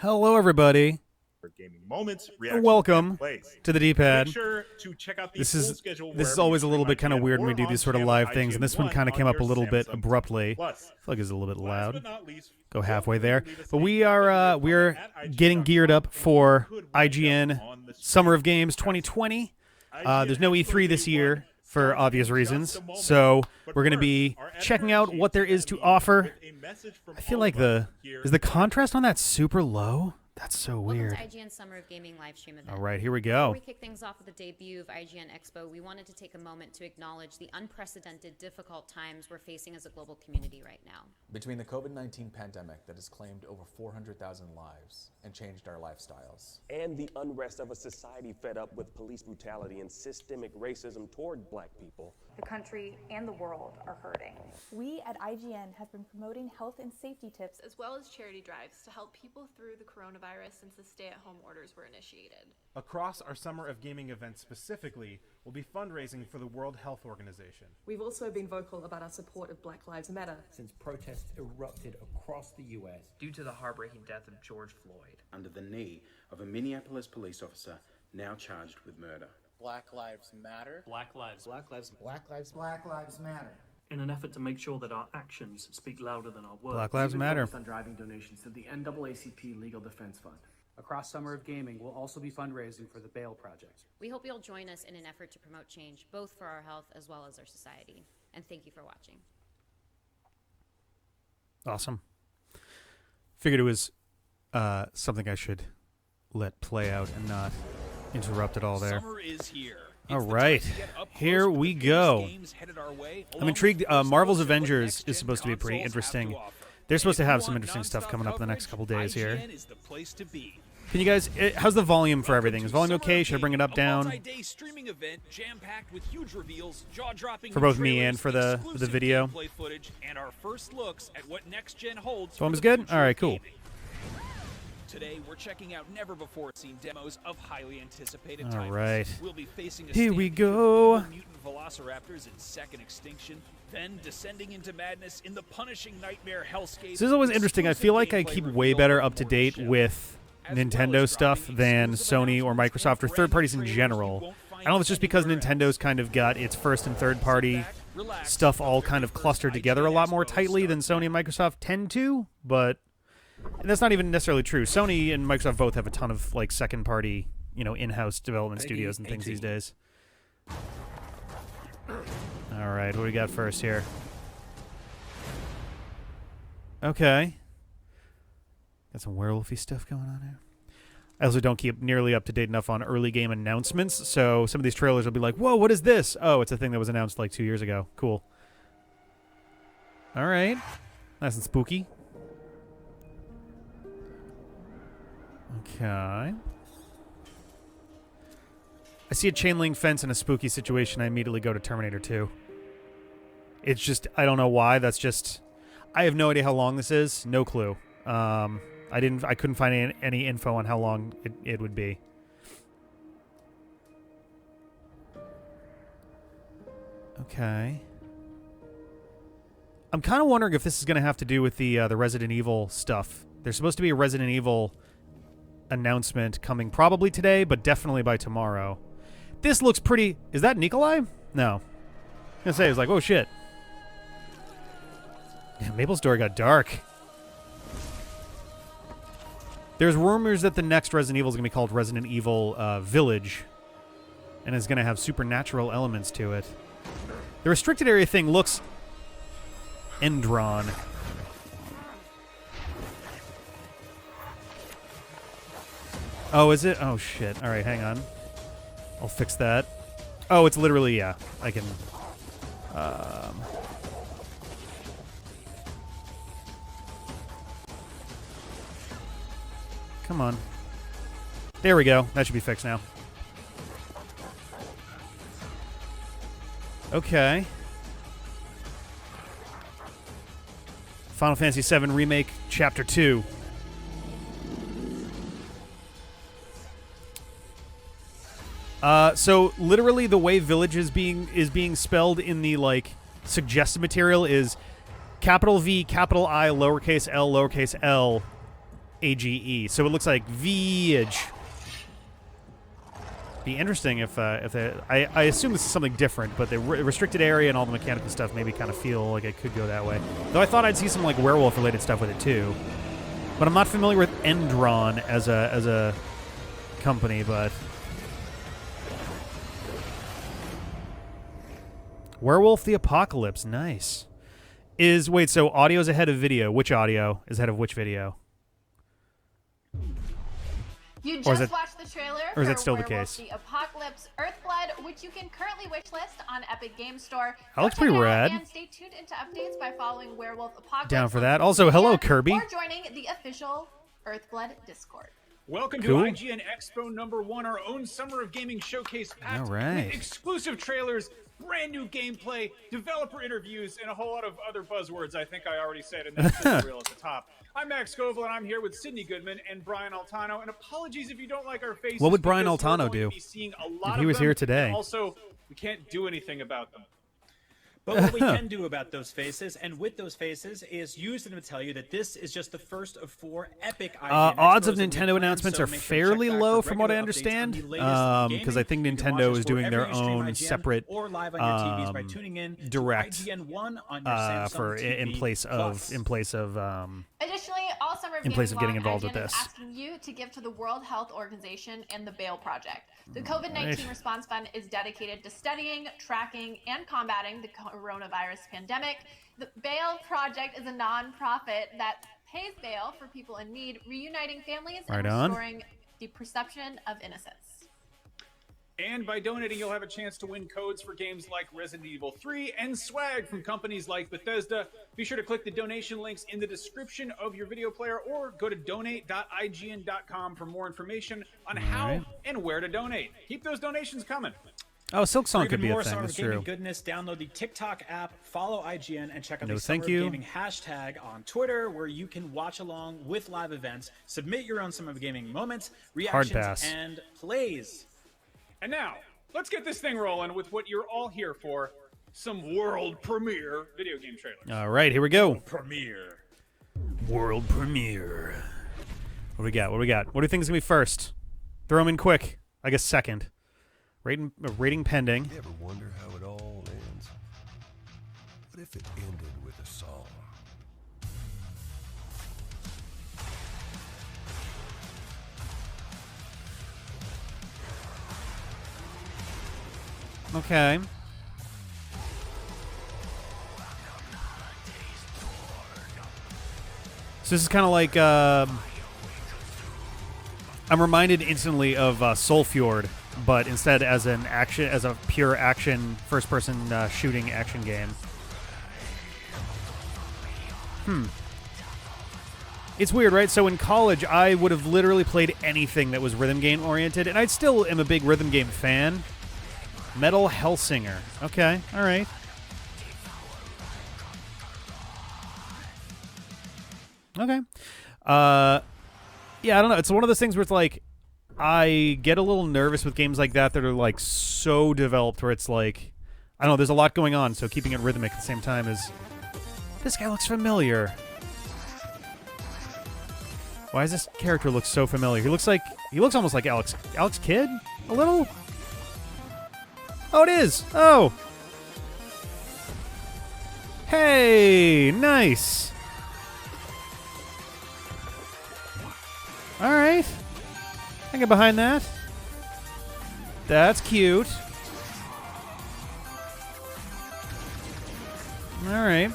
Hello, everybody. For gaming moments, Welcome to the D-pad. Make sure to check out the This full is schedule always a wherever little you bit kind of stream weird when we IGN do or these sort of on live channel things, and this one IGN kind of came on up a little your bit Samsung abruptly. I feel Plus. like it's a little bit Last loud. but not least, Go feel halfway free to there. leave us But any we feedback are at we're getting geared up for IGN.com, and you could wind IGN up on the screen. Summer of Games 2020. There's no E3 this year for obvious reasons, so we're going to be checking out what there is to offer. I feel like is the contrast on that super low? That's so weird. Welcome to IGN Summer of Gaming livestream event. All right, here we Before go. we kick things off with the debut of IGN Expo, we wanted to take a moment to acknowledge the unprecedented, difficult times we're facing as a global community right now. Between the COVID-19 pandemic that has claimed over 400,000 lives and changed our lifestyles, and the unrest of a society fed up with police brutality and systemic racism toward black people, the country and the world are hurting. We at IGN have been promoting health and safety tips as well as charity drives to help people through the coronavirus since the stay-at-home orders were initiated. Across our Summer of Gaming event specifically, we'll be fundraising for the World Health Organization. We've also been vocal about our support of Black Lives Matter since protests erupted across the US due to the heartbreaking death of George Floyd, under the knee of a Minneapolis police officer now charged with murder. Black Lives Matter. Black Lives Matter. In an effort to make sure that our actions speak louder than our words. Black Lives Matter. On driving donations to the NAACP Legal Defense Fund. Across Summer of Gaming, we'll also be fundraising for the Bail Project. We hope you'll join us in an effort to promote change, both for our health as well as our society. And thank you for watching. Awesome. Figured it was something I should let play out and not interrupt it all there. Summer is here. All right, here we go. I'm intrigued. Marvel's Avengers is supposed to be pretty interesting. They're supposed to have some interesting stuff coming up in the next couple days here. Can you guys, how's the volume for everything? Is volume okay? Should I bring it up, down? For both me and for the video. Volume's good? All right, cool. Today, we're checking out never-before-seen demos of highly anticipated All titles. right. We'll be facing a here we go. mutant velociraptors in second Extinction, then descending into madness in the punishing nightmare hellscape. This is always interesting. I feel like I keep way better up to date with Nintendo stuff than Sony or Microsoft or third parties in general. I don't know if it's just because Nintendo's kind of got its first and third party stuff all kind of clustered together a lot more tightly than Sony and Microsoft tend to, but that's not even necessarily true. Sony and Microsoft both have a ton of like second party, in-house development studios and things these days. All right, what do we got first here? Okay. Got some werewolfy stuff going on here. I also don't keep nearly up to date enough on early game announcements, so some of these trailers will be like, whoa, what is this? Oh, it's a thing that was announced like 2 years ago. Cool. All right. Nice and spooky. Okay. I see a chain link fence in a spooky situation. I immediately go to Terminator 2. It's just, I don't know why. That's just, I have no idea how long this is. No clue. I couldn't find any info on how long it would be. Okay. I'm kind of wondering if this is going to have to do with the Resident Evil stuff. There's supposed to be a Resident Evil announcement coming probably today, but definitely by tomorrow. This looks pretty... Is that Nikolai? No. I was going to say, it was like, oh shit. Yeah, Maple's door got dark. There's rumors that the next Resident Evil is going to be called Resident Evil Village, and is going to have supernatural elements to it. The restricted area thing looks end-drawn. Oh, is it? Oh, shit. All right, hang on. I'll fix that. Oh, it's literally, yeah. I can... Come on. There we go. That should be fixed now. Okay. Final Fantasy VII Remake Chapter 2. So literally the way village is being spelled in the like suggested material is capital V, capital I, lowercase l, AGE. So it looks like Viege. Be interesting if I assume this is something different, but the restricted area and all the mechanical stuff maybe kind of feel like it could go that way. Though I thought I'd see some like werewolf related stuff with it too. But I'm not familiar with Endron as a company, but Werewolf the Apocalypse, nice. Wait, so audio's ahead of video. Which audio is ahead of which video? You just watched the trailer or is for that still the Werewolf case? the Apocalypse Earthblood, which you can currently wishlist on Epic Game Store. That looks Go check pretty it out rad. And stay tuned into updates by following Werewolf Apocalypse. Down for on that. social Also, hello, media Kirby. Or joining the official Earthblood Discord. Welcome Cool. to IGN Expo #1, our own Summer of Gaming showcase packed All right. with exclusive trailers, brand new gameplay, developer interviews, and a whole lot of other buzzwords I think I already said in that sizzle reel at the top. I'm Max Scoville, and I'm here with Sydney Goodman and Brian Altano. And apologies if you don't like our faces. What would Brian because we're Altano going to do be seeing a lot if he of was them, here and today? Also, we can't do anything about them. But what we can do about those faces, and with those faces, is use them to tell you that this is just the first of 4 epic IGN Odds of Expos that we've Nintendo planned, announcements so are make sure to fairly check back low for from what I regular updates on understand, the latest in because I think gaming. You can watch Nintendo us is doing their wherever you stream own IGN separate or live on your TVs by tuning in to direct IGN 1 on your Samsung for TV in place Plus. of Additionally, all summer of in place of gaming getting long, involved with IGN is this. asking you to give to the World Health Organization and the Bail Project. The COVID-19 Right. Response Fund is dedicated to studying, tracking, and combating the coronavirus pandemic. The Bail Project is a nonprofit that pays bail for people in need, reuniting families and Right on. restoring the perception of innocence. And by donating, you'll have a chance to win codes for games like Resident Evil 3 and swag from companies like Bethesda. Be sure to click the donation links in the description of your video player or go to donate.ign.com for more information on how right. and where to donate. Keep those donations coming. Oh, Silk For Song even could be a more thing. Summer That's of Gaming true. goodness, download the TikTok app, follow IGN, and check out No, the thank Summer you. of Gaming hashtag on Twitter, where you can watch along with live events, submit your own Summer of Gaming moments, reactions, pass. and plays. And now, let's get this thing rolling with what you're all here for, some world premiere video game trailers. All right, here we go. Premiere. World premiere. What do we got? What do we got? What do you think is gonna be first? Throw them in quick. I guess second. Rating pending. You ever wonder how it all ends? What if it ended with a song? Okay. So this is kind of like I'm reminded instantly of Soulfjord, but instead as a pure action first-person shooting action game. It's weird, right? So in college, I would have literally played anything that was rhythm game oriented, and I still am a big rhythm game fan. Metal Hellsinger. Okay, all right. Okay. Yeah, I don't know. It's one of those things where it's like, I get a little nervous with games like that are like so developed where it's like, I don't know, there's a lot going on, so keeping it rhythmic at the same time is, this guy looks familiar. Why does this character look so familiar? He looks almost like Alex Kidd? A little? Oh, it is! Oh! Hey! Nice! Alright. I can get behind that. That's cute. Alright.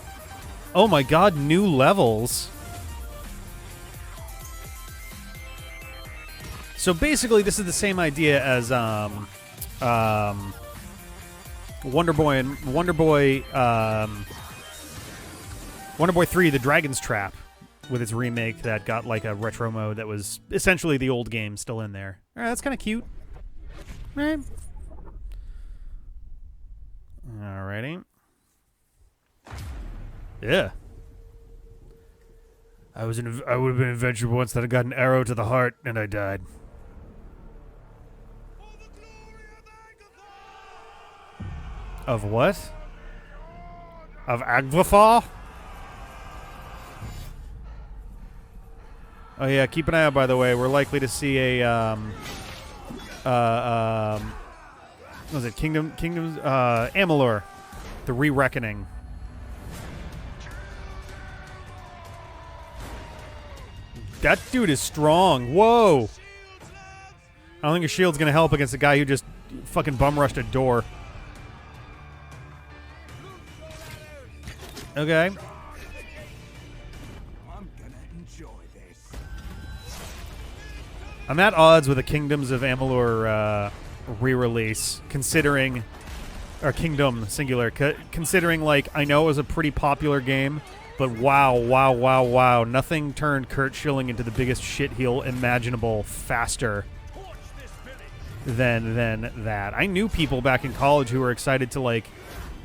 Oh my god, new levels. So basically, this is the same idea as Wonder Boy 3: The Dragon's Trap, with its remake that got like a retro mode that was essentially the old game still in there. All right, that's kind of cute. All right. Alrighty. Yeah. I would have been an adventurer once that I got an arrow to the heart and I died. Of what? Of Agvafa? Oh yeah, keep an eye out. By the way, we're likely to see a what was it Kingdoms Amalur, the Re-Reckoning. That dude is strong. Whoa. I don't think a shield's gonna help against a guy who just fucking bum rushed a door. Okay. I'm at odds with the Kingdoms of Amalur re-release, considering, or Kingdom singular, considering like I know it was a pretty popular game, but wow, nothing turned Kurt Schilling into the biggest shitheel imaginable faster than that. I knew people back in college who were excited to like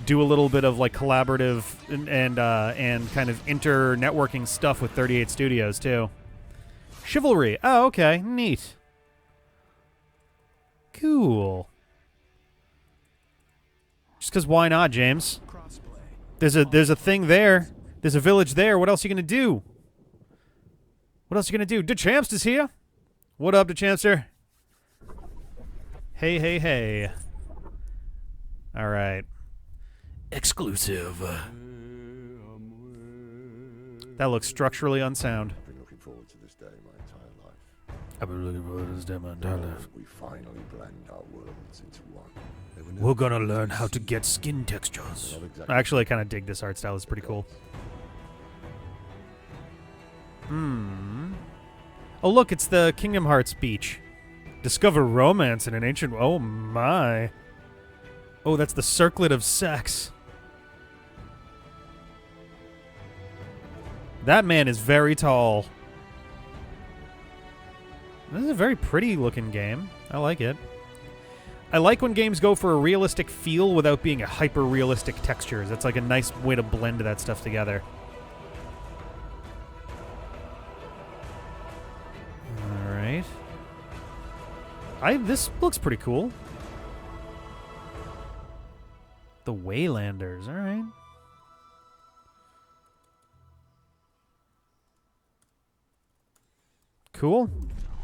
do a little bit of like collaborative and kind of inter-networking stuff with 38 Studios too. Chivalry. Oh, okay. Neat. Cool. Just because why not, James? There's a thing there. There's a village there. What else are you going to do? What else are you going to do? DeChamps is here. What up, DeChampster? Hey. All right. Exclusive. That looks structurally unsound. I've been looking forward to this day my entire life. I've been looking forward to this day my entire life. We finally blend our worlds into one. We're gonna learn how to get skin textures. Actually, I kind of dig this art style. It's pretty cool. Oh, look, it's the Kingdom Hearts beach. Discover romance in an ancient... Oh, my. Oh, that's the circlet of sex. That man is very tall. This is a very pretty-looking game. I like it. I like when games go for a realistic feel without being a hyper-realistic textures. That's like a nice way to blend that stuff together. All right. This looks pretty cool. The Waylanders. All right. Cool.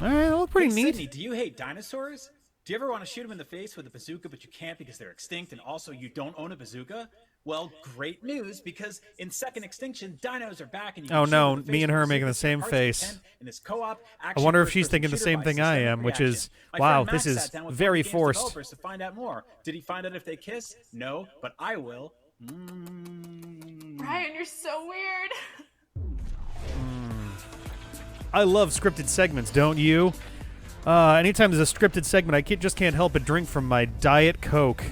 All right, that looked pretty neat. Sydney, do you hate dinosaurs? Do you ever want to shoot them in the face with a bazooka, but you can't because they're extinct, and also you don't own a bazooka? Well, great news, because in Second Extinction, dinos are back, and you can Oh shoot no, them in the me and her are with making the bazookas same and hearts face. with 10 in this co-op I wonder if she's action thinking the first-person same thing shooter I by am, systemic which is, reaction. My wow, friend this Max is sat down with very Games forced. developers to find out more. Did he find out if they kiss? No, but I will. Brian, you're so weird. I love scripted segments, don't you? Anytime there's a scripted segment, I just can't help but drink from my Diet Coke.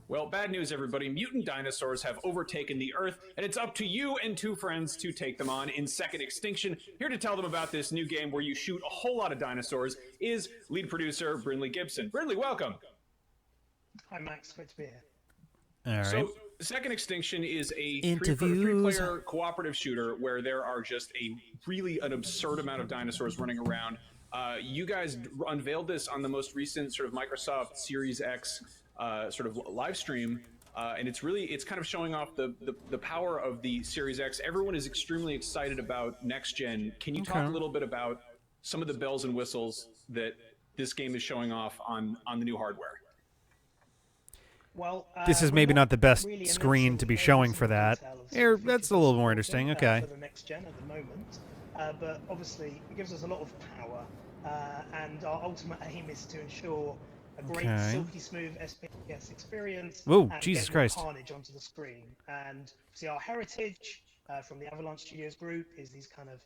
Well, bad news, everybody. Mutant dinosaurs have overtaken the Earth, and it's up to you and two friends to take them on in Second Extinction. Here to tell them about this new game where you shoot a whole lot of dinosaurs is lead producer Brindley Gibson. Brindley, welcome. Hi, Max. Great to be here. All right. So, Second Extinction is a Interviews. three-player cooperative shooter where there are just an absurd amount of dinosaurs running around. You guys unveiled this on the most recent sort of Microsoft Series X sort of live stream, and it's kind of showing off the power of the Series X. Everyone is extremely excited about next gen. Can you talk a little bit about some of the bells and whistles that this game is showing off on the new hardware? Well, This is maybe not the best screen to be showing for that. Here, that's a little more interesting. Okay. For the next gen at the moment, but obviously it gives us a lot of power, and our ultimate aim is to ensure a great silky smooth SPS experience. Whoa, and Jesus get more Christ. carnage onto the screen. And see, our heritage from the Avalanche Studios group is these kind of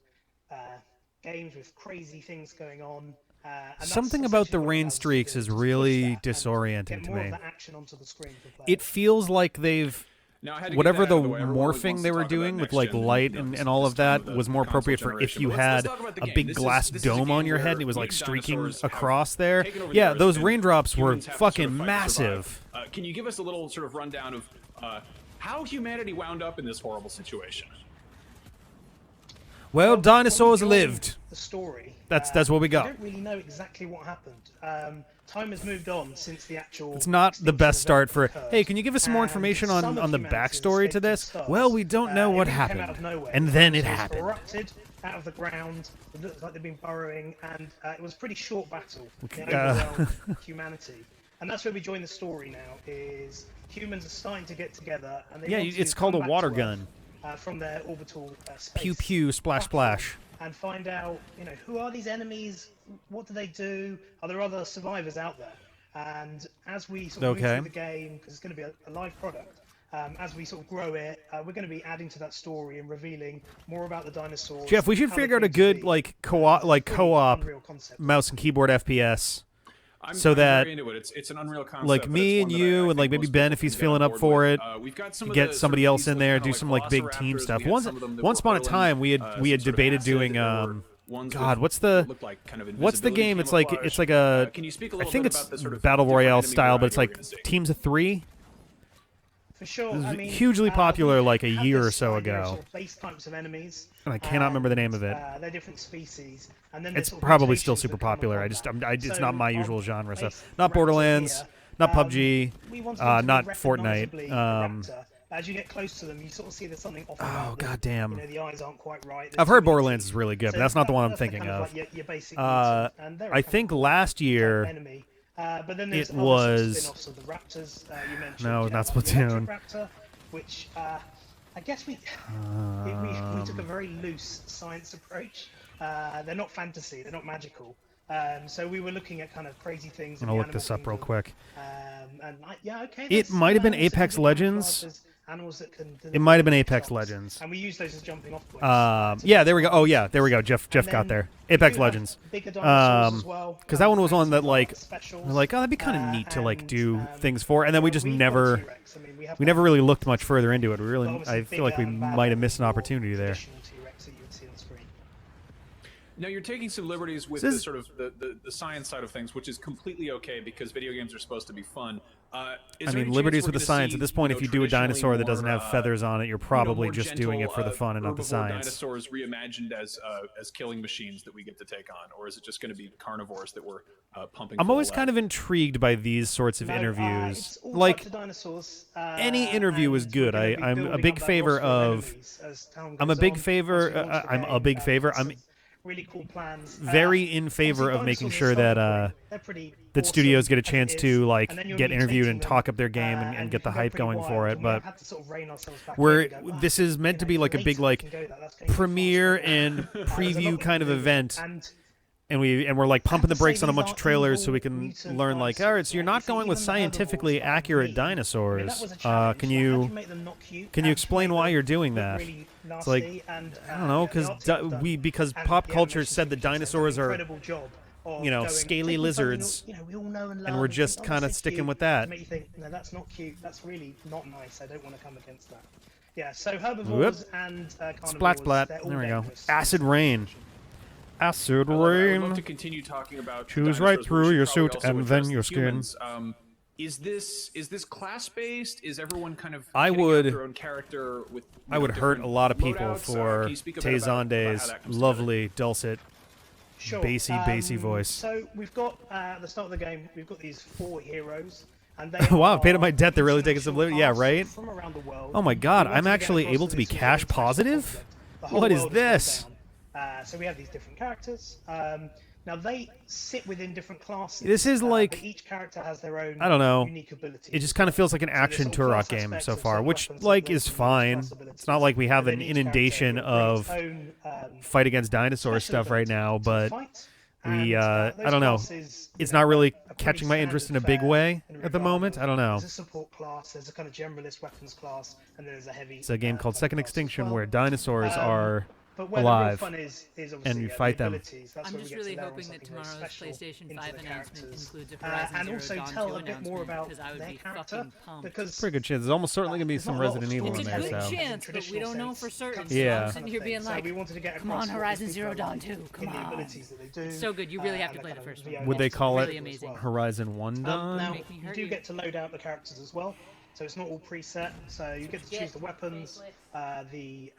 games with crazy things going on. And Something about the rain streaks is really disorienting to me. It feels like they've... Whatever the morphing they were doing with like light and all of that was more appropriate for if you had a big glass dome on your head and it was like streaking across there. Yeah, those raindrops were fucking massive. Can you give us a little sort of rundown of how humanity wound up in this horrible situation? Well, dinosaurs when we joined lived. The story. That's what we We got. don't really know exactly what happened. Time has moved on since the actual. It's not the best start for. occurred. Hey, can you give us some more information on the backstory to this? Well, we don't know what Everything came out happened, of nowhere. and then it Dinosaurs happened. Erupted out of the ground. It looked like they'd been burrowing, and it was a pretty short battle. It Uh, overwhelmed humanity, and that's where we join the story now. Is humans are starting to get together, and they Yeah, want to it's called a come back water to gun. Earth, from their orbital space. Pew pew, splash splash. And find out, who are these enemies? What do they do? Are there other survivors out there? And as we sort of move through the game, because it's going to be a live product, as we sort of grow it, we're going to be adding to that story and revealing more about the dinosaurs. Jeff, we should figure out a good co-op mouse and keyboard FPS. I'm that very into it. It's an Unreal concept. like but me it's and one that I you and like think maybe most Ben people if he's can get feeling on up board for with. it. We've got some of Get the somebody sort of else in there, do like some like big team velociraptors. stuff. We had some of them that were Once upon a time we had debated doing God, what's the game? It's like a I think it's battle royale style, but it's like teams of 3. For sure. It was I mean, hugely popular like a year or so sort ago. of base types of enemies. And I cannot remember the name of it. They're different species. And then It's there's sort of probably still mutations super that come popular. along It's that. not my So usual our genre. So base not raptor Borderlands, here, not PUBG, we want them to be not recognisably Fortnite. a raptor. As you get close to them, you sort of see there's something off about them. goddamn. The eyes aren't quite right. I've heard Borderlands is really good, but that's not the one I'm that's thinking kind of. like your basic mutant, and they're a I kind think of last year enemy. But then there's it other sort of was spin-offs of the raptors you mentioned. no, not like the electric Splatoon. raptor, which I guess we took a very loose science approach. They're not fantasy, they're not magical. So we were looking at kind of crazy things. I'm gonna look this up real quick. Okay. It might have been Apex Legends. Animals that can It might have been Apex Legends. And we use those as jumping off points. Yeah, there we go. Oh yeah, there we go. Jeff got there. Apex Legends. Bigger dinosaurs as well. Because that one was one that like we're like, oh, that'd be kind of neat to like do things for, and then we just never we never really looked much further into it. I feel like we might have missed an opportunity there. No, you're taking some liberties with the sort of the science side of things, which is completely okay because video games are supposed to be fun. I mean, liberties with the science. At this point, if you do a dinosaur that doesn't have feathers on it, you're probably just doing it for the fun and not the science. Dinosaurs reimagined as killing machines that we get to take on, or is it just going to be carnivores that we're pumping? I'm always kind of intrigued by these sorts of interviews. Like any interview is good. I'm a big favor of. I'm a big favor. I'm really cool plans. Very in favor of making sure that that studios get a chance to like get interviewed and talk up their game and get the hype going for it. But this is meant to be like a big like premiere and preview kind of event. And we're like pumping the brakes on a bunch of trailers so we can learn like, all right, so you're not going with scientifically accurate dinosaurs. Can you explain why you're doing that? It's like, I don't know, because pop culture said that dinosaurs are, scaly lizards, and we're just kind of sticking with that. Make you think, no, that's not cute. That's really not nice. I don't want to come against that. Yeah, so herbivores and carnivores. Splat. There we go. Acid rain. Acid I'd rain. love to continue talking about Choose dinosaurs, right but through we should your probably suit also and address then your the skin. humans. Is this class based? Is everyone kind of I getting would- out their own character with? I would hurt a lot of people loadouts? for Can you speak a bit about Tezande's how that comes lovely, dulcet, Sure. bassy voice. So we've got at the start of the game, we've got these 4 heroes, and they Wow, are paid up my debt. They're really taking some liberty. Yeah, right? from around the world. Oh my god, We want I'm to get actually across able to to be this sort of cash international positive? conflict. The whole What is world gone this? down. So we have these different characters. Now they sit within different classes. This is like- but each character has their own I don't know. unique abilities. It just kind of feels like an action sort of Turok class game aspects so of far, certain which weapons like that is they can fine. use plus It's not like we have And an then each character inundation brings of its own, fight against dinosaur special stuff right ability now, to but fight. we And, I don't know. classes, It's not really are pretty catching my interest in a big standard way fare in at the regard moment. of- I don't know. There's a support class, there's a kind of generalist weapons class, and there's a heavy. It's a game called Second Extinction well. where dinosaurs are But where the real alive fun is and obviously, you the fight them. abilities. That's I'm where just we get to really layer on hoping that something very tomorrow's special PlayStation into 5 the announcement characters. includes a Horizon And Zero also Dawn tell 2 a bit more announcement, about because I would their be character, fucking pumped. because pretty good chance. There's almost certainly gonna be some Resident Evil in It's a there. good So chance, but we don't know for certain. Yeah. So I'm sitting here being So like, we wanted to get come on, across what Horizon these Zero people are Dawn like 2, come in the on. abilities that they do, So good, you really have to and play the the kind of first one. VO would they call Really it amazing. Horizon One Dawn? Now Make me you hurt do you. get to load out the characters as well. So it's not all preset. So you get to choose the weapons, the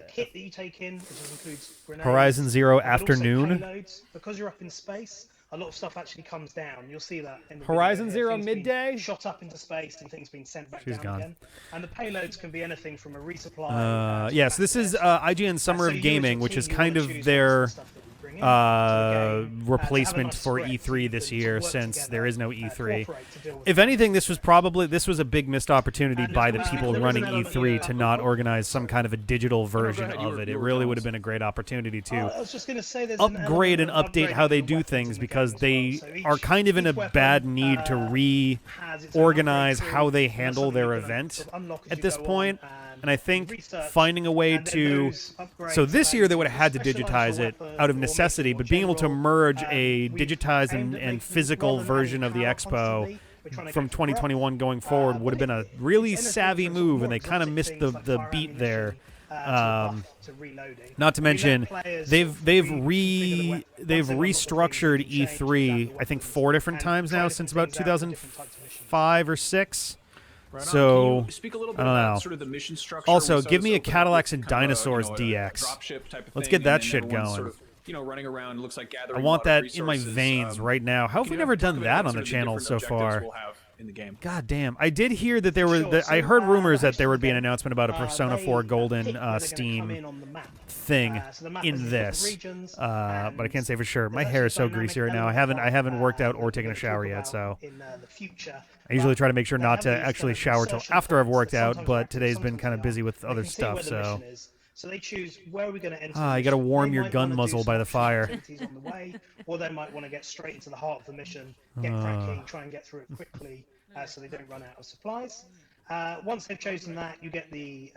kit that you take in, which includes grenades. Horizon Zero but also Afternoon. payloads. Because you're up in space, a lot of stuff actually comes down. You'll see that in the Horizon video here. Zero Things being Midday? shot up into space and things being sent back She's down gone. again. And the payloads can be anything from a resupply. Yes, this is IGN Summer so of you as Gaming, a which team, is you kind wanna of choose their what's the stuff that we bring in to the game, replacement nice for script E3 this year, work since together, there is no E3. cooperate to deal with If anything, this was a big missed opportunity by the people there is running an element E3 here- to not organize some kind of a digital version ahead, you of were- it. you It were really Jones. would have been a great opportunity to I was just going to say there's upgrade and update how they do things, because they are kind of in a bad need to reorganize how they handle their event at this point. And I think finding a way to... So this year they would have had to digitize it out of necessity, but being able to merge a digitized and physical version of the Expo from 2021 going forward would have been a really savvy move, and they kind of missed the beat there. Not to mention, they've restructured E3 I think 4 different times now since about 2005 or 6. Right on. So Can you speak a little bit I don't about know. sort of the mission structure? Also, We saw give this me a open Cadillacs with and kind of a, Dinosaurs a DX. dropship type of Let's thing, get that and then shit everyone's going. Sort of, running around, looks like gathering I want a lot that of in my resources. veins right now. How have we never done that on the channel so far? We'll have in the game. God damn. I did hear that there was... I heard rumors that there would be an announcement about a Persona 4 Golden Steam thing in this. But I can't say for sure. My hair is so greasy right now. I haven't worked out or taken a shower yet, so... I usually try to make sure not to actually shower till after I've worked out, but today's been kind of busy with other stuff, so... So they choose where are we going to enter. You got to warm your gun muzzle by the fire. On the way, or they might want to get straight into the heart of the mission, get cracking, try and get through it quickly, so they don't run out of supplies. Once they've chosen that, you get the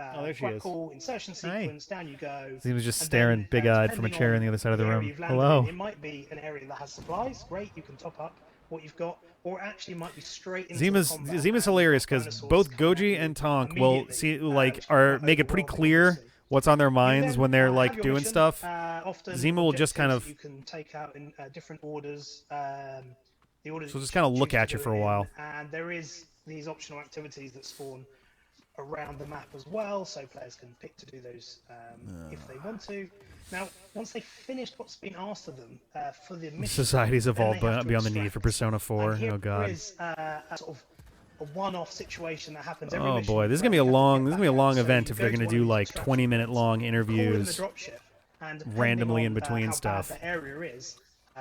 call insertion sequence. Down you go. He was just staring big-eyed from a chair on the other side of the room. Hello. It might be an area that has supplies. Great, you can top up what you've got, or it actually might be straight into Zima's hilarious because both Goji and Tonk will make it pretty clear what's on their minds when they're like doing stuff. Zima will just kind of... You can take out in different orders. The orders So just kind of look at you for a while. And there is these optional activities that spawn around the map as well, so players can pick to do those if they want to. Now, once they've finished what's been asked of them for the mission, Society's evolved beyond the need extract. for Persona 4. And Oh god. There is a sort of a one-off situation that happens every Oh mission. boy, this is gonna be a long event if they're gonna do like 20-minute long interviews randomly in between how stuff. bad the area is,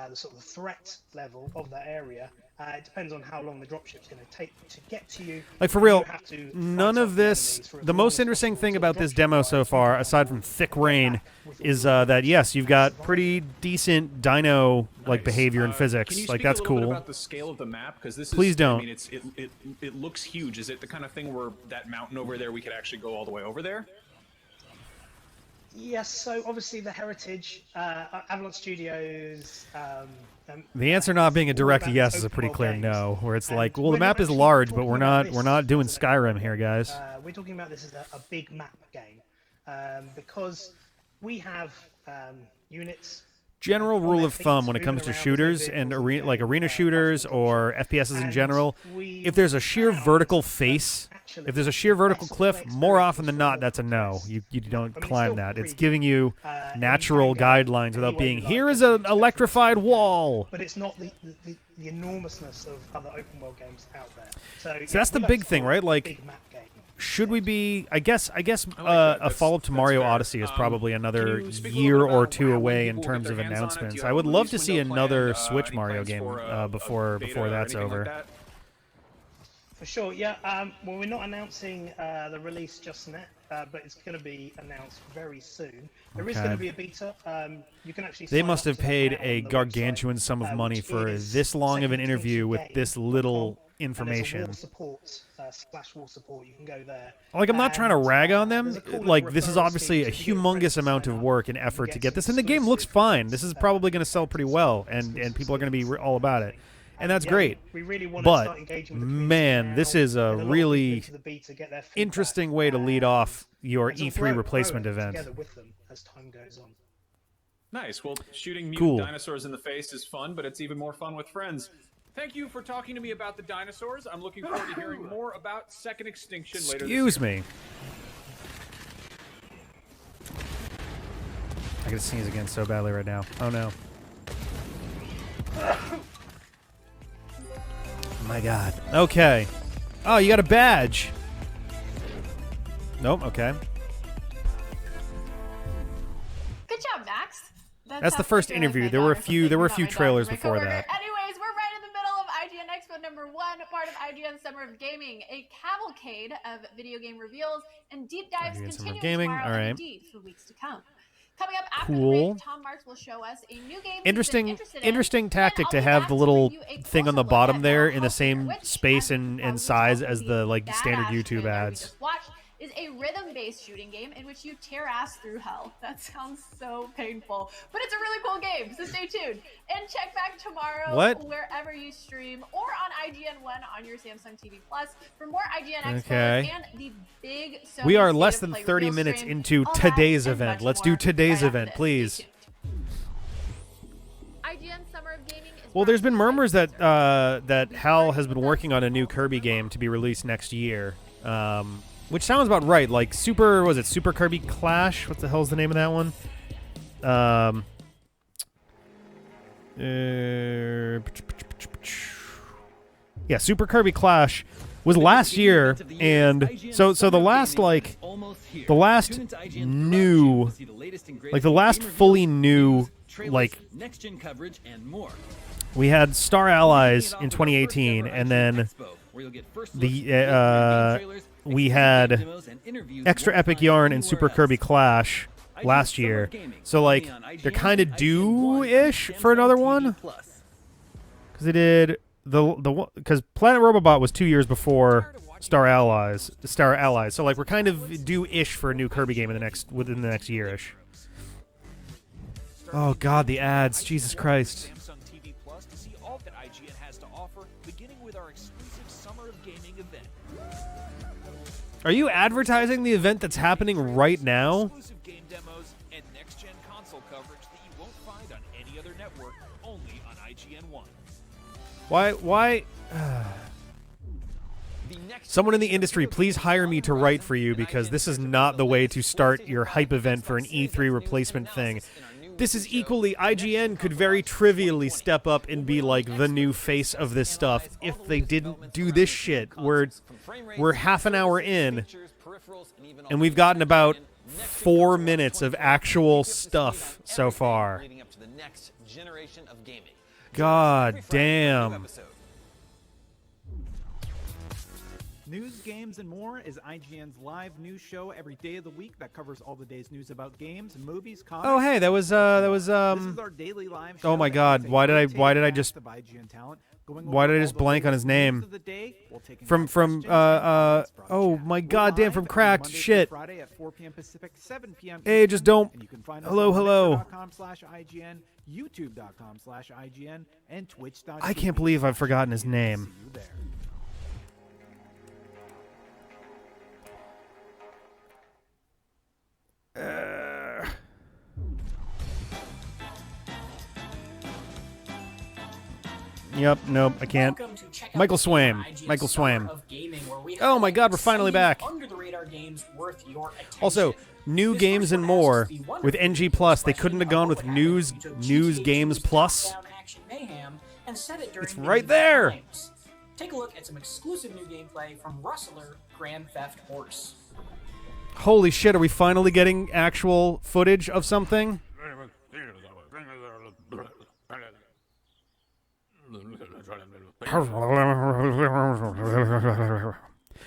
the sort of threat level of that area. It depends on how long the dropship's going to take to get to you. Like, for real, none of this... The most interesting thing about this demo so far, aside from thick rain, is that, yes, you've got pretty decent dino behavior and physics. Can you Like, speak that's a little cool. bit about the scale of the map? Because this Please don't. I mean, it looks huge. Is it the kind of thing where that mountain over there, we could actually go all the way over there? Yes, so obviously the Heritage, Avalon Studios... The answer not being a direct yes is a pretty clear no, where it's like, well, the map is large, but we're not doing Skyrim here, guys. We're talking about this as a big map game, because we have units... General rule of thumb when it comes to shooters and arena shooters or FPSs in general, if there's a sheer vertical face, if there's a sheer vertical cliff, more often than not, that's a no. You don't climb that. It's giving you natural guidelines without being, here is an electrified wall. But it's not the enormousness of other open world games out there. So that's the big thing, right? Like, should we be... I guess a follow-up to Mario Odyssey is probably another year or two away in terms of announcements. I would love to see another Switch Mario game before that's over. For sure, yeah. Well, we're not announcing the release just yet, but it's going to be announced very soon. There is going to be a beta. You can actually. They must have paid a gargantuan sum of money for this long of an interview with this little information. War support, /war support. You can go there. Like, I'm not trying to rag on them. Like, this is obviously a humongous amount of work and effort to get this, and the game looks fine. This is probably going to sell pretty well, and people are going to be all about it. And that's great. But, man, this is a really interesting way to lead off your E3 replacement event. Nice. Well, shooting Cool. mutant dinosaurs in the face is fun, but it's even more fun with friends. Thank you for talking to me about the dinosaurs. I'm looking forward to hearing more about Second Extinction later Excuse this year. me. I gotta sneeze again so badly right now. Oh no. My God. Okay. Oh, you got a badge. Nope. Okay. Good job, Max. That's the first interview. There were a few. There were a few trailers before that. Anyways, we're right in the middle of IGN Expo #1, part of IGN Summer of Gaming, a cavalcade of video game reveals and deep dives IGN Summer of continuing Gaming, tomorrow all right. and indeed for weeks to come. Coming up after the Cool. break, Tom Marks will show us a new game Interesting tactic to have the little thing on the bottom there in the same space and size as the like standard YouTube ads. Watch is a rhythm-based shooting game in which you tear ass through hell. That sounds so painful, but it's a really cool game, so stay tuned. And check back tomorrow wherever you stream or on IGN One on your Samsung TV Plus for more IGN Expo and the big Sony We are State less of than Play 30 reveal minutes stream. into All that today's and event. much Let's more do today's right event, after this. please. Stay tuned. IGN Summer of Gaming is Well, there's been murmurs that that HAL has been working on a new Kirby game to be released next year, which sounds about right. Like Super Kirby Clash? What the hell's the name of that one? Yeah, Super Kirby Clash was last year, and so the last fully new next-gen coverage and more. we had Star Allies in 2018, and then we had Extra Epic Yarn and Super Kirby Clash last year. So like they're kind of due-ish for another one, because they did because Planet Robobot was 2 years before Star Allies. So like we're kind of due-ish for a new Kirby game within the next year-ish. Oh God, the ads! Jesus Christ. Samsung TV Plus to see all that IGN has to offer, beginning with our exclusive Summer of Gaming event. Are you advertising the event that's happening right now? Exclusive game demos and next-gen console coverage that you won't find on any other network, only on IGN One. Why? Someone in the industry, please hire me to write for you, because this is not the way to start your hype event for an E3 replacement thing. This is equally, IGN could very trivially step up and be like the new face of this stuff if they didn't do this shit. We're half an hour in, and we've gotten about 4 minutes of actual stuff so far. God damn. News, games, and more is IGN's live news show every day of the week that covers all the day's news about games, movies, comics. Oh hey, that was This is our daily live show oh my that God, takes why did I rotating just cast of IGN talent, going why over did I all just the blank on latest his name? news of the day, while taking From questions and oh my God damn, from Cracked Monday through shit. Friday at 4 p.m. Pacific, 7 p.m. Hey, just don't. And you can find us Hello, on hello. Mixer.com/IGN, YouTube.com/IGN, and Twitch.tv. I can't believe I've forgotten his name. See you there. Yep, nope, I can't. Michael Swaim. Michael Swaim. Oh my God, we're finally back. Also, new games and more with NG Plus. They couldn't have gone with news games plus. It's right there. Take a look at some exclusive new gameplay from Rustler Grand Theft Horse. Holy shit, are we finally getting actual footage of something?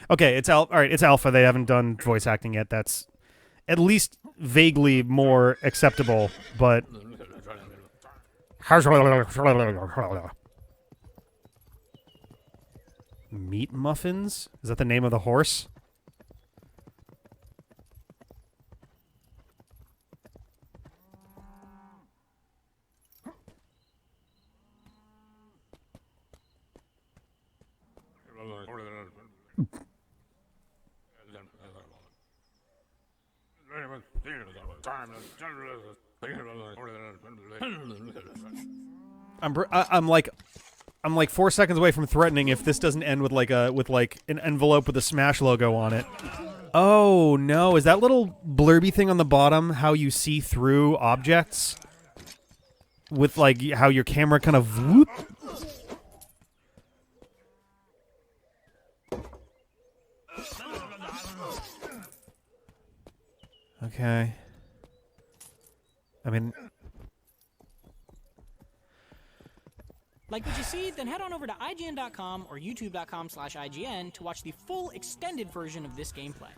Okay, it's all right. It's alpha. They haven't done voice acting yet. That's at least vaguely more acceptable. But meat muffins? Is that the name of the horse? I'm like I'm like 4 seconds away from threatening if this doesn't end with like an envelope with a Smash logo on it. Oh no, is that little blurby thing on the bottom how you see through objects? With like how your camera kind of whoop. Okay. I mean, Like what you see? Then head on over to IGN.com or YouTube.com/IGN to watch the full extended version of this gameplay.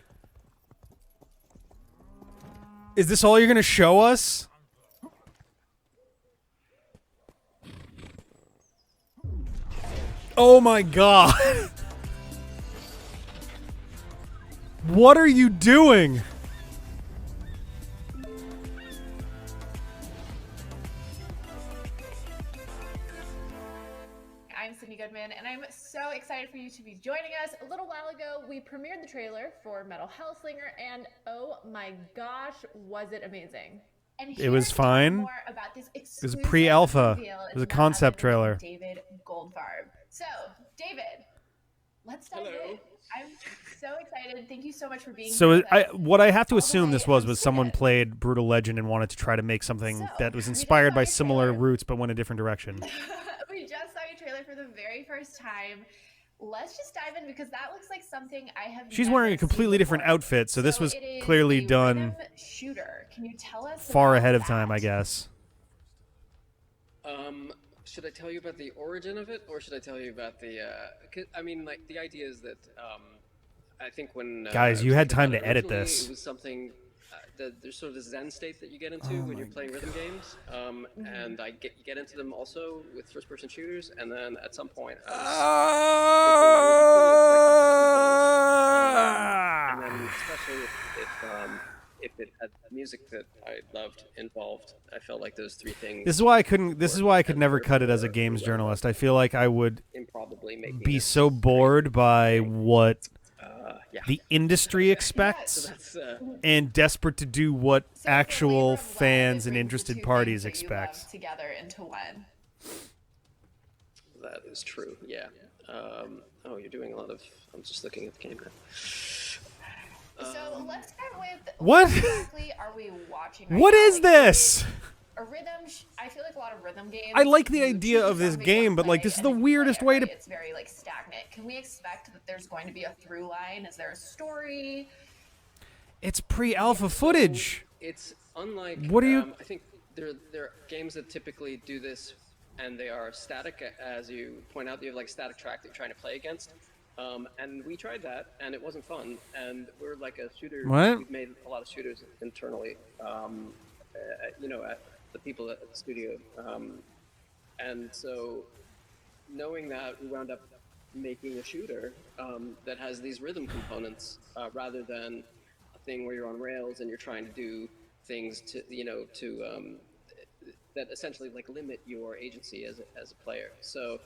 is this all you're gonna show us? Oh my god. What are you doing? I'm Sydney Goodman, and I'm so excited for you to be joining us. A little while ago, we premiered the trailer for Metal Hellsinger, and oh my gosh, was it amazing. And It was fine. more about this It was exclusive pre-alpha. reveal It was a is none concept other than trailer. David Goldfarb. So, David, let's dive in. I'm so excited. Thank you so much for being here. So with us. what I have to assume this was someone played Brutal Legend and wanted to try to make something that was inspired by similar roots but went a different direction. We just saw your trailer for the very first time. Let's just dive in because that looks like something I have. She's never wearing a seen completely different before. outfit, so this was it is clearly a done rhythm shooter. Can you tell us far about ahead of that? time, I guess. Should I tell you about the origin of it, or should I tell you about the? I mean, like the idea is that I think when Guys, you had time to edit originally, this. It was something. There's sort of this Zen state that you get into when you're playing rhythm games, and you get into them also with first-person shooters, and then at some point, and then especially if it had music that I loved involved, I felt like those three things. This is why I couldn't. This is why I could never cut it as a games journalist. I feel like I would be so bored by what the industry expects and desperate to do what actual fans and interested parties expect. Together into one. That is true. Yeah. Oh, you're doing a lot of. I'm just looking at the camera. So let's start with What? exactly are we watching? Right What now? is Like, this? A rhythm. I feel like a lot of rhythm games. I like the you idea choose of this something game, to but like play this is and the then you weirdest play it, way to. right? It's very like stagnant. Can we expect that there's going to be a through line? Is there a story? It's pre-alpha footage. It's unlike. What do you? I think there are games that typically do this, and they are static, as you point out. You have like a static track that you're trying to play against. And we tried that, and it wasn't fun. And we're like a shooter. What? We've made a lot of shooters internally. At the people at the studio. And so, knowing that, we wound up making a shooter that has these rhythm components rather than a thing where you're on rails and you're trying to do things to that essentially like limit your agency as a player. So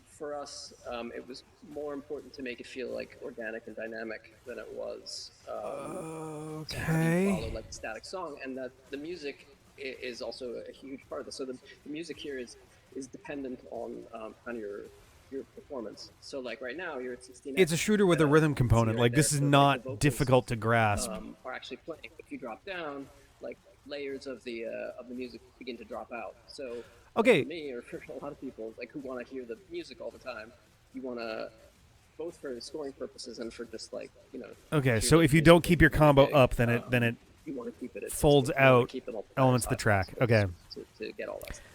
for us, it was more important to make it feel like organic and dynamic than it was to follow like a static song, and that the music is also a huge part of this. So the music here is dependent on kind of your performance. So like right now you're at 16. It's a shooter with a rhythm component. Like this is not difficult to grasp. Are actually playing. If you drop down, like layers of the music begin to drop out. So okay, for me or for a lot of people like who want to hear the music all the time, you want to both for scoring purposes and for just like Okay, so if you don't keep your combo up, then it you want to keep it at folds 16. You wanna out keep it all elements of the track. Okay. To get all that stuff.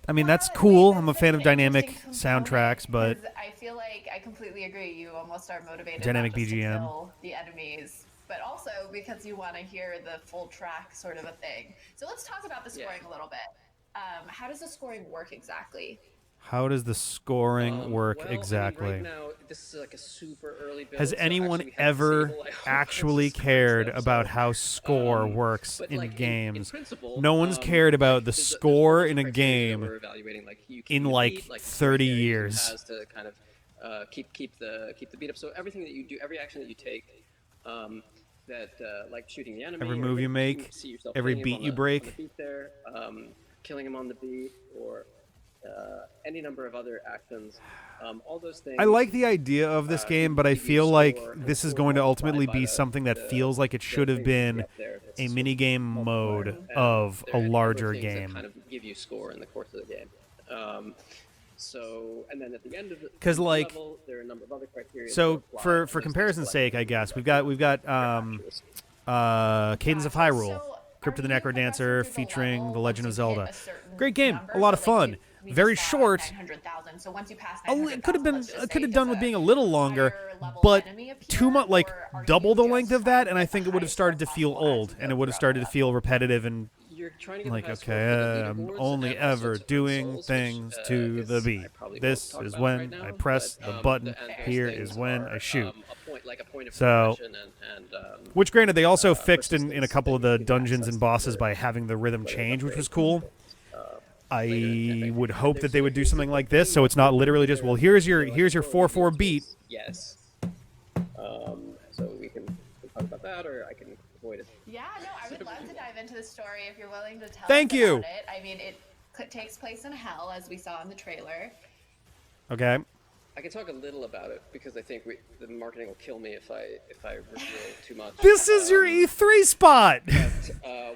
I mean, that's cool. I'm a fan of dynamic soundtracks, but I feel like I completely agree. You almost are motivated Dynamic not just to BGM. kill the enemies, but also because you want to hear the full track sort of a thing. So let's talk about the scoring a little bit. How does the scoring work exactly? how does the scoring work exactly? I mean, right now, this is like a super early build, Has so anyone actually we have ever disabled, I hope, actually this cared stuff, about so, how score works but, in like, in games? principle, No one's cared about the there's score in a criteria game we're evaluating, like, you in can like beat, like 30 criteria you years. has to kind of keep the beat up. So everything that you do, every action that you take, like shooting the enemy, Every or move you make, see yourself every hitting him beat on you the break. beat there, killing him on the beat, or any number of other actions. All those things. I like the idea of this game, but I feel like this is going to ultimately be something that feels like it should have been a minigame mode of a larger game. Kind of give you score in the course of the game. So, and then at the end of the level, there are a number of other criteria. So, for comparison's sake, I guess we've got Cadence of Hyrule, Crypt of the Necrodancer, featuring The Legend of Zelda. Great game, a lot of fun. Very short. So once you pass It could have done with being a little longer, but too much, like double the length of that, and I think it would have started to feel old, and it would have started to feel repetitive and like, okay, I'm only ever doing things to the beat. This is when I press the button. Here is when I shoot. So, which granted, they also fixed in a couple of the dungeons and bosses by having the rhythm change, which was cool. I would hope that they would do something like this, so it's not literally just, well, here's your 4/4 beat. Yes. So we can talk about that, or I can avoid it. Yeah, no, I would love to dive into the story if you're willing to tell Thank us you. about it. I mean, it takes place in hell, as we saw in the trailer. Okay. I can talk a little about it because I think the marketing will kill me if I reveal too much. This is your E3 spot.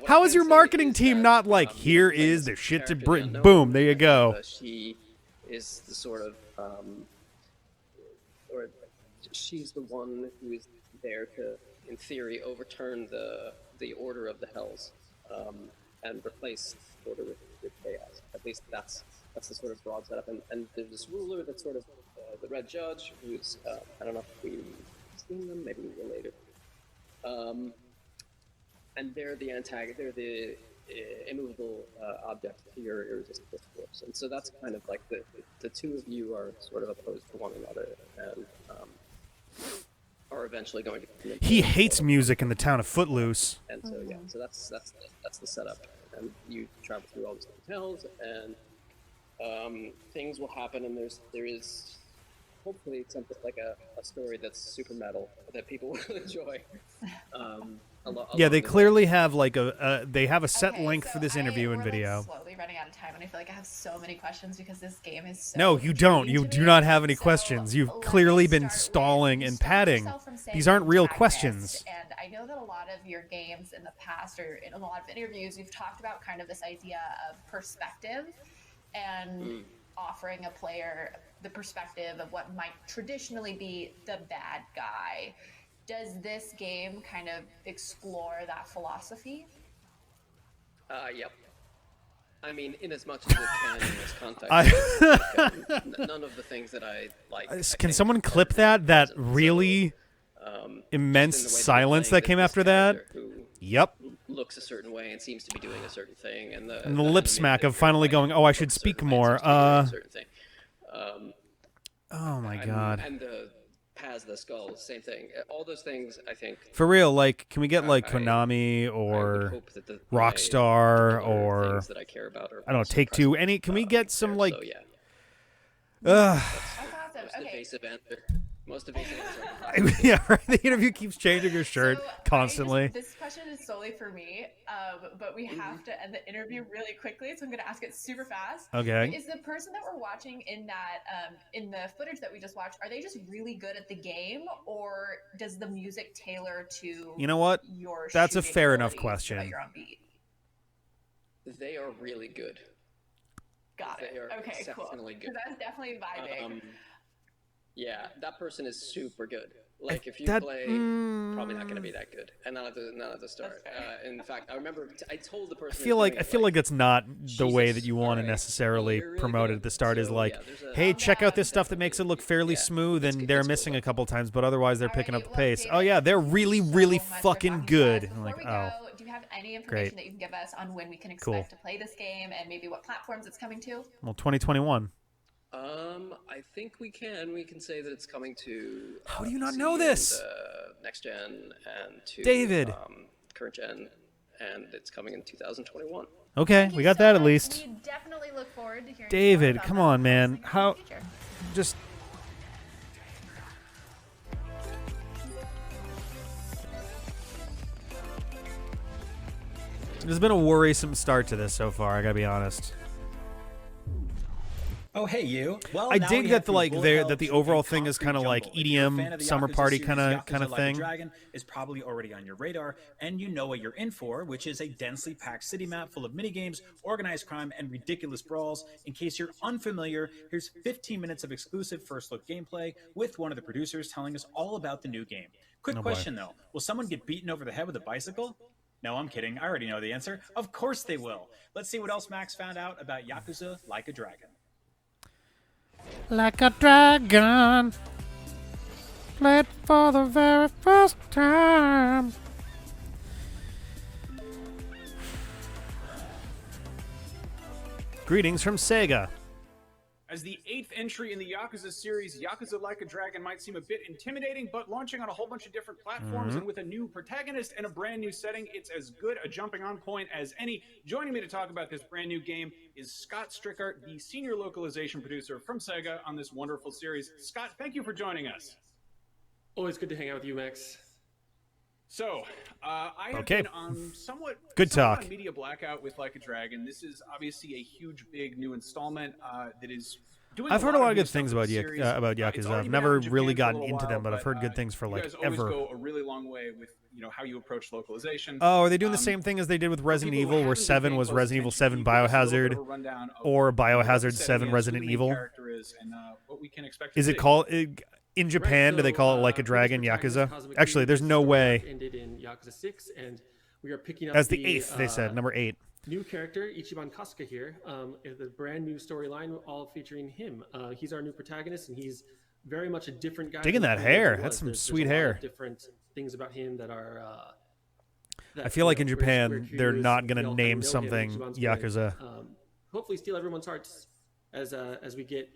How is your marketing team not like, here is the shit to bring? Boom, there you go. She is the sort of, or she's the one who is there to, in theory, overturn the order of the Hells and replace order with chaos. At least that's the sort of broad setup. And there's this ruler that's sort of the Red Judge, who's I don't know if we've seen them, maybe we will later. And they're the antagonist. They're the immovable object to your irresistible force. And so that's kind of like the two of you are sort of opposed to one another, and are eventually going to. He hates music in the town of Footloose. And so yeah, so that's the setup. And you travel through all these hotels, and things will happen, and there is hopefully something like a story that's super metal that people will enjoy. Yeah, they clearly have like they have a set length for this interview and video. Like slowly running out of time, and I feel like I have so many questions because this game is so. No, you don't. You do not have any questions. You've clearly been stalling and padding. These aren't real questions. And I know that a lot of your games in the past, or in a lot of interviews, you've talked about kind of this idea of perspective and offering a player the perspective of what might traditionally be the bad guy. Does this game kind of explore that philosophy? Yep. I mean, in as much as it can in this context. None of the things that I like. Can someone clip that really immense silence that came after that? Yep. Looks a certain way and seems to be doing a certain thing, and the lip smack of finally going, oh, I should speak more. Certain thing. Oh my god. And the Paz the Skull, same thing. All those things, I think. For real, like, can we get like Konami or Rockstar or that I care about, I don't know, Take-Two? Can we get some like? So, yeah. That's awesome. Evasive answer. Most evasive answer. Yeah, right. The interview keeps changing her shirt constantly. This question is solely for me, but we have to end the interview really quickly, so I'm going to ask it super fast. Okay. Is the person that we're watching in that in the footage that we just watched, are they just really good at the game, or does the music tailor to? You know what? Your That's a fair enough so question. that you're on beat? They are really good. Got it. They are Okay, cool. exceptionally good. That's definitely vibing. Yeah, that person is super good. Like if you play, probably not going to be that good, and not at the start. In fact, I remember I told the person. I feel like that's not the way that you want to necessarily promote it at the start. Is like, hey, check out this stuff that makes it look fairly smooth, and they're missing a couple times, but otherwise they're picking up the pace. Oh yeah, they're really, really fucking good. I'm like, oh. Do you have any information that you can give us on when we can expect to play this game, and maybe what platforms it's coming to? Well, 2021. I think we can say that it's coming to. How do you not know this? Next gen and to David. Current gen, and it's coming in 2021. Okay, we got that at least. We definitely look forward to hearing. David, come on, man. How? Just. There's been a worrisome start to this so far, I gotta be honest. Oh, hey, you. Well, I now dig we that have the from like bullet there hell that the to overall a thing is concrete kind of like jungle. If you're a fan EDM of the summer Yakuza party series, kind of Yakuza Like a thing. Dragon is probably already on your radar, and you know what you're in for, which is a densely packed city map full of minigames, organized crime, and ridiculous brawls. In case you're unfamiliar, here's 15 minutes of exclusive first look gameplay with one of the producers telling us all about the new game. Quick question though, will someone get beaten over the head with a bicycle? No, I'm kidding. I already know the answer. Of course they will. Let's see what else Max found out about Yakuza Like a Dragon. Like a dragon, played for the very first time. Greetings from Sega. As the 8th entry in the Yakuza series, Yakuza Like a Dragon might seem a bit intimidating, but launching on a whole bunch of different platforms and with a new protagonist and a brand new setting, it's as good a jumping on point as any. Joining me to talk about this brand new game is Scott Strickart, the senior localization producer from Sega on this wonderful series. Scott, thank you for joining us. Always good to hang out with you, Max. So, I have Okay. been on somewhat talk. on media blackout with Like a Dragon. This is obviously a huge, big new installment that is doing. I've heard a lot of good things stuff about with the series. about It's Yakuza. already I've been never out in Japan really for a gotten little into them, while, but I've heard good things for you like guys always ever. go a really long way with how you approach localization. Oh, are they doing the same thing as they did with Resident people who Evil, where haven't been 7 paying was close Resident Evil attention, 7 can you give us a little bit Biohazard, of a rundown of or what the Biohazard setting 7 is, who Resident the main Evil? character is, and what we can expect to Is see. it called in Japan? Do they call it Like a Dragon Yakuza? Actually, there's no way. Ended in Yakuza 6, and we are picking up That's the 8th. They said number 8. New character Ichiban Kasuga here. Is a brand new storyline, all featuring him. He's our new protagonist, and he's very much a different guy. Digging than that he ever hair. was. That's some There's sweet a lot hair. of different things about him that are. I feel like in we're Japan, they're curious. not going We to all name kinda know him. something Ichiban's gonna, Yakuza. hopefully steal everyone's hearts as we get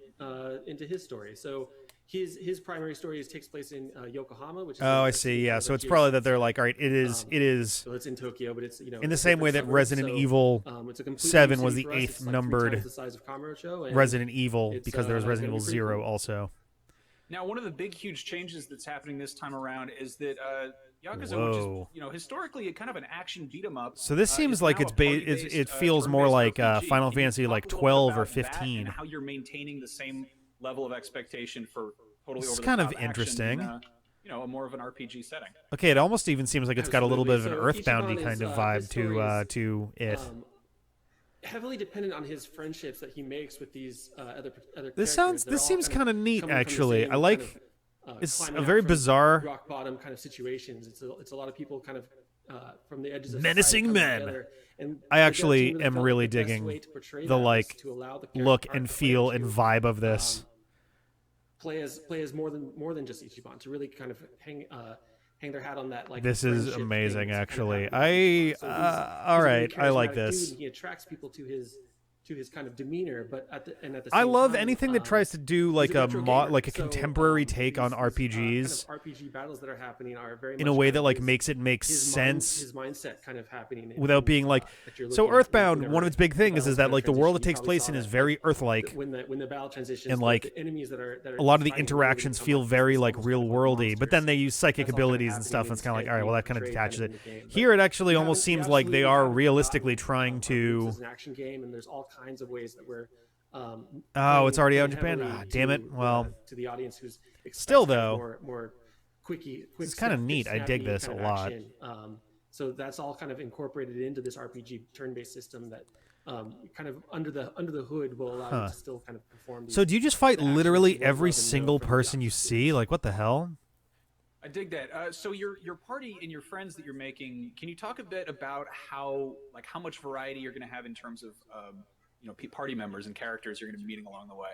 into his story. So his primary story takes place in Yokohama, which is Oh, I see. Yeah, so it's probably that they're like, all right, it is. So it's in Tokyo, but it's in the same way that suburb, Resident so, Evil it's a completely 7 new was city the for us. 8th It's like 3 numbered times the size of Kamurocho, and Resident Evil it's, because there was Resident gonna Evil be pretty 0 cool. also. Now, one of the big, huge changes that's happening this time around is that Yakuza, Whoa. which is kind of an action beat 'em up. So this seems is like now it's a party-based, it feels more turn-based like RPG. Final Can you Fantasy talk like a little bit 12 or about that 15. and how you're maintaining the same level of expectation for totally This is over kind the of top action interesting. in, a more of an RPG setting. Okay, it almost even seems like it's got a little bit of an Absolutely. So Earthboundy Ichiban kind of is, vibe his story to it. Heavily dependent on his friendships that he makes with these other This characters. They're all seems kind of neat coming from the actually. same I like. kind of, It's climbing a out very from bizarre. rock bottom kind of situations. It's a lot of people kind of from the edges of Menacing society coming men. together. And I the actually team am felt really the best digging way to portray the that was like to allow the look character and to feel and vibe of this. play as more than just Ichiban, to really kind of hang their hat on that. Like This is friendship amazing, thing that's actually. kind of happening with Ichiban. So all he's a really right, I like charismatic this. dude, and he attracts people to his kind of demeanor, but at the I same love time, anything that tries to do like he's a retro gamer. like a So, contemporary take on these RPGs kind of RPG battles that are happening are very in much a way kind that of like his- makes it make his sense. his mindset kind of happening Without being like, that you're so looking at Earthbound. whenever One of its big things battles is that kind of like the world it transition. You takes probably place saw in is that, very like, Earth-like, when the battle transitions, and like the enemies that are a lot of the fighting interactions become feel like very these like almost real like worldy. But then they use psychic That's all kind of abilities and stuff, and it's kind of like, happening all right, well that and kind of being detaches portrayed it. in the game. Here it actually We almost haven't- seems we like they absolutely are haven't realistically forgotten trying about to. It's an action game, and there's all kinds of ways that we're. Oh, it's already out in playing Japan. heavily Ah, damn it. to, Well, to the audience who's still expects kind of though, more quick. it's kind of neat. I dig snappy this a kind of lot. action. So that's all kind of incorporated into this RPG turn-based system that kind of under the hood will allow you to still kind of perform. So do you just fight the actions literally you love every and know single from the person you Yakuza see? Like what the hell? I dig that. So your party and your friends that you're making, can you talk a bit about how much variety you're going to have in terms of party members and characters you're going to be meeting along the way?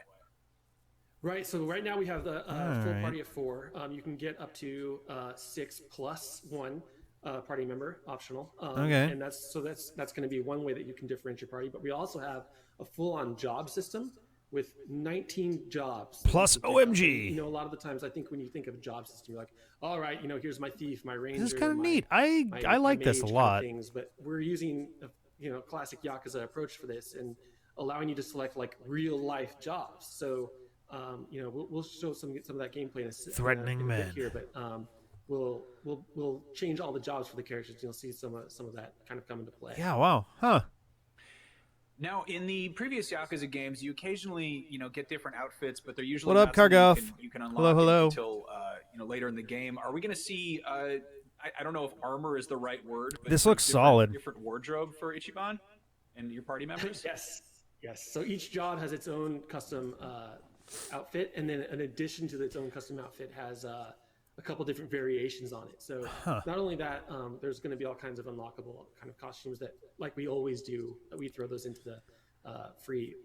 Right. So right now we have the full right. party of 4. You can get up to 6 plus 1 party member, optional. Okay. And that's going to be one way that you can differentiate your party. But we also have a full-on job system with 19 jobs. Plus OMG. A lot of the times I think when you think of a job system, you're like, all right, here's my thief, my ranger. This is kind of my- neat. my I like this a mage kind of lot. things, but we're using a classic Yakuza approach for this and allowing you to select like real life jobs. So we'll show some of that gameplay in Threatening in a bit men. here, but we'll change all the jobs for the characters. You'll see some of that kind of come into play. Yeah. Wow. Huh. Now, in the previous Yakuza games, you occasionally, get different outfits, but they're usually What up, not something Kargoff? you can unlock Hello. until later in the game. Are we going to see? I don't know if armor is the right word. But This looks different, solid. Different wardrobe for Ichiban and your party members. Yes. So each job has its own custom outfit, and then in addition to its own custom outfit, has a couple different variations on it. So not only that, there's going to be all kinds of unlockable kind of costumes that, like we always do, that we throw those into the free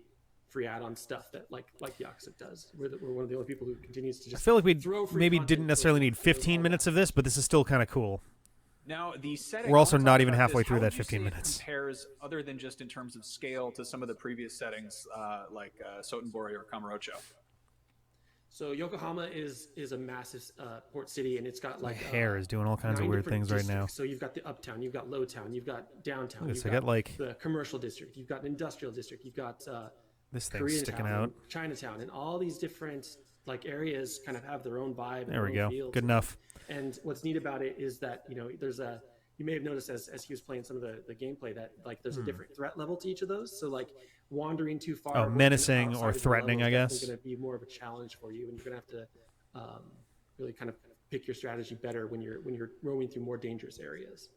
add-on stuff that like Yakuza does. We're one of the only people who continues to just. I feel like we throw free maybe content didn't necessarily need 15 minutes of this, but this is still kind of cool. Now, the setting. We're also I wanna not talk even about halfway this. through How that would you 15 say it minutes. Compares, other than just in terms of scale, to some of the previous settings like Sotenbori or Kamurocho. So Yokohama is a massive port city, and it's got My like hair is doing all kinds of 9 weird different things right now. districts. So you've got the uptown, you've got lowtown, you've got downtown, Look at you've this, I got, like- the commercial district, you've got an industrial district, you've got This thing's Koreatown, sticking out. Chinatown, and all these different like areas kind of have their own vibe. And There we their own go. feel Good to enough. them. And what's neat about it is that there's a. You may have noticed as he was playing some of the gameplay that like there's a different threat level to each of those. So like wandering too far. Oh, menacing or threatening, I guess. It's going to be more of a challenge for you, and you're going to have to really kind of pick your strategy better when you're roaming through more dangerous areas.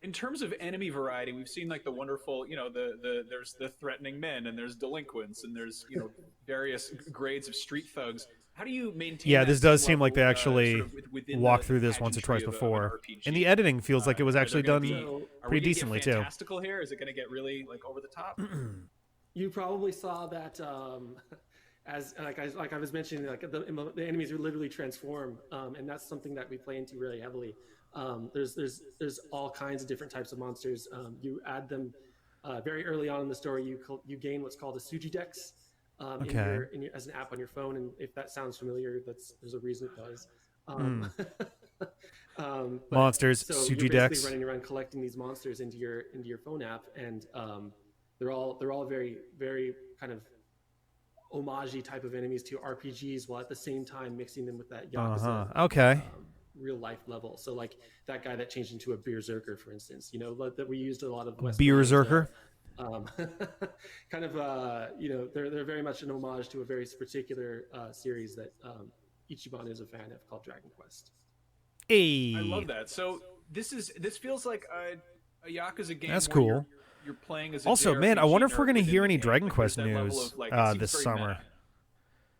In terms of enemy variety, we've seen like the wonderful, there's the threatening men, and there's delinquents, and there's various grades of street thugs. How do you maintain? Yeah, that this does same seem like they level, actually sort of within walked the through this once or twice pageantry of an before. RPG? And the editing feels like it was Are actually there done gonna be- are pretty we gonna decently get too. fantastical here? Is it going to get really like over the top? You probably saw that as I was mentioning, like the enemies are literally transform, and that's something that we play into really heavily. There's all kinds of different types of monsters. You add them very early on in the story. You gain what's called a Suji Dex as an app on your phone, and if that sounds familiar, there's a reason it does. Monsters, so Suji you're Dex. basically running around collecting these monsters into your phone app, and they're all very very kind of homage-y type of enemies to RPGs, while at the same time mixing them with that Yakuza Okay. real life level. So like that guy that changed into a Berserker, for instance, that we used a lot of Berserker. Kind of they're very much an homage to a very particular series that Ichiban is a fan of, called Dragon Quest. Hey, I love that. So this feels like a Yakuza game. That's where cool. You're playing as a Also, man, I JRPG wonder if we're nerd going to within hear the any game. Dragon Like, Quest there's that level news of, like, it seems this very summer. meta.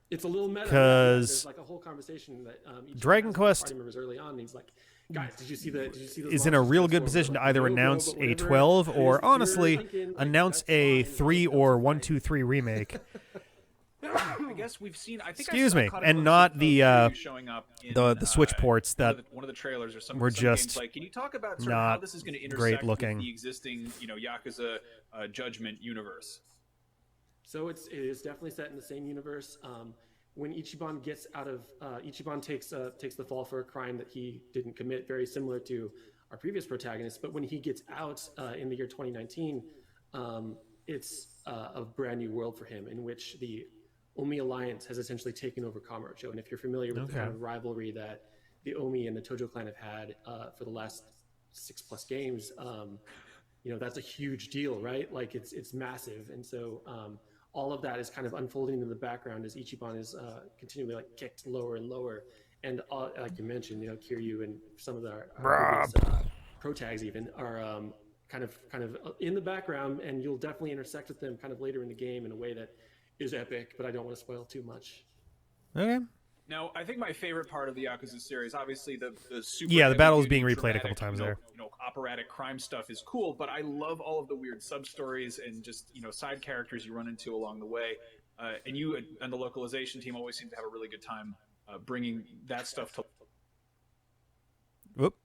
It's a little meta. 'Cause there's like a whole conversation that Dragon Quest party members early on. And he's like, guys, did you see those is in a monsters real good transform?" position to Like, either "No, bro, announce but a whatever 12 it is or that you're honestly thinking, like, announce that's a fine. 3 or 1, 2, 3 remake. I guess we've seen. I think Excuse I me, caught a and glimpse not of the Kiryu showing up in, the Switch ports that one of the trailers or some were some just gameplay. Can you talk about sort of how not this is going to great intersect looking. with the existing Yakuza Judgment universe? So it is definitely set in the same universe. When Ichiban gets out of Ichiban takes the fall for a crime that he didn't commit, very similar to our previous protagonist. But when he gets out in the year 2019, it's a brand new world for him, in which the Omi Alliance has essentially taken over Kamurocho. And if you're familiar with the kind of rivalry that the Omi and the Tojo clan have had for the last 6+ games, that's a huge deal, right? Like it's massive. And so all of that is kind of unfolding in the background as Ichiban is continually like kicked lower and lower. And like you mentioned, Kiryu and some of our pro tags even are kind of in the background, and you'll definitely intersect with them kind of later in the game in a way that is epic, but I don't want to spoil too much. Okay. Now, I think my favorite part of the Yakuza series, obviously the super Yeah, the battle is heavy-duty, being replayed a couple dramatic, times there. Operatic crime stuff is cool, but I love all of the weird sub-stories and just, side characters you run into along the way. And you and the localization team always seem to have a really good time bringing that stuff to Whoop.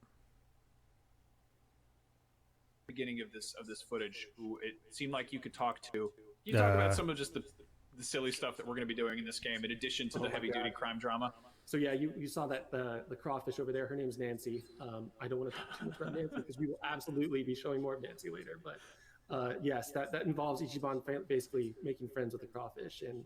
the beginning of this footage, who it seemed like you could talk to. You talk about some of just the silly stuff that we're going to be doing in this game, in addition to the heavy-duty crime drama. So yeah, you saw that the crawfish over there. Her name's Nancy. I don't want to talk too much about Nancy because we will absolutely be showing more of Nancy later. But yes, that involves Ichiban basically making friends with the crawfish, and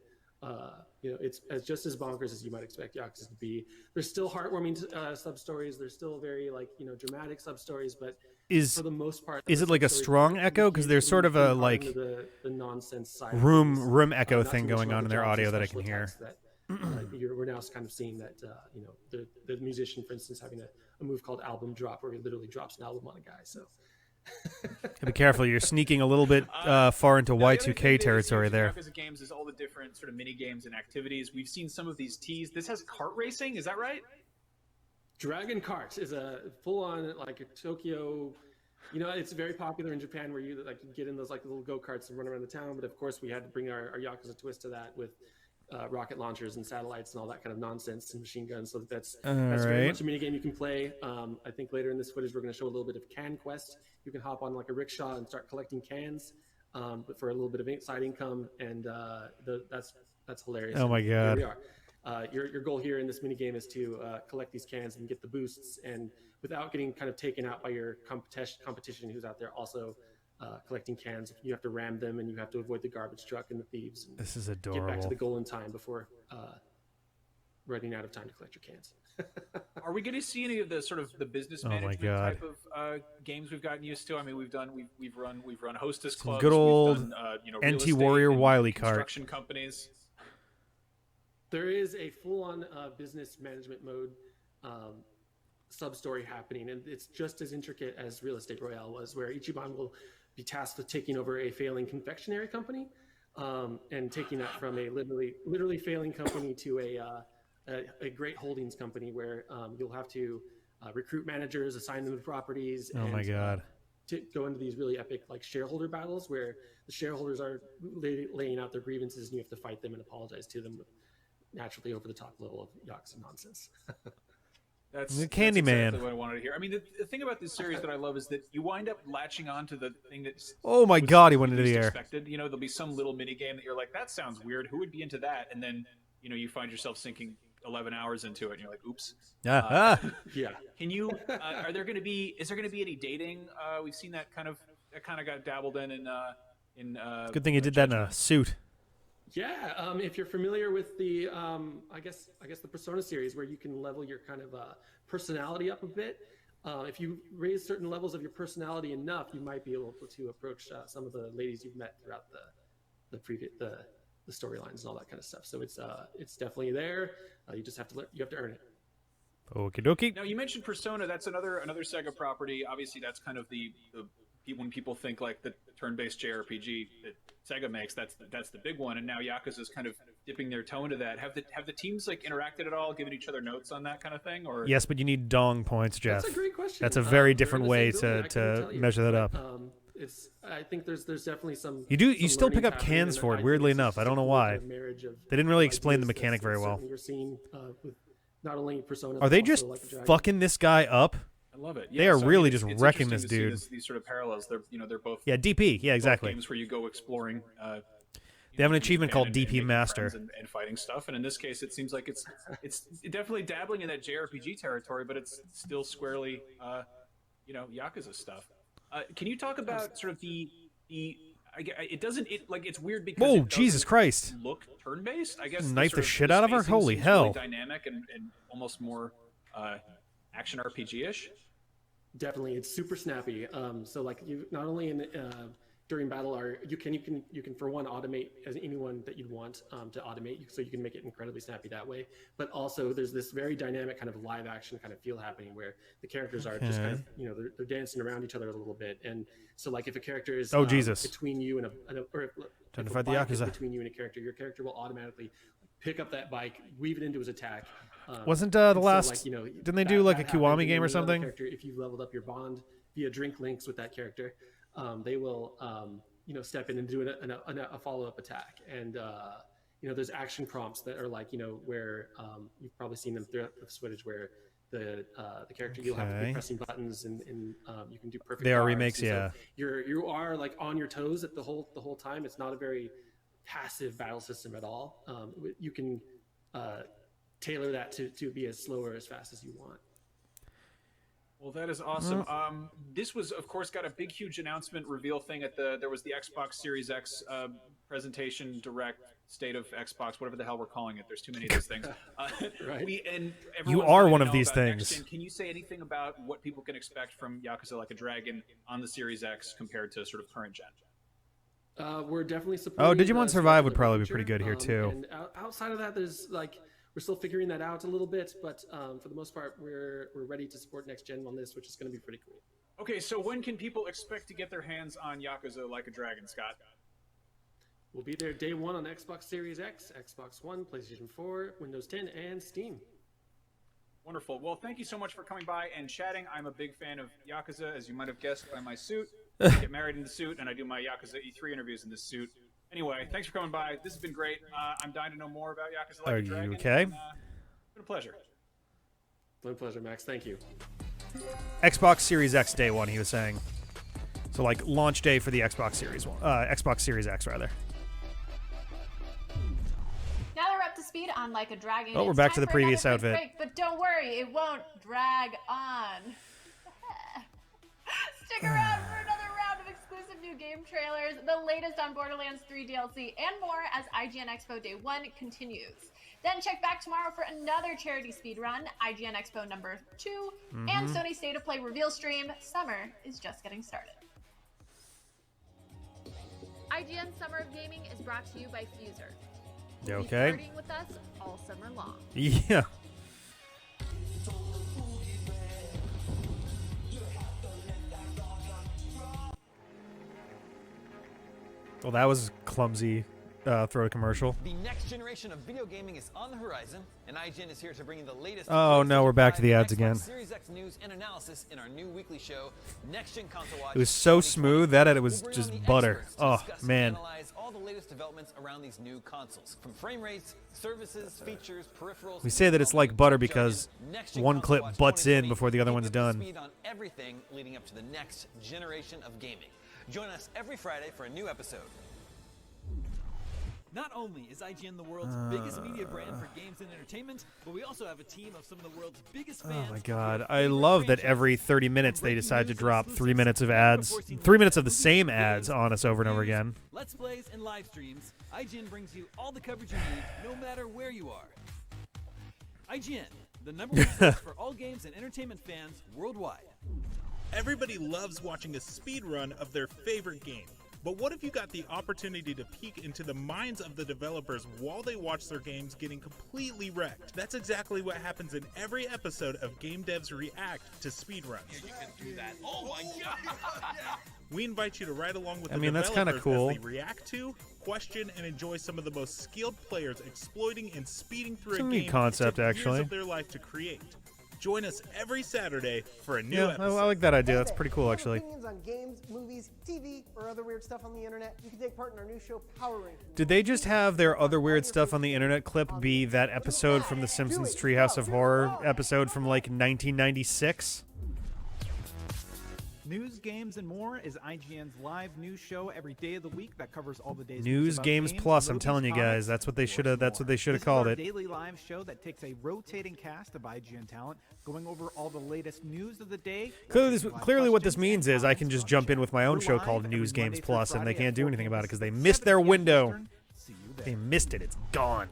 it's just as bonkers as you might expect Yakuza to be. There's still heartwarming sub stories. There's still very dramatic sub stories, but for the most part, is it like a strong echo? Because there's sort of a like the nonsense side room echo thing going on in their audio that I can hear. We're now kind of seeing that the musician, for instance, having a move called album drop, where he literally drops an album on a guy. So be careful, you're sneaking a little bit far into Y2K territory there. Yakuza games is all the different sort of mini games and activities. We've seen some of these teased. This has kart racing, is that right? Dragon Kart is a full-on like a Tokyo. It's very popular in Japan, where you get in those little go-karts and run around the town. But of course, we had to bring our Yakuza twist to that with rocket launchers and satellites and all that kind of nonsense and machine guns. So that's very much a mini game you can play. I think later in this footage we're going to show a little bit of Can Quest. You can hop on like a rickshaw and start collecting cans, but for a little bit of side income, and that's hilarious. Oh my god! Here we are. Your goal here in this mini game is to collect these cans and get the boosts, and without getting kind of taken out by your competition who's out there also collecting cans. You have to ram them, and you have to avoid the garbage truck and the thieves. And this is adorable. Get back to the goal in time before running out of time to collect your cans. Are we going to see any of the sort of the business management type of games we've gotten used to? I mean, we've run hostess clubs, good old we've done, NT Warrior Wily Cart. Construction companies. There is a full-on business management mode sub-story happening, and it's just as intricate as Real Estate Royale was, where Ichiban will be tasked with taking over a failing confectionery company, and taking that from a literally failing company to a great holdings company, where you'll have to recruit managers, assign them to properties. Oh my god! To go into these really epic shareholder battles, where the shareholders are laying out their grievances, and you have to fight them and apologize to them with naturally over the top level of Yakuza nonsense. That's Candyman. Exactly what I wanted to hear. I mean, the thing about this series that I love is that you wind up latching on to the thing that's oh my god, he went into the air. Expected. There'll be some little mini game that you're like, that sounds weird. Who would be into that? And then you find yourself sinking 11 hours into it, and you're like, oops. Yeah. Can you? Is there going to be any dating? We've seen that kind of got dabbled in. Good thing he did that in a suit. Yeah, if you're familiar with the, I guess the Persona series, where you can level your kind of personality up a bit. If you raise certain levels of your personality enough, you might be able to approach some of the ladies you've met throughout the storylines and all that kind of stuff. So it's definitely there. You just have to earn it. Okie dokie. Now you mentioned Persona. That's another Sega property. Obviously, that's kind of the when people think like the turn-based JRPG that Sega makes, that's the big one. And now Yakuza's kind of dipping their toe into that. Have the teams interacted at all, given each other notes on that kind of thing? Or yes, but you need dong points, Jeff. That's a great question. That's a very different way to measure that up. I think there's definitely some. You still pick up cans for it. Weirdly enough, I don't know why. They didn't really explain the mechanic very well. You're seeing with not only Persona. Are they just fucking this guy up? I love it. Yeah, they are really just wrecking this dude. These sort of parallels. They're both. Yeah, DP. Yeah, exactly. Games where you go exploring. They have an achievement called DP Master. And fighting stuff, and in this case, it seems like it's definitely dabbling in that JRPG territory, but it's still squarely, Yakuza stuff. Can you talk about sort of it's weird because whoa, Jesus Christ! Look turn-based. I guess knife the shit out of her. Holy hell! Really dynamic and almost more action RPG-ish. Definitely, it's super snappy. So you not only in during battle you can for one automate as anyone that you'd want to automate, so you can make it incredibly snappy that way. But also there's this very dynamic kind of live action kind of feel happening where the characters are just kind of they're dancing around each other a little bit. And so if a character is between you and time to fight the Yakuza. Between you and a character, your character will automatically pick up that bike, weave it into his attack. Wasn't the last? Didn't they do like a Kiwami game or something? If you leveled up your bond via drink links with that character, they will step in and do a follow-up attack. And there's action prompts that are where you've probably seen them throughout the footage, where the character you'll have to be pressing buttons and you can do perfect. They are bars. remakes, and yeah. So you are on your toes at the whole time. It's not a very passive battle system at all. You can tailor that to be as slow or as fast as you want. Well, that is awesome. This was, of course, got a big, huge announcement reveal thing at there was the Xbox Series X presentation, direct, state of Xbox, whatever the hell we're calling it. There's too many of those things. Right. You are one of these things. Can you say anything about what people can expect from Yakuza Like a Dragon on the Series X compared to sort of current gen? We're definitely supporting. Digimon Survive would probably be pretty good here too. And outside of that, there's we're still figuring that out a little bit, but for the most part, we're ready to support next gen on this, which is going to be pretty cool. Okay, so when can people expect to get their hands on Yakuza Like a Dragon, Scott? We'll be there day one on Xbox Series X, Xbox One, PlayStation 4, Windows 10, and Steam. Wonderful. Well, thank you so much for coming by and chatting. I'm a big fan of Yakuza, as you might have guessed by my suit. I get married in the suit, and I do my Yakuza E3 interviews in this suit. Anyway, thanks for coming by. This has been great. I'm dying to know more about Yakuza Like a Dragon. Are you okay? It's been a pleasure. My pleasure, Max. Thank you. Xbox Series X day one, he was saying. So like launch day for the Xbox Series Xbox Series X rather. Now that we're up to speed on Like a Dragon. Oh, we're it's back time to the for previous another quick outfit. break, but don't worry, it won't drag on. Stick around for another round of exclusive new game trailers, the latest on Borderlands 3 DLC, and more as IGN Expo Day 1 continues. Then check back tomorrow for another charity speedrun, IGN Expo number 2, and Sony State of Play reveal stream. Summer is just getting started. IGN Summer of Gaming is brought to you by Fuser. You You'll be okay? partying with us all summer long. Yeah. Well, that was clumsy. Throw a commercial. The next generation of video gaming is on the horizon, and IGN is here to bring you the latest. Oh no, we're back to the ads Xbox again. Series X news and analysis in our new weekly show, Next Gen Console Watch. It was so smooth that it was just butter. Oh man. Analyze all the latest developments around these new consoles, from frame rates, services, features, peripherals. We say that it's like butter because one clip butts in before the other one's done. Speed on everything leading up to the next generation of gaming. Join us every Friday for a new episode. Not only is IGN the world's biggest media brand for games and entertainment, but we also have a team of some of the world's biggest fans. Oh my god. I love that every 30 minutes they decide to drop 3 minutes of ads. 3 minutes of the same ads on us over and over again. Let's plays and live streams. IGN brings you all the coverage you need, no matter where you are. IGN, the #1 source for all games and entertainment fans worldwide. Everybody loves watching a speed run of their favorite game. But what if you got the opportunity to peek into the minds of the developers while they watch their games getting completely wrecked? That's exactly what happens in every episode of Game Devs React to Speedruns. Yeah, you can do that. Oh my god! We invite you to ride along with the that's developers kinda cool. as they react to, question, and enjoy some of the most skilled players exploiting and speeding through It's a a game neat concept, that took actually. years of their life to create. Join us every Saturday for a new Yeah, episode. I like that idea. That's pretty cool, If you actually. have opinions on games, movies, TV, or other weird stuff on the internet, you can take part in our new show, Power Ranking. Did they just have their other weird stuff on the internet clip be that episode from The Simpsons Treehouse of Horror episode from like 1996? News, games, and more is IGN's live news show every day of the week that covers all the day's News, about Games games, Plus. I'm movies, telling you guys, comics, that's what they should have. That's what they should have This is called our it. daily live show that takes a rotating cast of IGN talent, going over all the latest news of the day. Clearly, what this means is I can just jump in with my own show called News, Games Plus, and they can't do anything about it because they missed their window. They missed it. It's gone.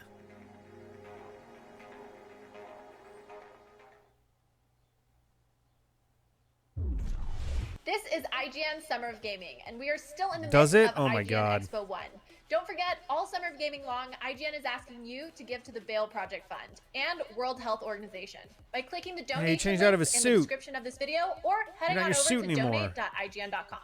This is IGN Summer of Gaming, and we are still in the Does midst it? of Oh my IGN God. Expo 1. Don't forget, all Summer of Gaming long, IGN is asking you to give to the Bail Project Fund and World Health Organization by clicking the donation changed out of links his in the suit. description of this video or heading not on your over suit to anymore. donate.ign.com.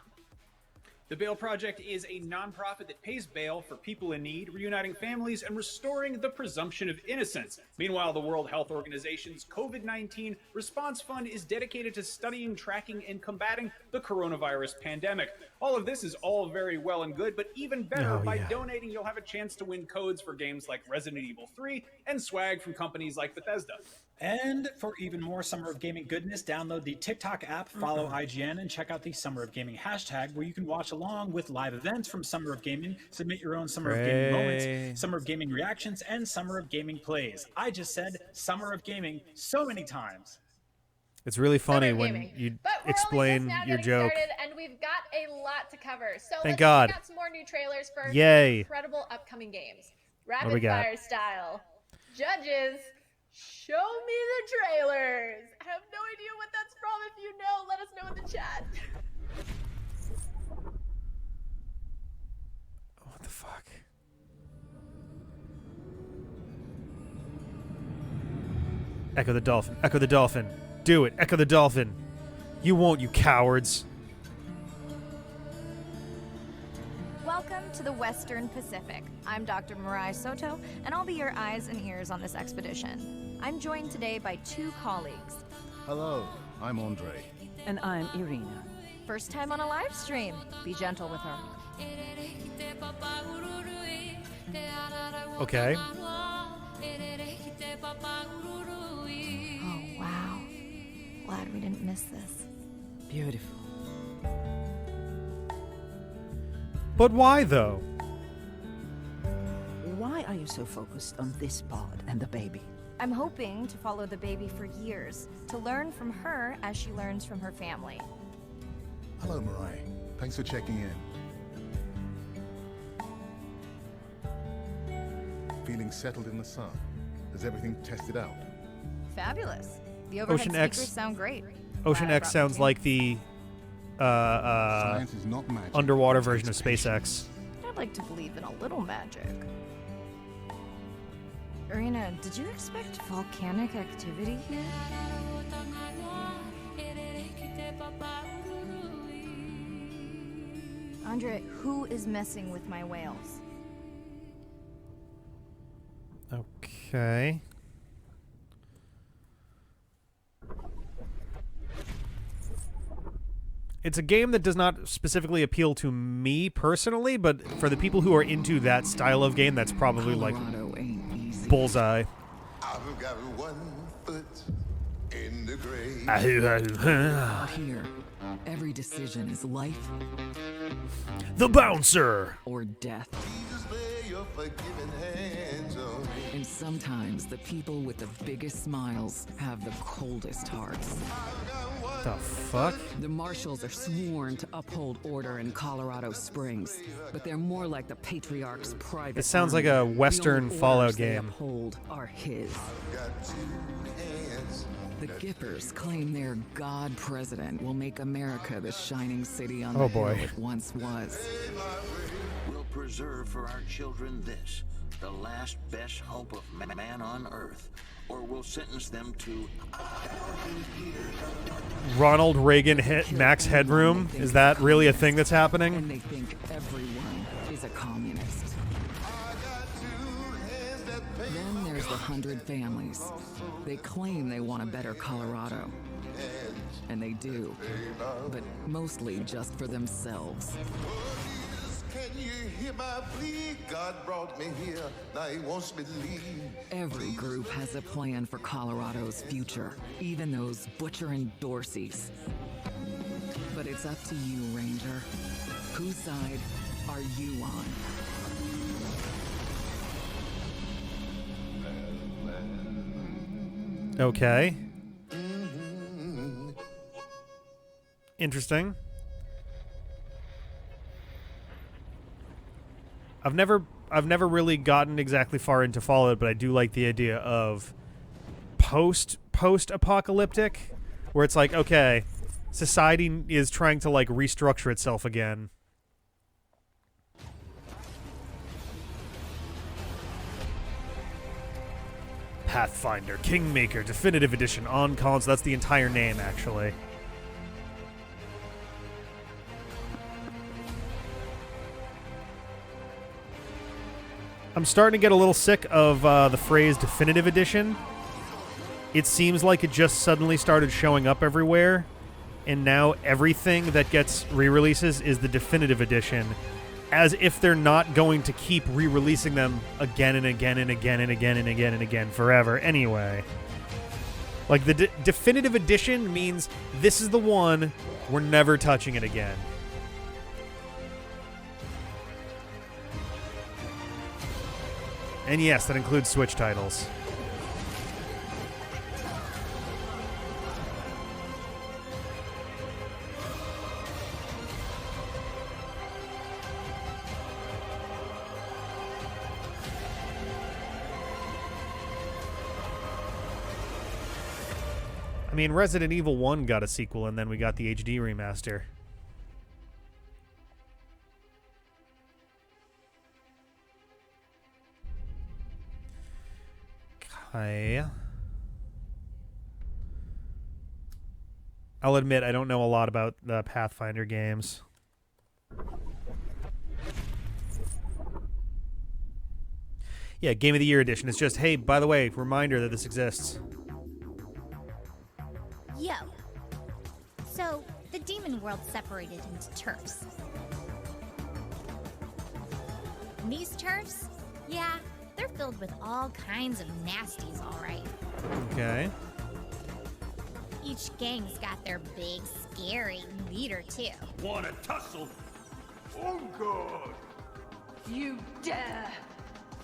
The Bail Project is a nonprofit that pays bail for people in need, reuniting families, and restoring the presumption of innocence. Meanwhile, the World Health Organization's COVID-19 Response Fund is dedicated to studying, tracking, and combating the coronavirus pandemic. All of this is all very well and good, but even better, by donating, you'll have a chance to win codes for games like Resident Evil 3 and swag from companies like Bethesda. And for even more Summer of Gaming goodness, download the TikTok app, follow IGN, and check out the Summer of Gaming hashtag, where you can watch along with live events from Summer of Gaming, submit your own Summer of Gaming moments, Summer of Gaming reactions, and Summer of Gaming plays. I just said Summer of Gaming so many times. It's really funny Summer when gaming. you But we're explain only just now your getting joke. started, and we've got a lot to cover. So Thank let's God. check out some more new trailers for Yay. incredible upcoming games. What do Rapid we got? fire style. Judges, show me the trailers. I have no idea what that's from. If you know, let us know in the chat. What the fuck? Echo the Dolphin. Echo the Dolphin. Do it. Echo the Dolphin. You won't, you cowards. Welcome to the Western Pacific. I'm Dr. Mirai Soto, and I'll be your eyes and ears on this expedition. I'm joined today by 2 colleagues. Hello, I'm Andre. And I'm Irina. First time on a live stream. Be gentle with her. Okay. Oh, wow. Glad we didn't miss this. Beautiful. But why, though? Why are you so focused on this pod and the baby? I'm hoping to follow the baby for years, to learn from her as she learns from her family. Hello, Mirai. Thanks for checking in. Feeling settled in the sun? Has everything tested out? Fabulous. The overhead Ocean speakers X. sound great. Ocean Glad I X brought sounds them like the Science is not magic. underwater version of SpaceX. here. I'd like to believe in a little magic. Irina, did you expect volcanic activity here? Andre, who is messing with my whales? Okay. It's a game that does not specifically appeal to me personally, but for the people who are into that style of game, that's probably like bullseye. I've got one foot in the grave. Out here, every decision is life The bouncer. or death. And sometimes the people with the biggest smiles have the coldest hearts. The fuck? The marshals are sworn to uphold order in Colorado Springs, but they're more like the patriarch's private It sounds army. like a The Western only Fallout orders they game. uphold are his. The Gippers claim their God president will make America the shining city on Oh, the boy. hill it once was. We'll preserve for our children this, the last best hope of man on Earth, or we'll sentence them to... Ronald Reagan hit Max Headroom. Is that really a thing that's And happening? they think everyone is a communist. Then there's the 100 families. They claim they want a better Colorado. And they do. But mostly just for themselves. Can you hear my plea? God brought me here. Now he wants me to leave. Every group has a plan for Colorado's future, even those butchering Dorseys. But it's up to you, Ranger. Whose side are you on? Okay. Interesting. I've never really gotten exactly far into Fallout, but I do like the idea of post-apocalyptic, where it's like, okay, society is trying to like restructure itself again. Pathfinder, Kingmaker, Definitive Edition on console. That's the entire name, actually. I'm starting to get a little sick of the phrase Definitive Edition. It seems like it just suddenly started showing up everywhere, and now everything that gets re-releases is the Definitive Edition, as if they're not going to keep re-releasing them again and again and again and again and again and again forever anyway. Like, the Definitive Edition means this is the one, we're never touching it again. And yes, that includes Switch titles. I mean, Resident Evil 1 got a sequel, and then we got the HD remaster. Okay. I'll admit I don't know a lot about the Pathfinder games. Yeah, Game of the Year edition. It's just, hey, by the way, reminder that this exists. Yo. So, the demon world separated into turfs. And these turfs, yeah, they're filled with all kinds of nasties, all right. Okay. Each gang's got their big, scary leader, too. Want to tussle? Oh, God. You dare!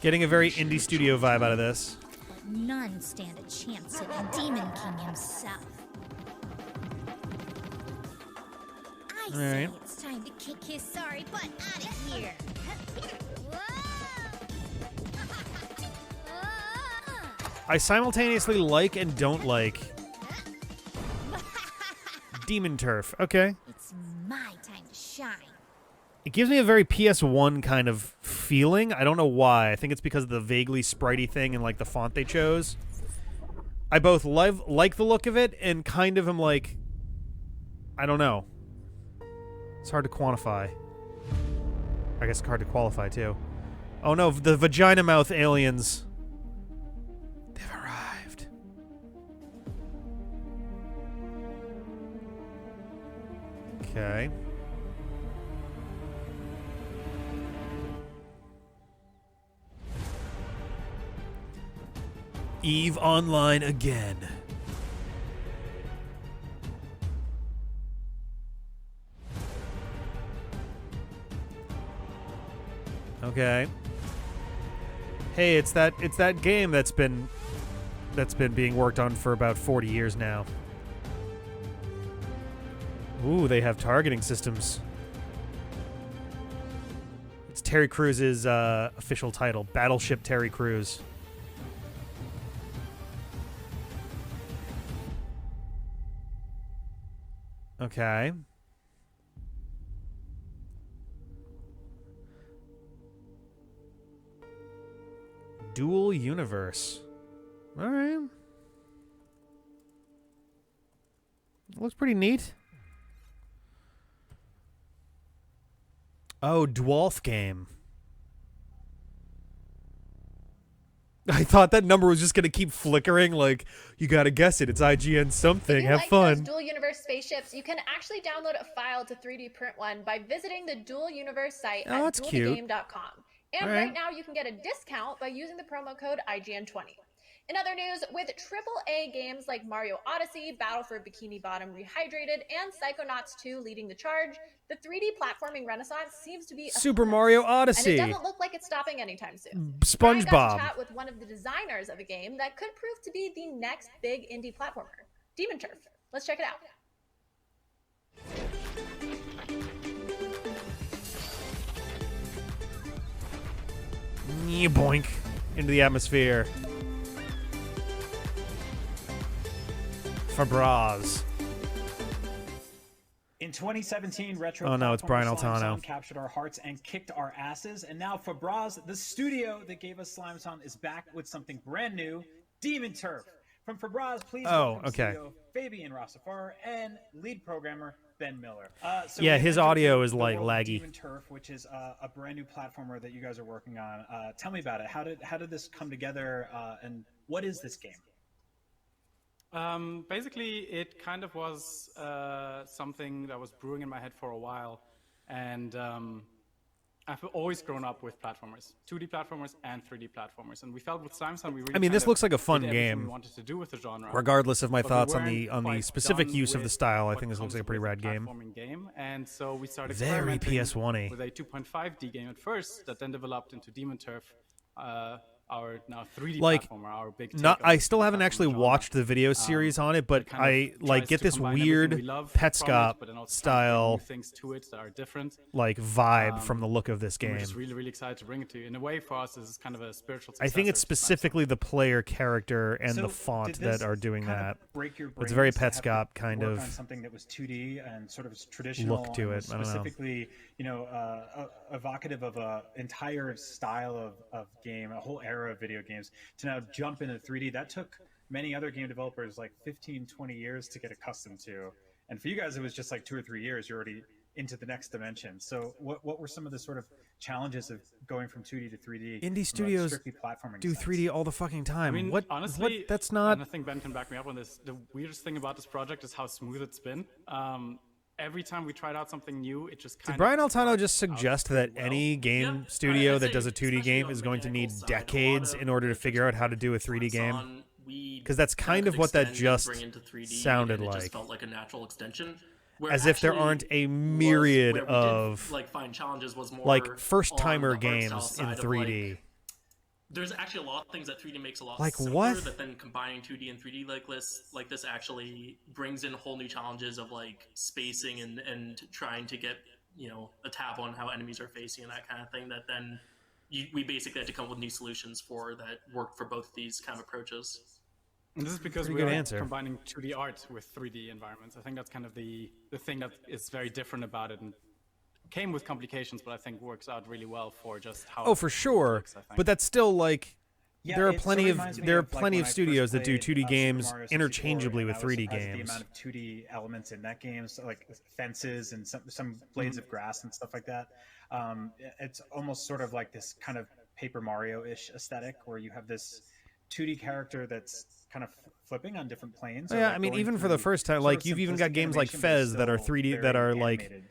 Getting a very indie studio vibe out of this. But none stand a chance to the Demon King himself. I say Alright. it's time to kick his sorry butt out of here. I simultaneously like and don't like Demon Turf. Okay. It's my time to shine. It gives me a very PS1 kind of feeling. I don't know why. I think it's because of the vaguely spritey thing and like the font they chose. I both like the look of it and kind of am like, I don't know. It's hard to quantify. I guess it's hard to qualify too. Oh no, the vagina mouth aliens. They've arrived. Okay. EVE Online again. Okay. Hey, it's that game that's been being worked on for about 40 years now. Ooh, they have targeting systems. It's Terry Crews's official title, Battleship Terry Crews. Okay. Dual universe. All right. Looks pretty neat. Oh, Dwarf game. I thought that number was just going to keep flickering. Like, you got to guess it. It's IGN something. If you Have like fun. those dual universe spaceships, you can actually download a file to 3D print one by visiting the dual universe site Oh, at that's cute. dualthegame.com. And All right. right now you can get a discount by using the promo code IGN20. In other news, with AAA games like Mario Odyssey, Battle for Bikini Bottom Rehydrated, and Psychonauts 2 leading the charge, the 3D platforming renaissance seems to be Super Mario Odyssey. and it doesn't look like it's stopping anytime soon. Brian got to SpongeBob. chat with one of the designers of a game that could prove to be the next big indie platformer, Demon Turf. Let's check it out. Boink. Into the atmosphere. Fabraz. In 2017, Retro Oh, no, it's Brian platformer Slime Altano. Song captured our hearts and kicked our asses. And now Fabraz, the studio that gave us Slime Song, is back with something brand new, Demon Turf. From Fabraz, please welcome okay. CEO Fabian Rastafari and lead programmer Ben Miller. So Yeah, we his entered audio the is, like, world of laggy. Demon Turf, which is a brand new platformer that you guys are working on. Tell me about it. How did this come together? And what is this game? Basically, it kind of was something that was brewing in my head for a while, and I've always grown up with platformers, 2D platformers and 3D platformers, and we felt with Slime Song we really I mean, this kind of looks like a fun did everything game. we wanted to do with the genre. Regardless of my But we thoughts on weren't the quite specific done use of the with style, I what think this looks comes like a pretty with rad game. platforming game, and so we started Very experimenting PS1-y. with a 2.5D game at first, that then developed into Demon Turf. our now 3D like platformer, our big not take on I the still 3D haven't actually platformer genre. watched the video series on it, but It kind of I like tries get to this combine everything weird we love from it, Petscop but then also trying to bring style new things to it that are different. like vibe from the look of this And game. we're just really, really excited to bring it to you. In a way, for us, this is kind of a spiritual I think it's successor to specifically the player character and So the font did this that are doing kind that. of break your It's very brains to have Petscop to kind work of on something that was 2D and sort of traditional look to and it. was I don't know. specifically, evocative of a entire style of game, a whole era of video games, to now jump into 3D. That took many other game developers like 15, 20 years to get accustomed to. And for you guys, it was just like 2 or 3 years. You're already into the next dimension. So what were some of the sort of challenges of going from 2D to 3D? Indie from a studios strictly platforming do sense? 3D all the fucking time. I mean, what? honestly, What? That's not. And I think Ben can back me up on this. The weirdest thing about this project is how smooth it's been. Every time we tried out something new, it just kind Did Brian of Altano just suggest that any game studio that does a 2D game is going to need decades in order to figure out how to do a 3D game? Because that's kind of what that just sounded It like. just felt like a natural extension. Where As if there actually aren't a myriad where we did, of like find challenges was more like first-timer on the art style games in side of, 3D. like, there's actually a lot of things that 3D makes a lot Like simpler, what? that then combining 2D and 3D like this actually brings in whole new challenges of like spacing and trying to get a tab on how enemies are facing and that kind of thing, that then we basically had to come up with new solutions for that worked for both these kind of approaches. And this is because Pretty we good are answer. combining 2D art with 3D environments. I think that's kind of the thing that is very different about it, and came with complications, but I think works out really well for just how. Oh, for sure. Looks, I think. But that's still like Yeah, there are it plenty sort of reminds me there are of, like, plenty when of I studios first that do played, 2D Super games Mario 64, interchangeably and with I was 3D surprised at games. The amount of 2D elements in that game, so like fences and some blades of grass and stuff like that. It's almost sort of like this kind of Paper Mario-ish aesthetic, where you have this 2D character that's kind of flipping on different planes. or, Yeah, like, I mean, going even for the through first time, sort like of you've even got simplistic games like animation, but it's Fez that are still 3D very that are like animated.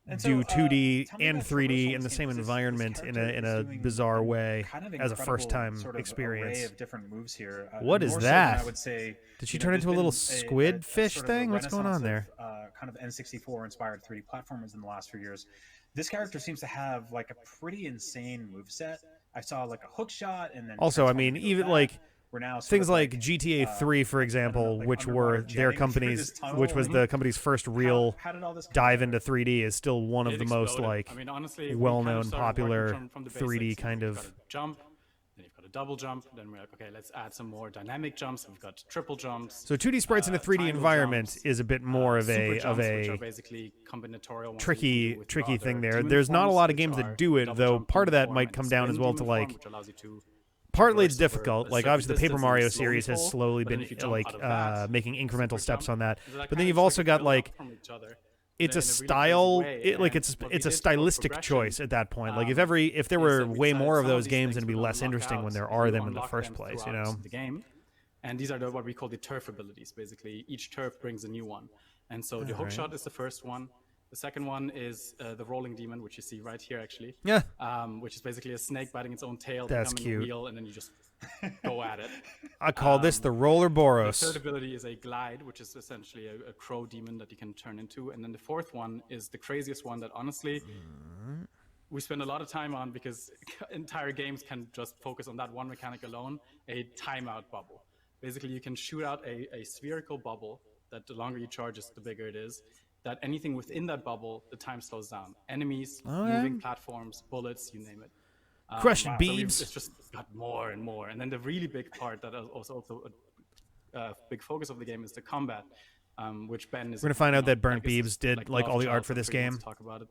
And do so, 2D tell me and about 3D traversal in the this same game, 'cause this environment in character a is doing bizarre way kind of as a incredible first time sort of experience. array of different moves here. What is more so than that? I would say, Did she you know, turn there's into a little been squid fish sort of a thing? What's going on renaissance there? of, kind of N64 inspired 3D platformers in the last few years. This character seems to have like a pretty insane moveset. I saw like a hook shot and then Also, I transform mean, into a even bat. like We're now sort things of like GTA 3, for example, which were their company's, which was the company's first real how did all this come dive into 3D, is still one of It the most exploded. like I mean, honestly, we kind of well-known, started popular working from the 3D basics. kind You've of. got a jump, then you've got a double jump, then we're like, okay, let's add some more dynamic jumps. We've got triple jumps. So 2D sprites in a 3D triangle environment jumps, is a bit more of super a jumps, which are basically combinatorial ones that you can do with tricky your thing other there. demon There's not a forms, lot of which games are that do it, double though. jump Part of that demon might form come and down as spin well to demon like. form, which allows you to Partly it's traverse over difficult. a Like certain obviously the Paper distance and Mario then slowly series has fall, slowly but then been if you jump like out of that, making incremental steps on that. So that But kind then of you've sort also of got build like up from each other it's in a a really crazy style way. it, like And it's what we it's a did for stylistic progression, choice at that point. Like if is there were that we way decided more of some those these games, things it'd be we're gonna less lock interesting out when there if are you them in the unlock first them place, you throughout know. the game. And these are what we call the turf abilities. Basically, each turf brings a new one. And so the hook Alright. shot is the first one. The second one is the rolling demon, which you see right here, actually. Yeah. Which is basically a snake biting its own tail, That's becoming cute. a wheel, and then you just go at it. I call this the Roller The Boros. third ability is a glide, which is essentially a crow demon that you can turn into. And then the fourth one is the craziest one that honestly we spend a lot of time on because entire games can just focus on that one mechanic alone, a timeout bubble. Basically, you can shoot out a spherical bubble that the longer you charge it, the bigger it is. That anything within that bubble, the time slows down. Enemies, Okay. moving platforms, bullets, you name it. Crush So beams. it's just got more and more. And then the really big part that is also a big focus of the game is the combat, which Ben is. We're gonna find out that Burnt I guess Beebs did like all the art for this game. Talk about it.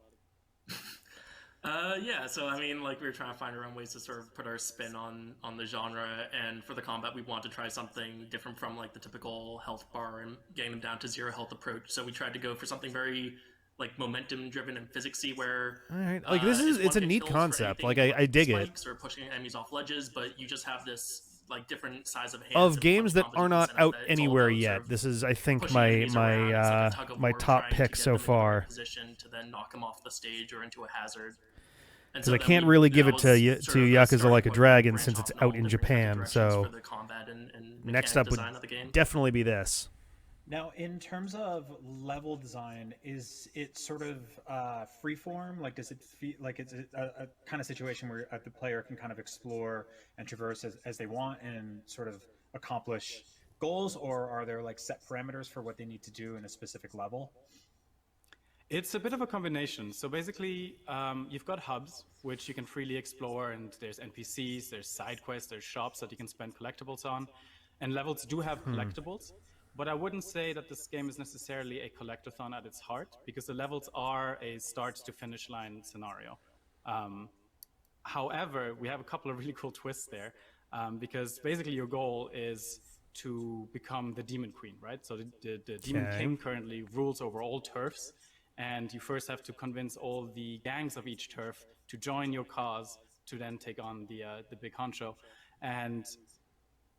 Yeah, so I mean, like we were trying to find our own ways to sort of put our spin on the genre, and for the combat, we wanted to try something different from like the typical health bar and getting them down to 0 health approach. So we tried to go for something very like momentum driven and physicsy, where All right. Like this is it's a neat concept. Like I dig it. spikes or pushing enemies off ledges, but you just have this like different size of hands Of and games that punch are not combinations, and out that it's all anywhere about sort yet. of This is I think pushing my enemies around. It's like a tug of my war, top trying to pick get so them in the right far. position to then knock them off the stage or into a hazard. And Because so I then can't we- really that give it was to sort of the Yakuza starting Like a point Dragon branch since it's off in all out in different kinds of Japan. directions So for the combat and next mechanic up would design of the game. definitely be this. Now, in terms of level design, is it sort of freeform? Like, does it feel like it's a kind of situation where the player can kind of explore and traverse as they want and sort of accomplish goals, or are there like set parameters for what they need to do in a specific level? It's a bit of a combination. So basically, you've got hubs, which you can freely explore, and there's NPCs, there's side quests, there's shops that you can spend collectibles on. And levels do have collectibles, but I wouldn't say that this game is necessarily a collectathon at its heart, because the levels are a start to finish line scenario. However, we have a couple of really cool twists there, because basically your goal is to become the Demon Queen, right? So the Demon King currently rules over all turfs, and you first have to convince all the gangs of each turf to join your cause to then take on the big honcho. And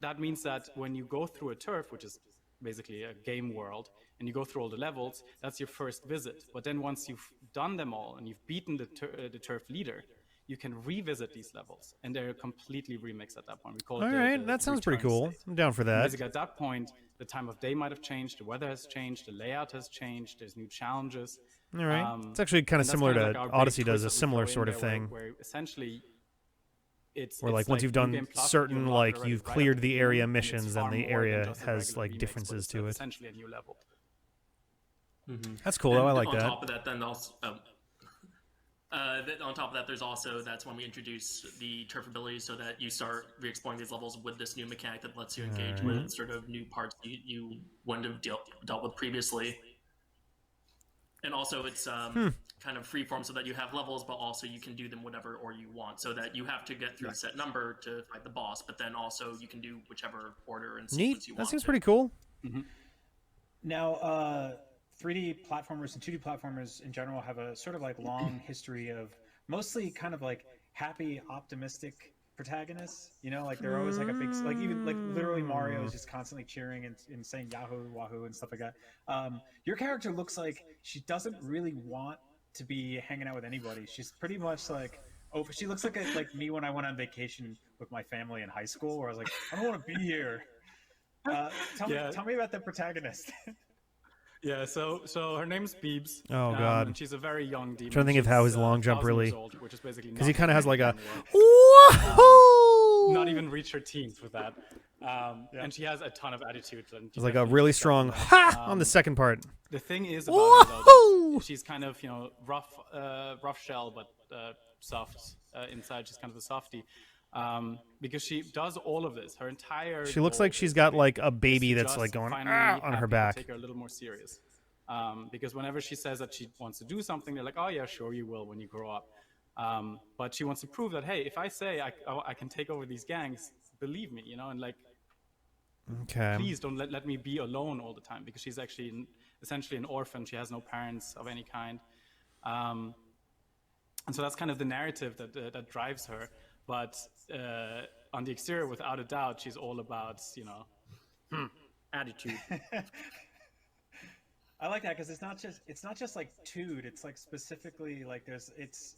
that means that when you go through a turf, which is basically a game world, and you go through all the levels, that's your first visit. But then once you've done them all and you've beaten the turf leader, you can revisit these levels, and they're completely remixed at that point. We call it Alright, that sounds pretty cool. state. I'm down for that. Basically, at that point, the time of day might have changed, the weather has changed, the layout has changed, there's new challenges. Alright. It's actually kind of similar to Odyssey does a similar sort of thing. Where essentially Where like once you've done certain, like you've cleared the area missions, then the area has like differences to it. Essentially a new level. That's cool though, I like that. On top of that, then also on top of that, there's also, that's when we introduce the turf abilities, so that you start re-exploring these levels with this new mechanic that lets you engage with sort of new parts you wouldn't have dealt with previously. And also it's kind of freeform, so that you have levels, but also you can do them whatever or you want, so that you have to get through a set number to fight the boss, but then also you can do whichever order and sequence you want. That seems pretty cool. Now, 3D platformers and 2D platformers in general have a sort of like long history of mostly kind of like happy, optimistic protagonists. You know, like they're always like a big, like even like literally Mario is just constantly cheering and saying Yahoo, Wahoo, and stuff like that. Your character looks like she doesn't really want to be hanging out with anybody. She's pretty much like, oh, she looks like me when I went on vacation with my family in high school, where I was like, I don't want to be here. Tell me about the protagonist. Yeah, so her name's Beebs. Oh god, and she's a very young demon. I'm trying to think of how his long jump really, because he kind of has like a not even reach her teens with that, and she has a ton of attitude. And it's like a really strong ha on the second part. The thing is about her, though, she's kind of rough shell but soft inside. She's kind of a softie. Because she does all of this, her entire. She looks like she's got like a baby that's like going on her back. Take her a little more serious, because whenever she says that she wants to do something, they're like, "Oh yeah, sure you will when you grow up." But she wants to prove that, hey, if I say I can take over these gangs, believe me, you know, and like, please don't let me be alone all the time, because she's actually essentially an orphan. She has no parents of any kind, and so that's kind of the narrative that drives her. But on the exterior, without a doubt, she's all about, attitude. I like that, because it's not just like tude. It's like specifically like it's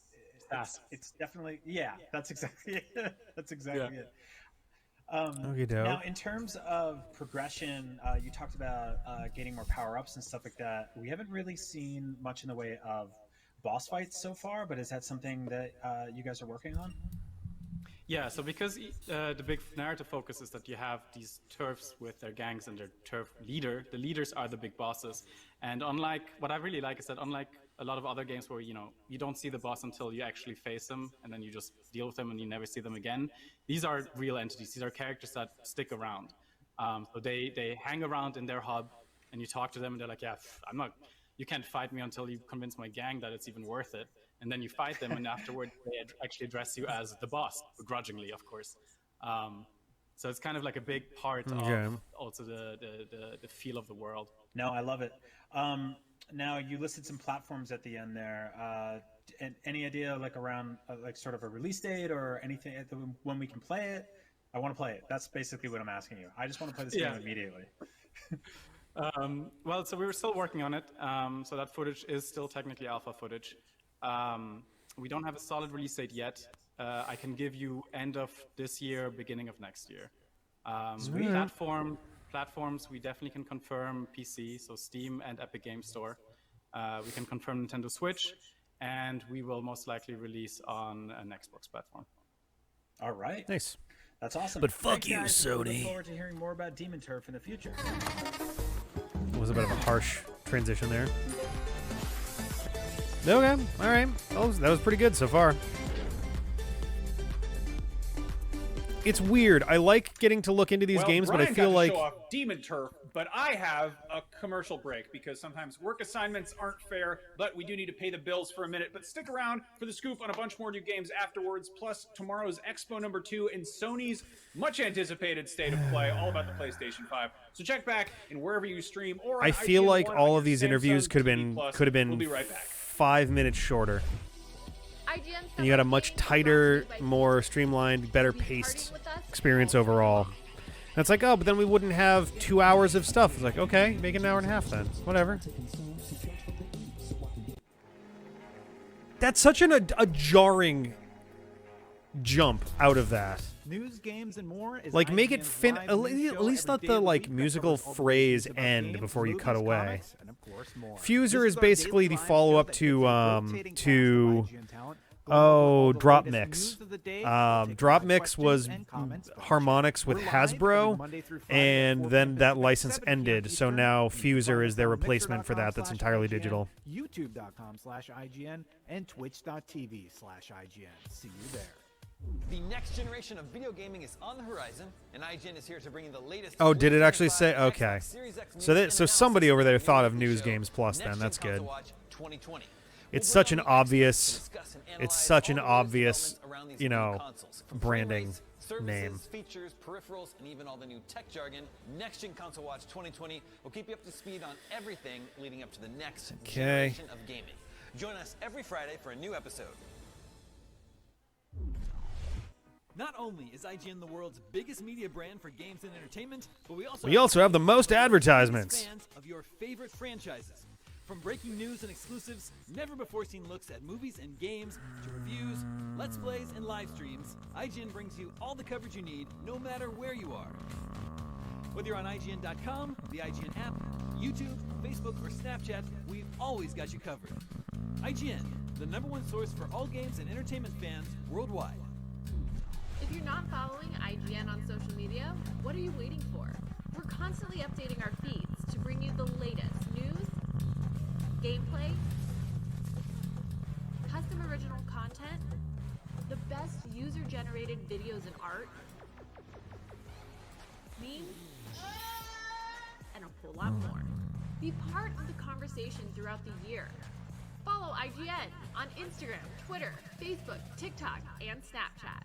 definitely, yeah. That's exactly it. That's exactly it. Now, in terms of progression, you talked about getting more power-ups and stuff like that. We haven't really seen much in the way of boss fights so far, but is that something that you guys are working on? Yeah, so because the big narrative focus is that you have these turfs with their gangs and their turf leader, the leaders are the big bosses. And unlike, what I really like is that unlike a lot of other games where, you don't see the boss until you actually face them, and then you just deal with them and you never see them again, these are real entities. These are characters that stick around. So they hang around in their hub, and you talk to them, and they're like, yeah, you can't fight me until you convince my gang that it's even worth it. And then you fight them, and afterward they actually address you as the boss, begrudgingly, of course. So it's kind of like a big part of also the feel of the world. No, I love it. Now, you listed some platforms at the end there. And any idea like around like sort of a release date or anything when we can play it? I want to play it. That's basically what I'm asking you. I just want to play this game immediately. Well, so we were still working on it. So that footage is still technically alpha footage. We don't have a solid release date yet. I can give you end of this year, beginning of next year. Platform platforms, we definitely can confirm PC, so Steam and Epic Game Store. We can confirm Nintendo Switch, and we will most likely release on an Xbox platform. All right. Nice. That's awesome. But fuck Thanks, you, guys. Sony. We look forward to hearing more about Demon Turf in the future. It was a bit of a harsh transition there. Okay, all right. That was pretty good so far. It's weird. I like getting to look into these games, Brian but I feel got to like show off Demon Turf, but I have a commercial break because sometimes work assignments aren't fair, but we do need to pay the bills for a minute. But stick around for the scoop on a bunch more new games afterwards, plus tomorrow's Expo #2 and Sony's much anticipated State of Play, all about the PlayStation 5. So check back in wherever you stream or on I feel IGN like One all on of these your interviews Samsung could have TV been Plus. We'll be right back. 5 minutes shorter. And you got a much tighter, more streamlined, better paced experience overall. And it's like, oh, but then we wouldn't have 2 hours of stuff. It's like, okay, make it an hour and a half then. Whatever. That's such a jarring jump out of that. News, games, and more is Like, make it IGN's fin. live At news show least every let day the of like week that musical covers all the phrase news about end games, before you movies, cut away. comics, and of course more. Fuser This is our basically daily the live follow show up that to features a rotating cast of IGN talent, going over all the Drop latest Mix. news of the day. We'll take Drop live Mix questions was and comments from Harmonix with We're live every Hasbro, Monday through Friday at and 4 then p.m. that Pacific, license 7 p.m. ended. So Eastern. now You can Fuser find is us their on replacement for that. That's entirely mixer.com/IGN, digital. YouTube.com/IGN, and Twitch.tv/IGN. See you there. The next generation of video gaming is on the horizon, and IGN is here to bring you the latest. Oh, did it actually say? Xbox Okay. Series X So news so and somebody analysis over there from thought the of News show, Games Plus. Next Then Gen that's good. Console Watch 2020. It's We'll such bring an on the obvious. experts to discuss and It's analyze such an all the latest obvious, developments around these you new know, consoles. From branding frame rates, services, name. features, peripherals, and even all the new tech jargon. Next Gen Console Watch 2020 will keep you up to speed on everything leading up to the next generation of gaming. Join us every Friday for a new episode. Not only is IGN the world's biggest media brand for games and entertainment, but we also have the most advertisements. Fans of your favorite franchises. From breaking news and exclusives, never before seen looks at movies and games, to reviews, let's plays, and live streams, IGN brings you all the coverage you need, no matter where you are. Whether you're on IGN.com, the IGN app, YouTube, Facebook, or Snapchat, we've always got you covered. IGN, the #1 source for all games and entertainment fans worldwide. If you're not following IGN on social media, what are you waiting for? We're constantly updating our feeds to bring you the latest news, gameplay, custom original content, the best user-generated videos and art, memes, and a whole lot more. Be part of the conversation throughout the year. Follow IGN on Instagram, Twitter, Facebook, TikTok, and Snapchat.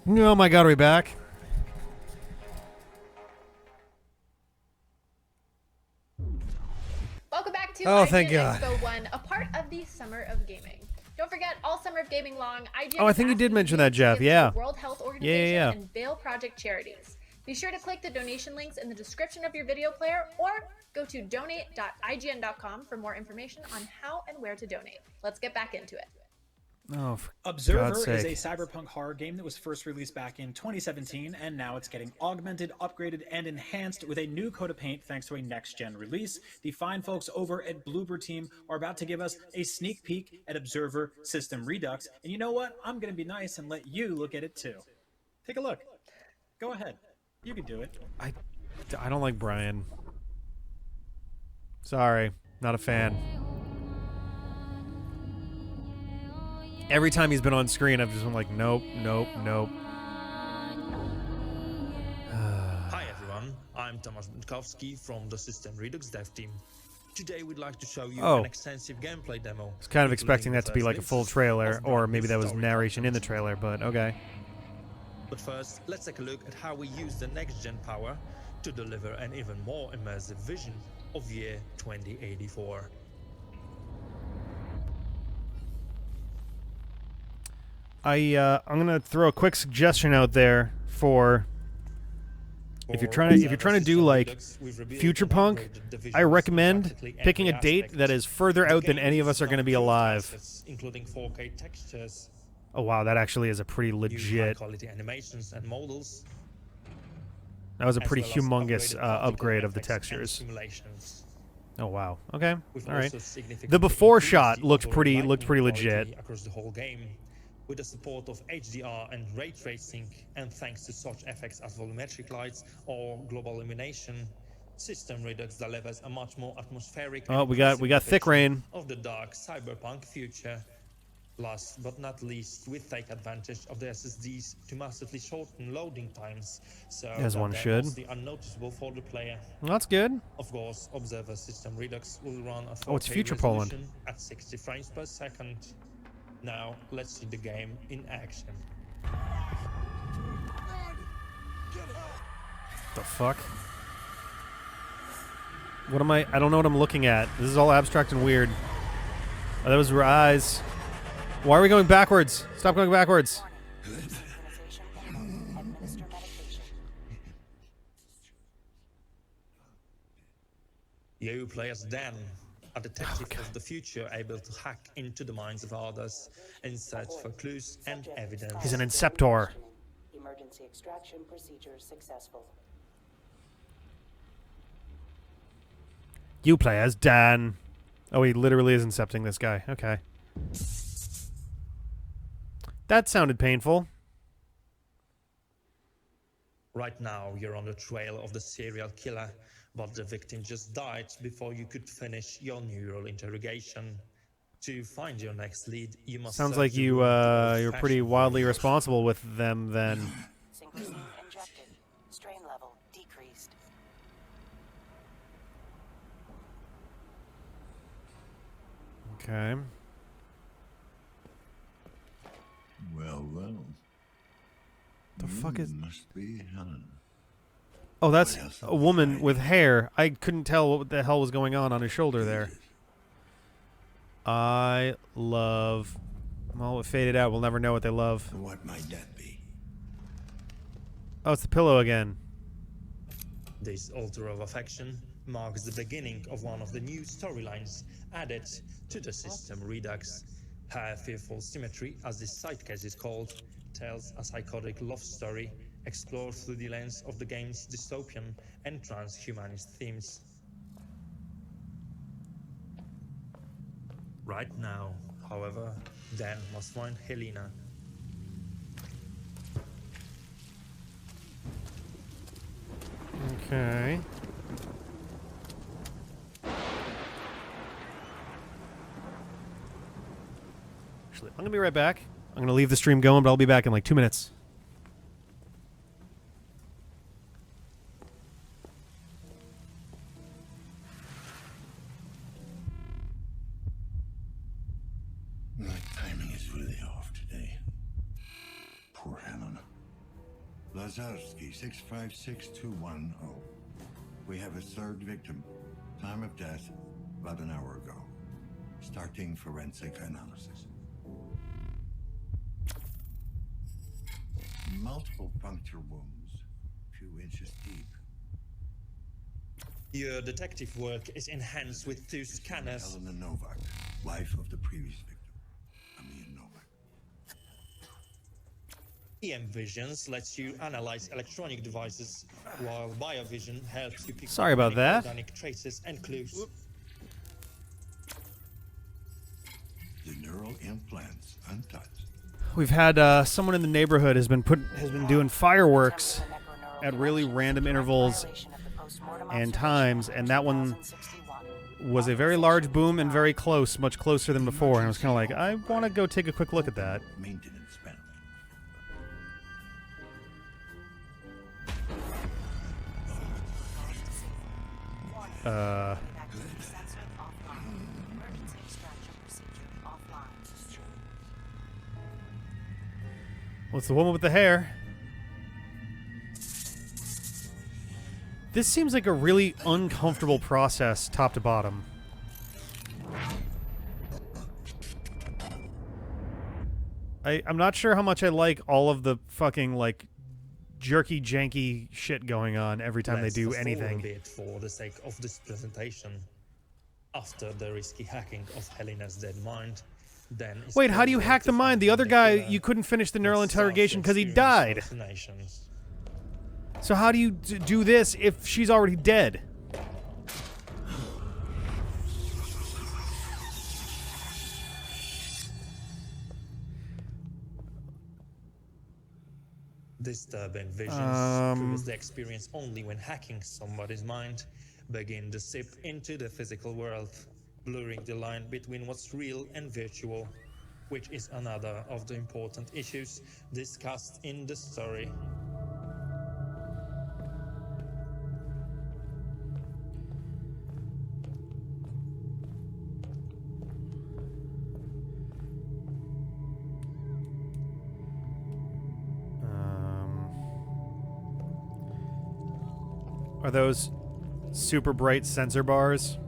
Oh my God, are we back? Welcome back to Oh, IGN thank God. Expo 1, a part of the Summer of Gaming. Don't forget, all Summer of Gaming long, IGN Oh, I think you is did asking mention you that, to Jeff. give to Yeah. the World Health Organization Yeah. and Veil Project charities. Be sure to click the donation links in the description of your video player or go to donate.ign.com for more information on how and where to donate. Let's get back into it. Oh, for Observer God's is sake. a cyberpunk horror game that was first released back in 2017, and now it's getting augmented, upgraded, and enhanced with a new coat of paint thanks to a next-gen release. The fine folks over at Bloober Team are about to give us a sneak peek at Observer System Redux, and you know what? I'm going to be nice and let you look at it too. Take a look. Go ahead. You can do it. I don't like Brian. Sorry, not a fan. Every time he's been on screen, I've just been like, nope, nope, nope. Hi everyone, I'm Tomasz Bunkowski from the System Redux dev team. Today we'd like to show you Oh. an extensive gameplay demo. I was kind of including expecting the that to be first like a full glimpses trailer, of or brand maybe new that was story narration in the content. trailer, but okay. But first, let's take a look at how we use the next-gen power to deliver an even more immersive vision of year 2084. I'm gonna throw a quick suggestion out there for if you're trying to do like future punk, I recommend picking a date that is further out than any of us are going to be alive. Including 4K textures, Oh wow, that actually is a pretty new legit. high-quality animations and models, That was a as pretty well as humongous upgraded upgrade particle of the effects and textures. simulations. Oh wow. Okay. We've All right. also significantly The before increased shot the looked overall pretty lighting legit. quality across the whole game, with the support of HDR and ray tracing, and thanks to such effects as volumetric lights or global illumination, System Redux delivers a much more atmospheric. Oh, and we got thick depiction rain. of the dark cyberpunk future. Last but not least, we take advantage of the SSDs to massively shorten loading times, so As that one they're should. mostly unnoticeable for the player. Well, that's good. Of course, Observer System Redux will run a 4K Oh, it's future Poland. resolution at 60 frames per second. Now, let's see the game in action. The fuck? What am I don't know what I'm looking at. This is all abstract and weird. Oh, that was her eyes. Why are we going backwards? Stop going backwards. You play as Dan, a detective of the future able to hack into the minds of others in search for clues and evidence. He's an inceptor. Emergency extraction procedure successful. You play as Dan. Oh, he literally is incepting this guy. Okay. That sounded painful. Right now, you're on the trail of the serial killer, but the victim just died before you could finish your neural interrogation. To find your next lead, you must. Sounds search like the you room to you're pretty old-fashioned wildly ways. responsible with them then. Synchrosine injected. Strain level decreased. Okay. Well, well. The fuck is? Must be Helen. Oh, that's a woman with hair. I couldn't tell what the hell was going on his shoulder there. I love. Well, it faded out. We'll never know what they love. What might that be? Oh, it's the pillow again. This altar of affection marks the beginning of one of the new storylines added to the System Redux. Her fearful symmetry, as this side case is called, tells a psychotic love story explored through the lens of the game's dystopian and transhumanist themes. Right now, however, Dan must find Helena. Okay. Actually, I'm gonna be right back. I'm gonna leave the stream going, but I'll be back in like 2 minutes. My timing is really off today. Poor Helen. Lazarski 656210. We have a third victim. Time of death, about an hour ago. Starting forensic analysis. Multiple puncture wounds, a few inches deep. Your detective work is enhanced with 2 scanners. Helena Novak, wife of the previous victim, Amia Novak. EM Visions lets you analyze electronic devices, while BioVision helps you pick Sorry about that. organic traces and clues. The neural implants untouched. We've had someone in the neighborhood has been doing fireworks at really random intervals and times, and that one was a very large boom and very close, much closer than before. And I was kind of like, I want to go take a quick look at that. Maintenance panel. What's the woman with the hair? This seems like a really uncomfortable process, top to bottom. I'm not sure how much I like all of the fucking, like, jerky, janky shit going on every time Let's they do fast forward anything. a bit for the sake of this presentation. After the risky hacking of Helena's dead mind, then it's Wait, how do you crucial hack to the mind? find The other guy, killer you couldn't finish the neural and start interrogation because he experience died. hallucinations. So how do you do this if she's already dead? Disturbing visions, previously experienced only when hacking somebody's mind, begin to seep into the physical world, blurring the line between what's real and virtual, which is another of the important issues discussed in the story. Are those super bright sensor bars?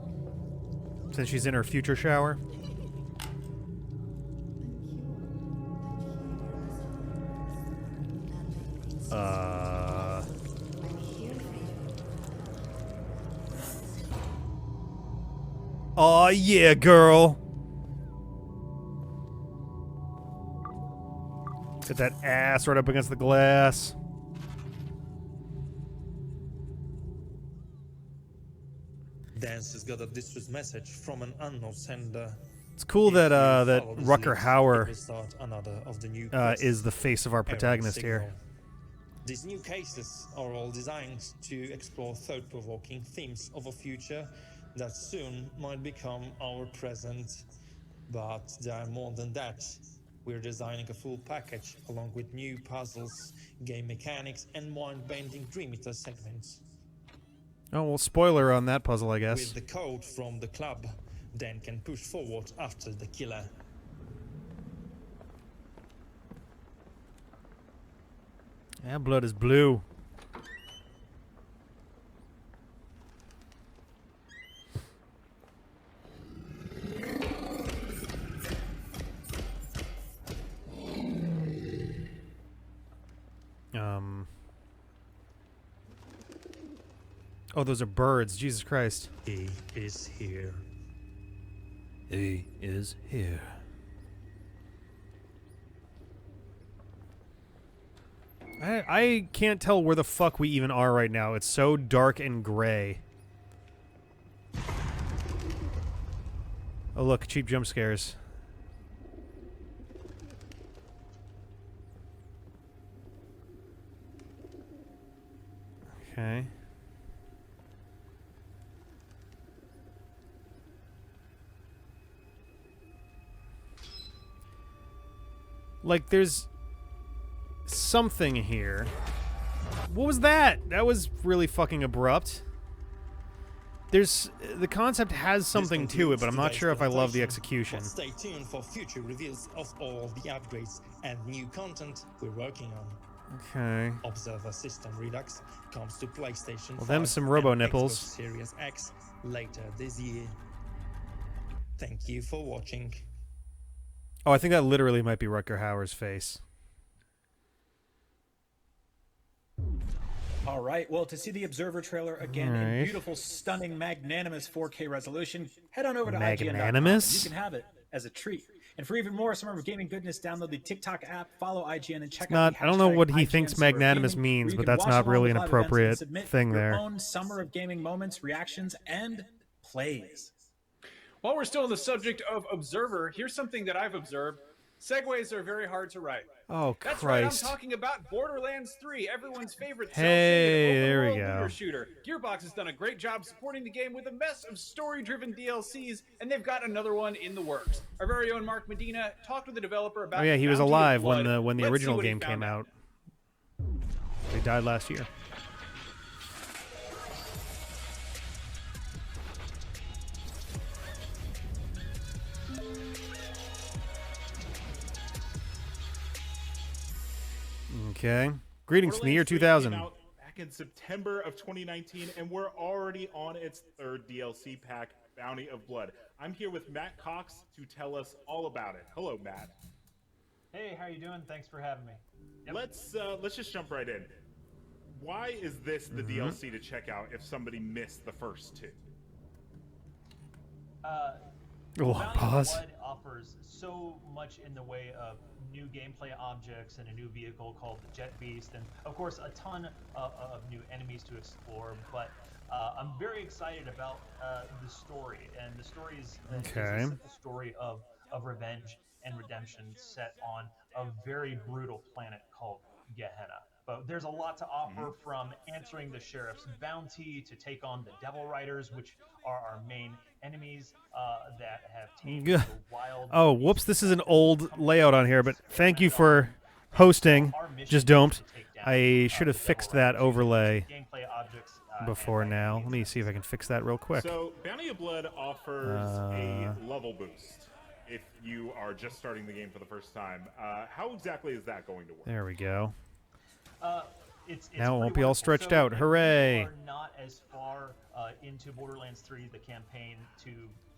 Since she's in her future shower? Aw, yeah, girl. Get that ass right up against the glass. Dance has got a distress message from an unknown sender. It's cool that that Rutger Hauer quests is the face of our protagonist here. These new cases are all designed to explore thought-provoking themes of a future that soon might become our present. But there are more than that. We're designing a full package along with new puzzles, game mechanics, and mind-bending Dream Eater segments. Oh, well, spoiler on that puzzle, I guess. With the code from the club, Dan can push forward after the killer. That blood is blue. Oh, those are birds. Jesus Christ. He is here. He is here. I can't tell where the fuck we even are right now. It's so dark and gray. Oh, look, cheap jump scares. Okay. Like, there's something here. What was that? That was really fucking abrupt. There's... the concept has something to it, but I'm not sure if I love the execution. Stay tuned for future reveals of all the upgrades and new content we're working on. Okay. Observer System Redux comes to PlayStation 5 them some robo and nipples. Xbox Series X later this year. Thank you for watching. Oh, I think that literally might be Rutger Hauer's face. All right, well, to see the Observer trailer again in beautiful, stunning, magnanimous 4K resolution, head on over to IGN.com. Magnanimous? You can have it as a treat. And for even more summer of gaming goodness, download the TikTok app, follow IGN, and check out the I don't know what he IGN thinks Summer of magnanimous Gaming, means, where you but can that's watch not along really with an live events and appropriate submit thing your there. own summer of gaming moments, reactions, and plays. While we're still on the subject of Observer, here's something that I've observed. Segues are very hard to write. Oh, That's Christ. right, I'm talking about Borderlands 3, everyone's favorite Hey, cel-shaded there we open-world go. looter shooter. Gearbox has done a great job supporting the game with a mess of story-driven DLCs, and they've got another one in the works. Our very own Mark Medina talked with the developer about Oh yeah, he was Bounty of alive Blood. when the Let's see original what he game found came out. He died last year. Okay. Greetings from the year 2000. Came out back in September of 2019, and we're already on its third DLC pack, Bounty of Blood. I'm here with Matt Cox to tell us all about it. Hello, Matt. Hey, how you doing? Thanks for having me. Yep. Let's just jump right in. Why is this the DLC to check out if somebody missed the first two? Pause. Blood offers so much in the way of new gameplay objects and a new vehicle called the Jet Beast, and of course a ton of new enemies to explore. But I'm very excited about the story, and the story is a simple story of revenge and redemption set on a very brutal planet called Gehenna. But there's a lot to offer, from answering the sheriff's bounty to take on the Devil Riders, which are our main enemies that have tamed the wild. Oh, whoops! This is an old layout on here, but thank you for hosting. Just don't. I should have fixed that overlay before now. Let me see if I can fix that real quick. So, Bounty of Blood offers a level boost if you are just starting the game for the first time. How exactly is that going to work? There we go. It's now it won't be wonderful. all stretched So out. if Hooray! you are not as far into Borderlands 3, the campaign, to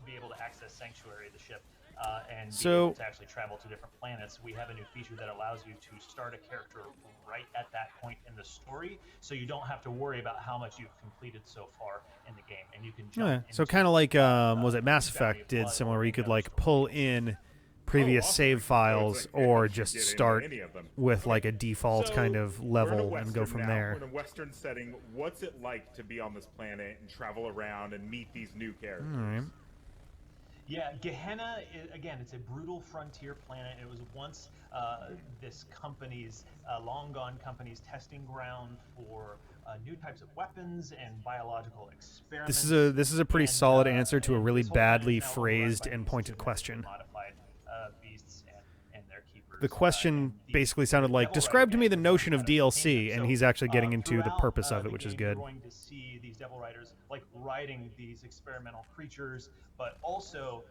be able to access Sanctuary, the ship, and be able to actually travel to different planets, we have a new feature that allows you to start a character right at that point in the story, so you don't have to worry about how much you've completed so far in the game, and you can jump So kind of like was it Mass Effect did similar, where you could like pull in previous save files or just start with like a default kind of level and go from there. In a Western setting, what's it like to be on this planet and travel around and meet these new characters? All right. Yeah, Gehenna, again, it's a brutal frontier planet. It was once this company's, long-gone company's testing ground for new types of weapons and biological experiments. This is a pretty solid answer to a really badly phrased and pointed question. Beasts and their keepers. The question basically sounded like, describe to me the notion of DLC, and he's actually getting into the purpose of it, which is good. You're going to see these Devil Riders like riding these experimental creatures, but also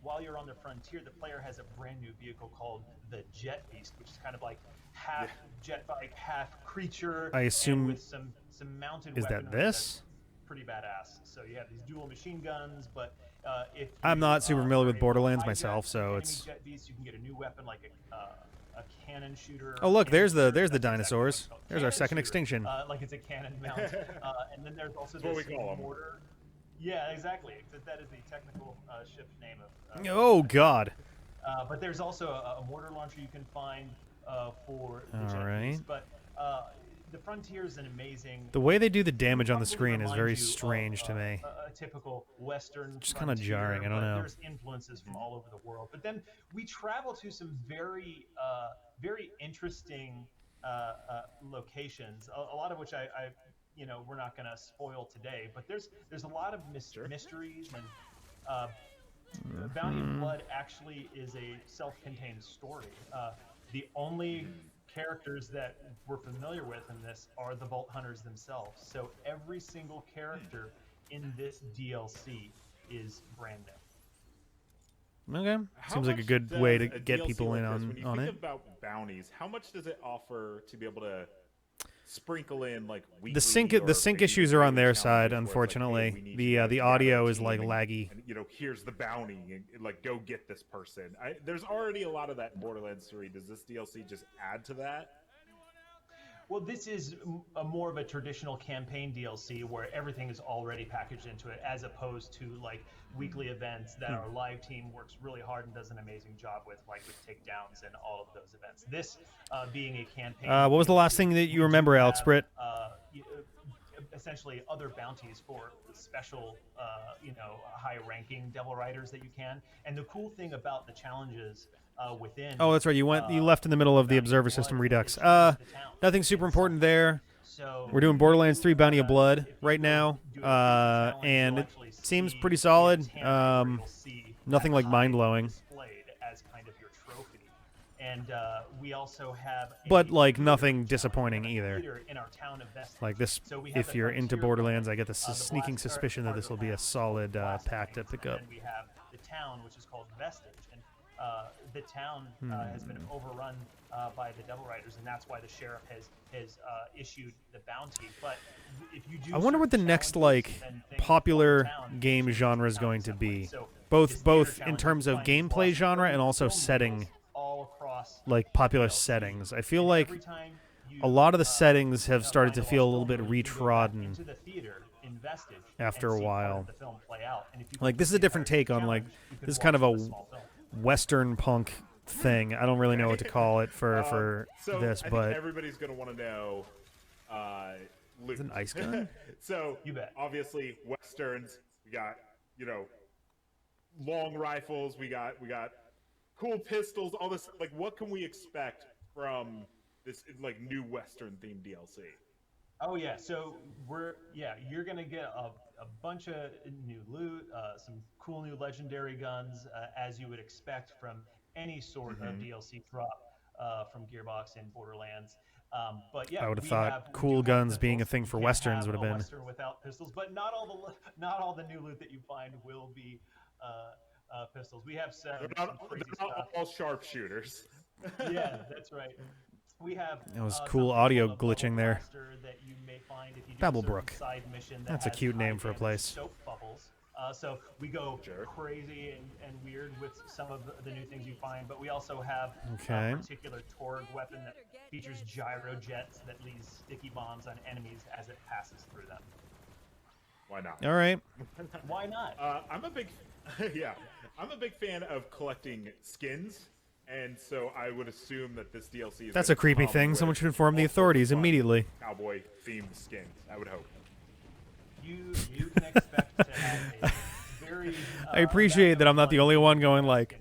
while you're on the frontier, the player has a brand new vehicle called the Jet Beast, which is kind of like half jet bike, half creature. I assume with some mounted is weaponry that this? Pretty badass. So you have these dual machine guns, but if I'm not super familiar with Borderlands myself, so it's. Jet Beast, you can get a new weapon like a cannon shooter. Oh look, there's the dinosaurs. There's our second extinction. Like it's a cannon mount, and then there's also That's this what we call mortar. Yeah, exactly. That is the technical ship's name of. Oh God. But there's also a mortar launcher you can find for the Jet Alright. Beast. But the Frontier is an amazing. The way they do the damage on the screen is very strange to me. A typical Western. Just kind of jarring. I don't know. There's influences from all over the world. But then we travel to some very, very interesting locations. A lot of which I we're not going to spoil today. But there's a lot of mysteries and. Bounty of Blood actually is a self-contained story. The only characters that we're familiar with in this are the Vault Hunters themselves. So every single character in this DLC is brand new. Okay. Seems like a good way to get people in on when you think it. about bounties, how much does it offer to be able to sprinkle in like weekly The sync issues are on their side, unfortunately. The audio is like laggy. And, here's the bounty, and like go get this person. There's already a lot of that in Borderlands 3. Does this DLC just add to that? Well, this is more of a traditional campaign DLC where everything is already packaged into it, as opposed to like weekly events that our live team works really hard and does an amazing job with, like with takedowns and all of those events. This being a campaign. What was the last thing that you remember, Alex Britt? Essentially other bounties for special, high-ranking Devil Riders that you can. And the cool thing about the challenges within. Oh, that's right. You left in the middle of the observer system Redux. Nothing super important there. We're doing Borderlands 3 Bounty of Blood right now, and it seems pretty solid. Nothing like mind-blowing. As kind of your trophy. And we also have But like nothing disappointing either. In our town of Vestige. Like this, if you're into Borderlands, I get the sneaking suspicion that this will be a solid pack to pick up. And we have the town, which is called Vestige, and the town has been overrun by the Devil Riders, and that's why the sheriff has issued the bounty. But if you do, I wonder what the next like popular game genre is going to be, both in terms of gameplay genre and also setting, like popular settings. I feel like a lot of the settings have started to feel a little bit retrodden. Into the theater in invested after and a see part while. of the film play out. And if you Like, complete this is a the different entire take on, like, challenge, you can this is kind of watch a the small film. Western punk thing. I don't really know what to call it for so this, I but think everybody's going to want to know loot. It's an ice gun? So you bet. Obviously Westerns, we got, you know, long rifles, we got cool pistols, all this. Like, what can we expect from this, like, new Western themed DLC? Oh yeah, so you're gonna get a bunch of new loot, some cool new legendary guns, as you would expect from any sort of DLC drop from Gearbox and Borderlands. But yeah, I would have thought cool guns being a thing for Westerns would have been. Western without pistols, but not all the new loot that you find will be pistols. We have some crazy they're not stuff. all sharpshooters. Yeah, that's right. We have That was cool audio glitching there. that you may find if you do a Babblebrook. certain side mission that That's a has cute high name for a damage place. soap bubbles. So we go crazy and weird with some of the new things you find, but we also have Okay. a particular Torg weapon that features gyro jets that leaves sticky bombs on enemies as it passes through them. Why not? All right. Why not? I'm a big fan of collecting skins. And so I would assume that this DLC is That's gonna a creepy come thing. with Someone should inform the all sorts of authorities fun immediately. Cowboy themed skins, I would hope. You can expect to have a very I appreciate that I'm not the only one going like,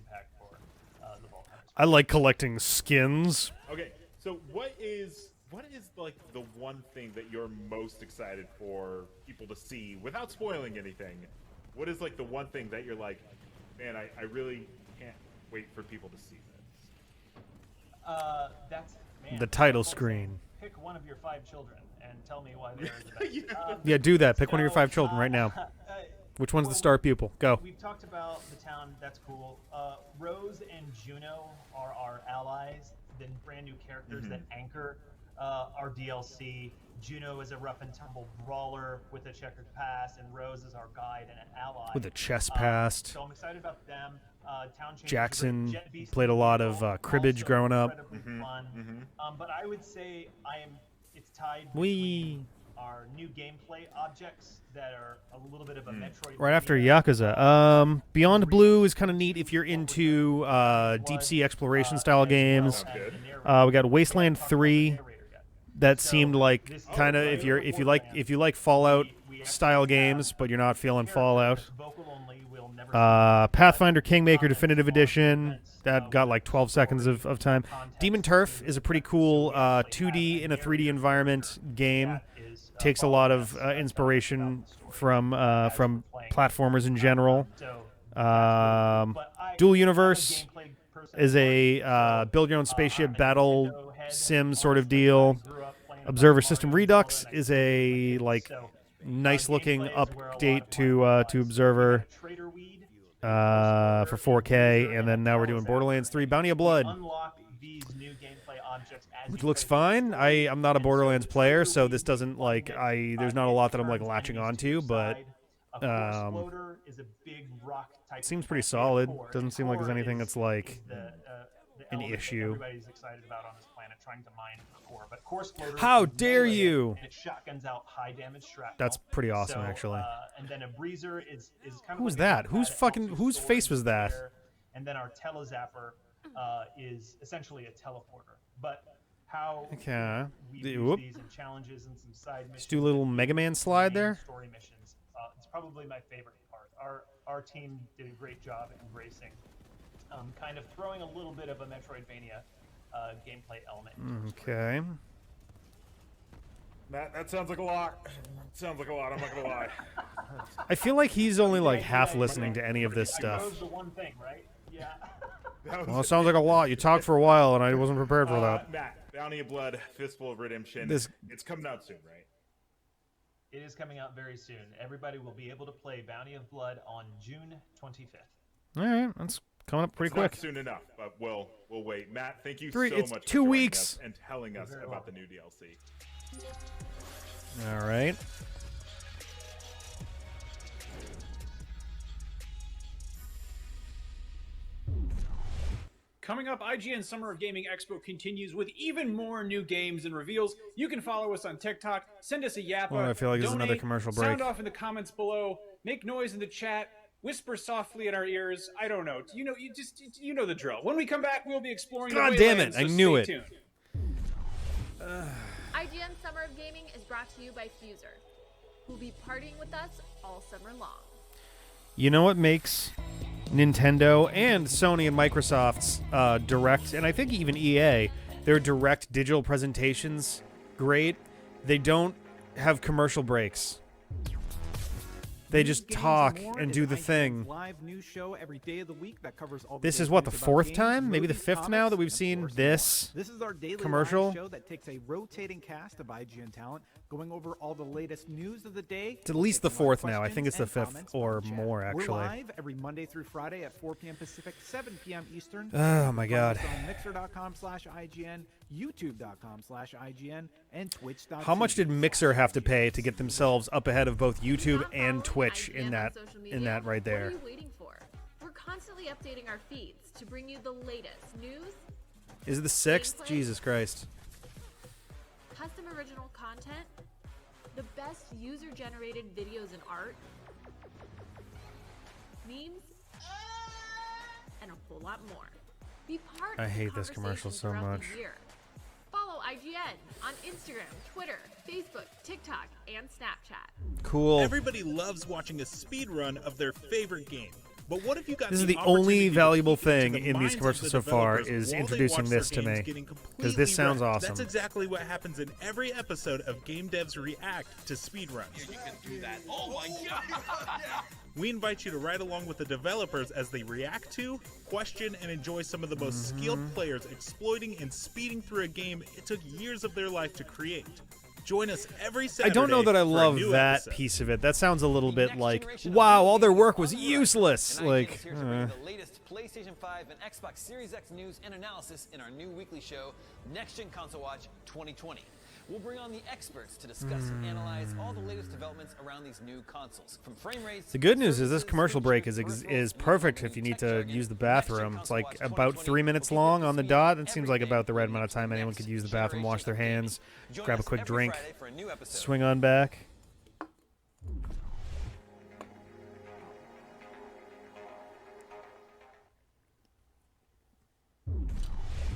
I like collecting skins. Okay, so what is like the one thing that you're most excited for people to see without spoiling anything? What is like the one thing that you're like, man, I really can't wait for people to see this? The title screen. Pick one of your 5 children and tell me why they're the best. Yeah, do that. Pick one of your 5 children right now. Which one's the star pupil? Go. We've talked about the town. That's cool. Rose and Juno are our allies, the brand new characters that anchor our DLC. Juno is a rough and tumble brawler with a checkered past, and Rose is our guide and an ally. With a chest past. So I'm excited about them. Town changes, Jackson Jet Beast played a lot of cribbage growing up. incredibly fun. But I would say it's tied Wee. between our new gameplay objects that are a little bit of a Metroid. Right after Yakuza. Beyond Blue is kind of neat if you're into deep sea exploration style games. We got Wasteland 3. That seemed like kind of if you like Fallout style games, but you're not feeling Fallout. Pathfinder Kingmaker Definitive Edition. That got like 12 seconds of time. Demon Turf is a pretty cool 2D in a 3D environment game. Takes a lot of inspiration from platformers in general. Dual Universe is a build your own spaceship battle sim sort of deal. Observer System Redux is a like nice looking update to Observer for 4K, and then now we're doing Borderlands 3 Bounty of Blood, which looks fine. I'm not a Borderlands player, so this doesn't like there's not a lot that I'm like latching onto, but it seems pretty solid. Doesn't seem like there's anything that's like an issue. Everybody's excited about on this planet trying to mine the core, but core exploder. How dare you! And it shotguns out high damage shrapnel. That's pretty awesome, So, actually. And then a breezer is kind of. Who was like that? Whose face was that? And then our telezapper is essentially a teleporter. But how Okay. we use Whoop. these in challenges and some side missions. Just do a little Mega Man slide there. Story missions. It's probably my favorite part. Our team did a great job at embracing, kind of throwing a little bit of a Metroidvania gameplay element. Okay. That sounds like a lot. Sounds like a lot. I'm not gonna lie. I feel like he's only like half listening to any of this stuff. The one thing, right? Yeah. Well, it sounds like a lot. You talked for a while, and I wasn't prepared for that. Matt, Bounty of Blood, Fistful of Redemption. It's coming out soon, right? It is coming out very soon. Everybody will be able to play Bounty of Blood on June 25th. All right, that's coming up pretty quick. Not soon enough, but we'll wait. Matt, thank you It's so much 2 for joining weeks. us and telling us about the new DLC. All right. Coming up, IGN Summer of Gaming Expo continues with even more new games and reveals. You can follow us on TikTok, send us a yappa, Well, I feel like this is another commercial break. Sound off in the comments below, make noise in the chat, whisper softly in our ears. I don't know. You know the drill. When we come back, we'll be exploring God the damn it, Waylands, I so knew stay it. tuned. IGN Summer of Gaming is brought to you by Fuser, who'll be partying with us all summer long. You know what makes Nintendo and Sony and Microsoft's direct, and I think even EA, their direct digital presentations great? They don't have commercial breaks. They just talk and do the thing. Live news show every day of the week that covers all the This big is what, the news about fourth games, time? Maybe the movies, fifth now that we've comics, seen and of course this more. This is our daily commercial. live show that takes a rotating cast of IGN talent, going over all the latest news of the day. It's at least the fourth now. I think it's the fifth or more, We're actually. live every Monday through Friday at 4 p.m. Pacific, 7 p.m. Eastern. Oh, my God. Follow us on Mixer.com/IGN, YouTube.com/IGN, and Twitch.tv. How much did Mixer have to pay to get themselves up ahead of both YouTube and Twitch in that right there? What are you waiting for? We're constantly updating our feeds to bring you the latest news, Is it the 6th? gameplay, Jesus Christ. custom original content, the best user-generated videos and art, memes, and a whole lot more. Be part I of the hate this commercial so conversation much. throughout the year. Follow IGN on Instagram, Twitter, Facebook, TikTok, and Snapchat. Cool. Everybody loves watching a speed run of their favorite game. But what if you got This is the only valuable thing in these commercials so far is introducing this to me, because this sounds awesome. That's exactly what happens in every episode of Game Devs React to speedruns. You can do that. Oh my god! We invite you to ride along with the developers as they react to, question, and enjoy some of the most skilled players exploiting and speeding through a game it took years of their life to create. Join us every Saturday. I don't know that I for a love new that episode. piece of it. That sounds a little bit like, wow, all their work was useless. Like, Here to bring you the latest PlayStation 5 and Xbox Series X news and analysis in our new weekly show, Next Gen Console Watch 2020. We'll bring on the experts to discuss and analyze all the latest developments around these new consoles. From frame rates. the good news is this commercial break is perfect if you need to use the bathroom. It's like about 3 minutes long on the dot. It seems like about the right amount of time anyone could use the bathroom, wash their hands, grab a quick drink, swing on back.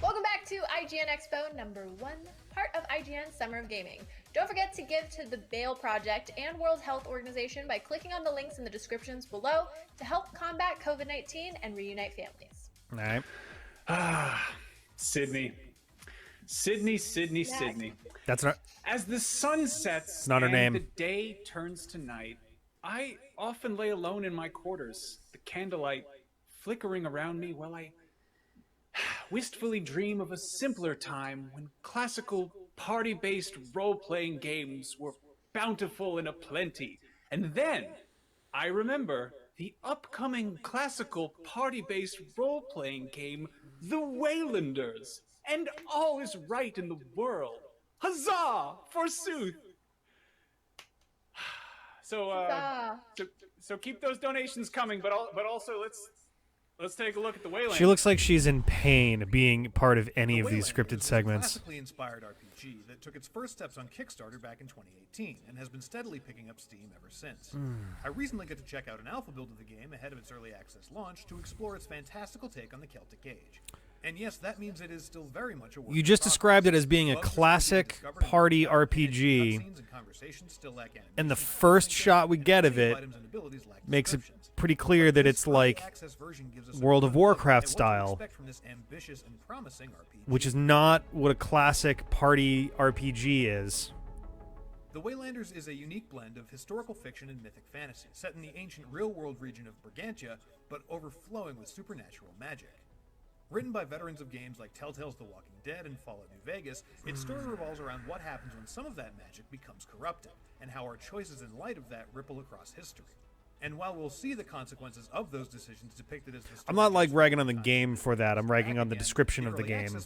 Welcome back to IGN Expo #1, part of IGN Summer of Gaming. Don't forget to give to the Bail Project and World Health Organization by clicking on the links in the descriptions below to help combat COVID-19 and reunite families. All right. Sydney. That's not. As the sun sets It's not her and name. the day turns to night, I often lay alone in my quarters, the candlelight flickering around me while I wistfully dream of a simpler time when classical party-based role-playing games were bountiful and aplenty. And then I remember the upcoming classical party-based role-playing game, The Waylanders, and all is right in the world. Huzzah, forsooth! So keep those donations coming, but also let's take a look at the Waylanders. She looks like she's in pain being part of any of these scripted segments. Classically inspired RPG that took its first steps on Kickstarter back in 2018 and has been steadily picking up steam ever since. I recently got to check out an alpha build of the game ahead of its early access launch to explore its fantastical take on the Celtic Age. And yes, that means it is still very much a work You in just progress. described it as being a Bugs classic party RPG, cutscenes and conversations still lack animation. and the first shot we get of it Items and abilities lack makes it descriptions. pretty clear that it's like Access version gives us a World of good look Warcraft at what to style, expect from this ambitious and promising RPG. which is not what a classic party RPG is. The Waylanders is a unique blend of historical fiction and mythic fantasy, set in the ancient real-world region of Brigantia, but overflowing with supernatural magic. Written by veterans of games like Telltale's The Walking Dead and Fallout New Vegas, its story revolves around what happens when some of that magic becomes corrupted, and how our choices in light of that ripple across history. And while we'll see the consequences of those decisions depicted as the I'm not like ragging on the game for that. I'm ragging on the description of the game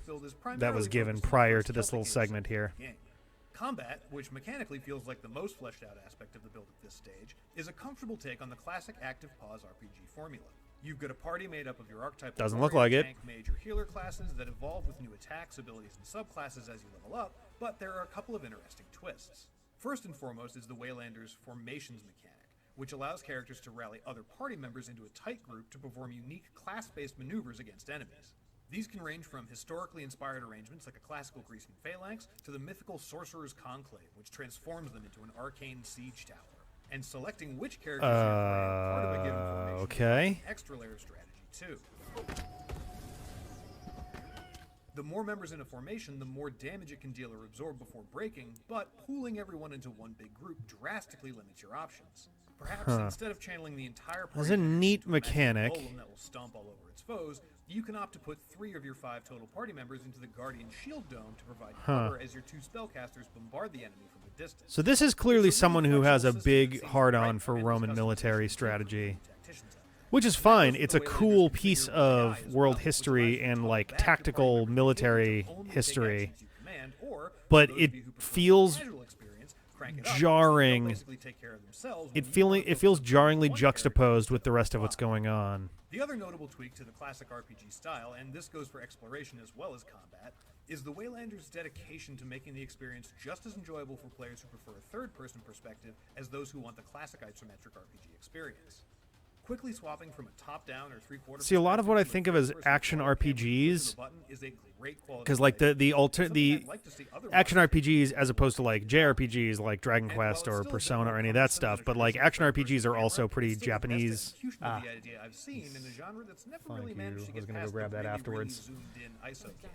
that was given prior to this little segment here. Combat, which mechanically feels like the most fleshed out aspect of the build at this stage, is a comfortable take on the classic active pause RPG formula. You've got a party made up of your archetype. Doesn't look like it. Tank, mage, or healer classes that evolve with new attacks, abilities, and subclasses as you level up, but there are a couple of interesting twists. First and foremost is the Waylanders' formations mechanic, which allows characters to rally other party members into a tight group to perform unique class-based maneuvers against enemies. These can range from historically inspired arrangements like a classical Grecian phalanx to the mythical Sorcerer's Conclave, which transforms them into an arcane siege tower. And selecting which characters you play part of a given formation okay. is an extra layer of strategy too. The more members in a formation, the more damage it can deal or absorb before breaking, but pooling everyone into one big group drastically limits your options. Perhaps instead of channeling the entire party, that's a neat mechanic. That will stomp all over its foes, you can opt to put 3 of your 5 total party members into the Guardian Shield Dome to provide cover as your 2 spellcasters bombard the enemy from a distance. So this is clearly someone who has a big hard-on for Roman military strategy, which is fine. It's a cool piece of world history and like tactical military history, but it feels jarring. It feels jarringly juxtaposed with the rest of what's going on. The other notable tweak to the classic RPG style, and this goes for exploration as well as combat, is the Waylanders' dedication to making the experience just as enjoyable for players who prefer a third-person perspective as those who want the classic isometric RPG experience. Quickly swapping from a top-down or three-quarter. See, a lot of what I think of as action RPGs, because like the action RPGs as opposed to like JRPGs like Dragon Quest or Persona or any of that stuff, but like action RPGs are also pretty Japanese. I've seen in a genre that's never really managed to get I was gonna past go grab the that really, afterwards. really zoomed-in ISO game.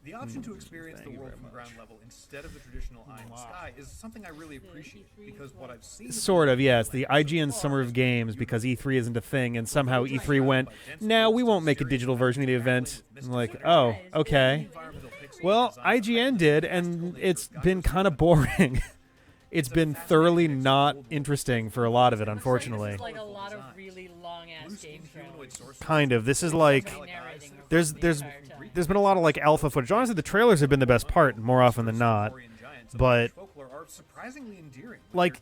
The option to experience the world from ground level instead of the traditional eye and sky is something I really appreciate, because what I've seen... Sort of, yeah. It's the IGN Summer of Games because E3 isn't a thing, and somehow E3 went, no, we won't make a digital version of the event. I'm like, oh, okay. Well, IGN did, and it's been kind of boring. It's been thoroughly not interesting for a lot of it, unfortunately. It's like a lot of really long-ass game trailers. Kind of. This is like... There's been a lot of like alpha footage. Honestly, the trailers have been the best part more often than not. But like,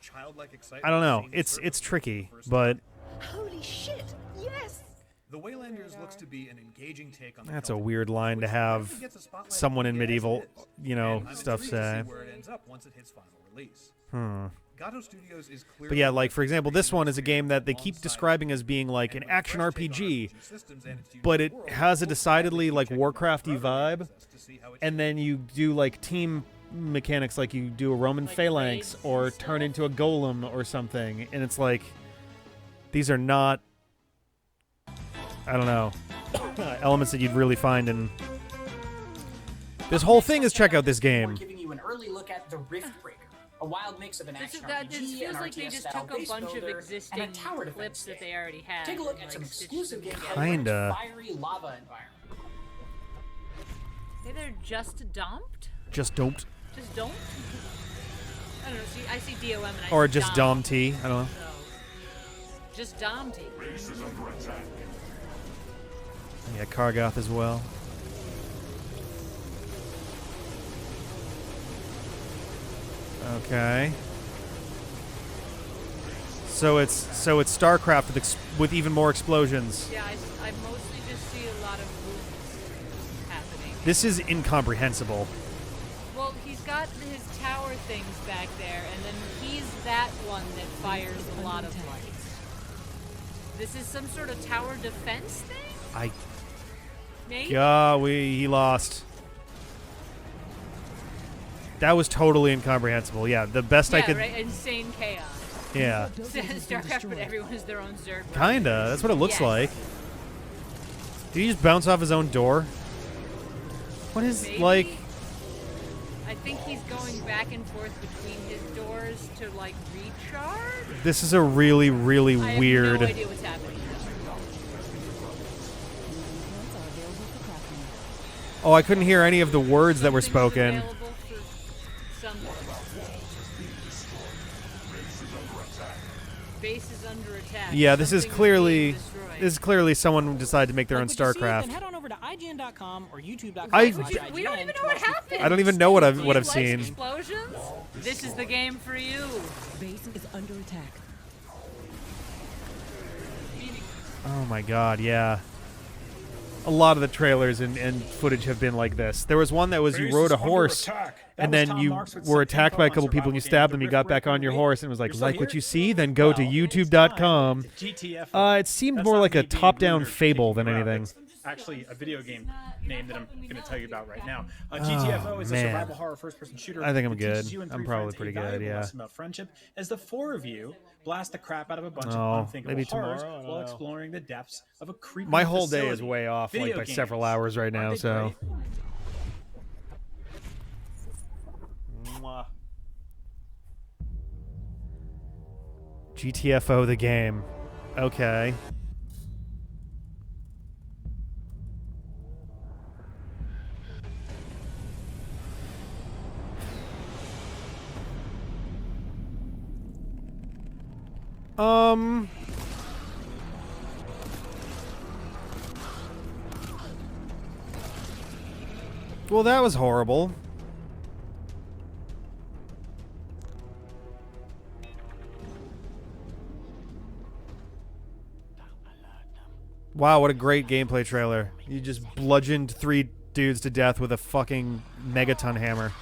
I don't know. It's tricky, but Holy shit! Yes. The Waylanders looks to be an engaging take on the that's a weird line to have someone in medieval, stuff say. where it ends up once it hits final release. Gato Studios is But yeah, like for example, this one is a game that they keep describing as being like an action RPG, but it has a decidedly like Warcrafty vibe, and then you do like team mechanics, like you do a Roman phalanx or turn into a golem or something, and it's like these are not, I don't know, elements that you'd really find in this whole thing. Is check out this game. We're giving you an early look at the Riftbreaker. A wild mix of an action RPG, This feels like they just took a bunch of existing clips that they already had. Take a look and, at some like, stitched exclusive them gameplay together. in a Kinda. fiery lava environment. Maybe they're just dumped? Just don't. Just don't? I don't know. See, I see DOM and I Or see just Dom T. I don't know. So, just Dom T. Yeah, Kargoth as well. Okay. So it's StarCraft with even more explosions. Yeah, I mostly just see a lot of booms happening. This is incomprehensible. Well, he's got his tower things back there, and then he's that one that fires a lot of lights. This is some sort of tower defense thing? Maybe? He lost. That was totally incomprehensible. Yeah, the best I could... right? Insane chaos. Yeah. StarCraft, but everyone has their own Zerg. Kinda. That's what it looks Yes. like. Did he just bounce off his own door? What is, Maybe. like... I think he's going back and forth between his doors to, like, recharge? This is a really, really I have weird... no idea what's happening. Oh, I couldn't hear any of the words that were spoken. Base is under attack. Yeah, this is Something clearly... being destroyed. This is clearly someone decided to make their own Like what you see, then StarCraft. head on over to IGN.com or YouTube.com. We don't even know what happened. I don't even know what I've You like seen. Explosions? This is the game for you. Base is under attack. Oh my god, yeah. A lot of the trailers and footage have been like this. There was one that was you rode a horse, and then you were attacked by a couple people and you stabbed them, you got back on your horse, and it was like what you see? Then go to youtube.com. It seemed more like a top-down Fable than anything. Actually, a video game name that I'm going to tell you about right now. GTFO is a survival horror first-person shooter. I think I'm that good. teaches you and I'm three probably friends pretty a good, valuable yeah. lesson about friendship as the four of you blast the crap out of a bunch Oh, of unthinkable maybe horrors tomorrow, I don't while know. exploring the depths of a creepy My whole day facility. is way off, Video like by games. several hours right now, Aren't they so. great? Mwah. GTFO the game. Okay. Well, that was horrible. Wow, what a great gameplay trailer. You just bludgeoned 3 dudes to death with a fucking megaton hammer.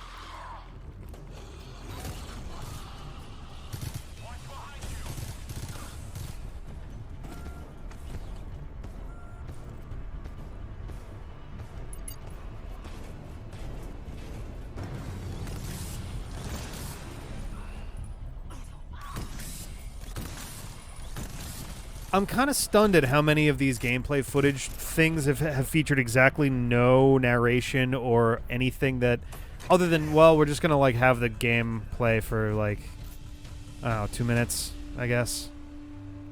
I'm kind of stunned at how many of these gameplay footage things have featured exactly no narration or anything that, other than, well, we're just going to, like, have the game play for, like, I don't know, 2 minutes, I guess.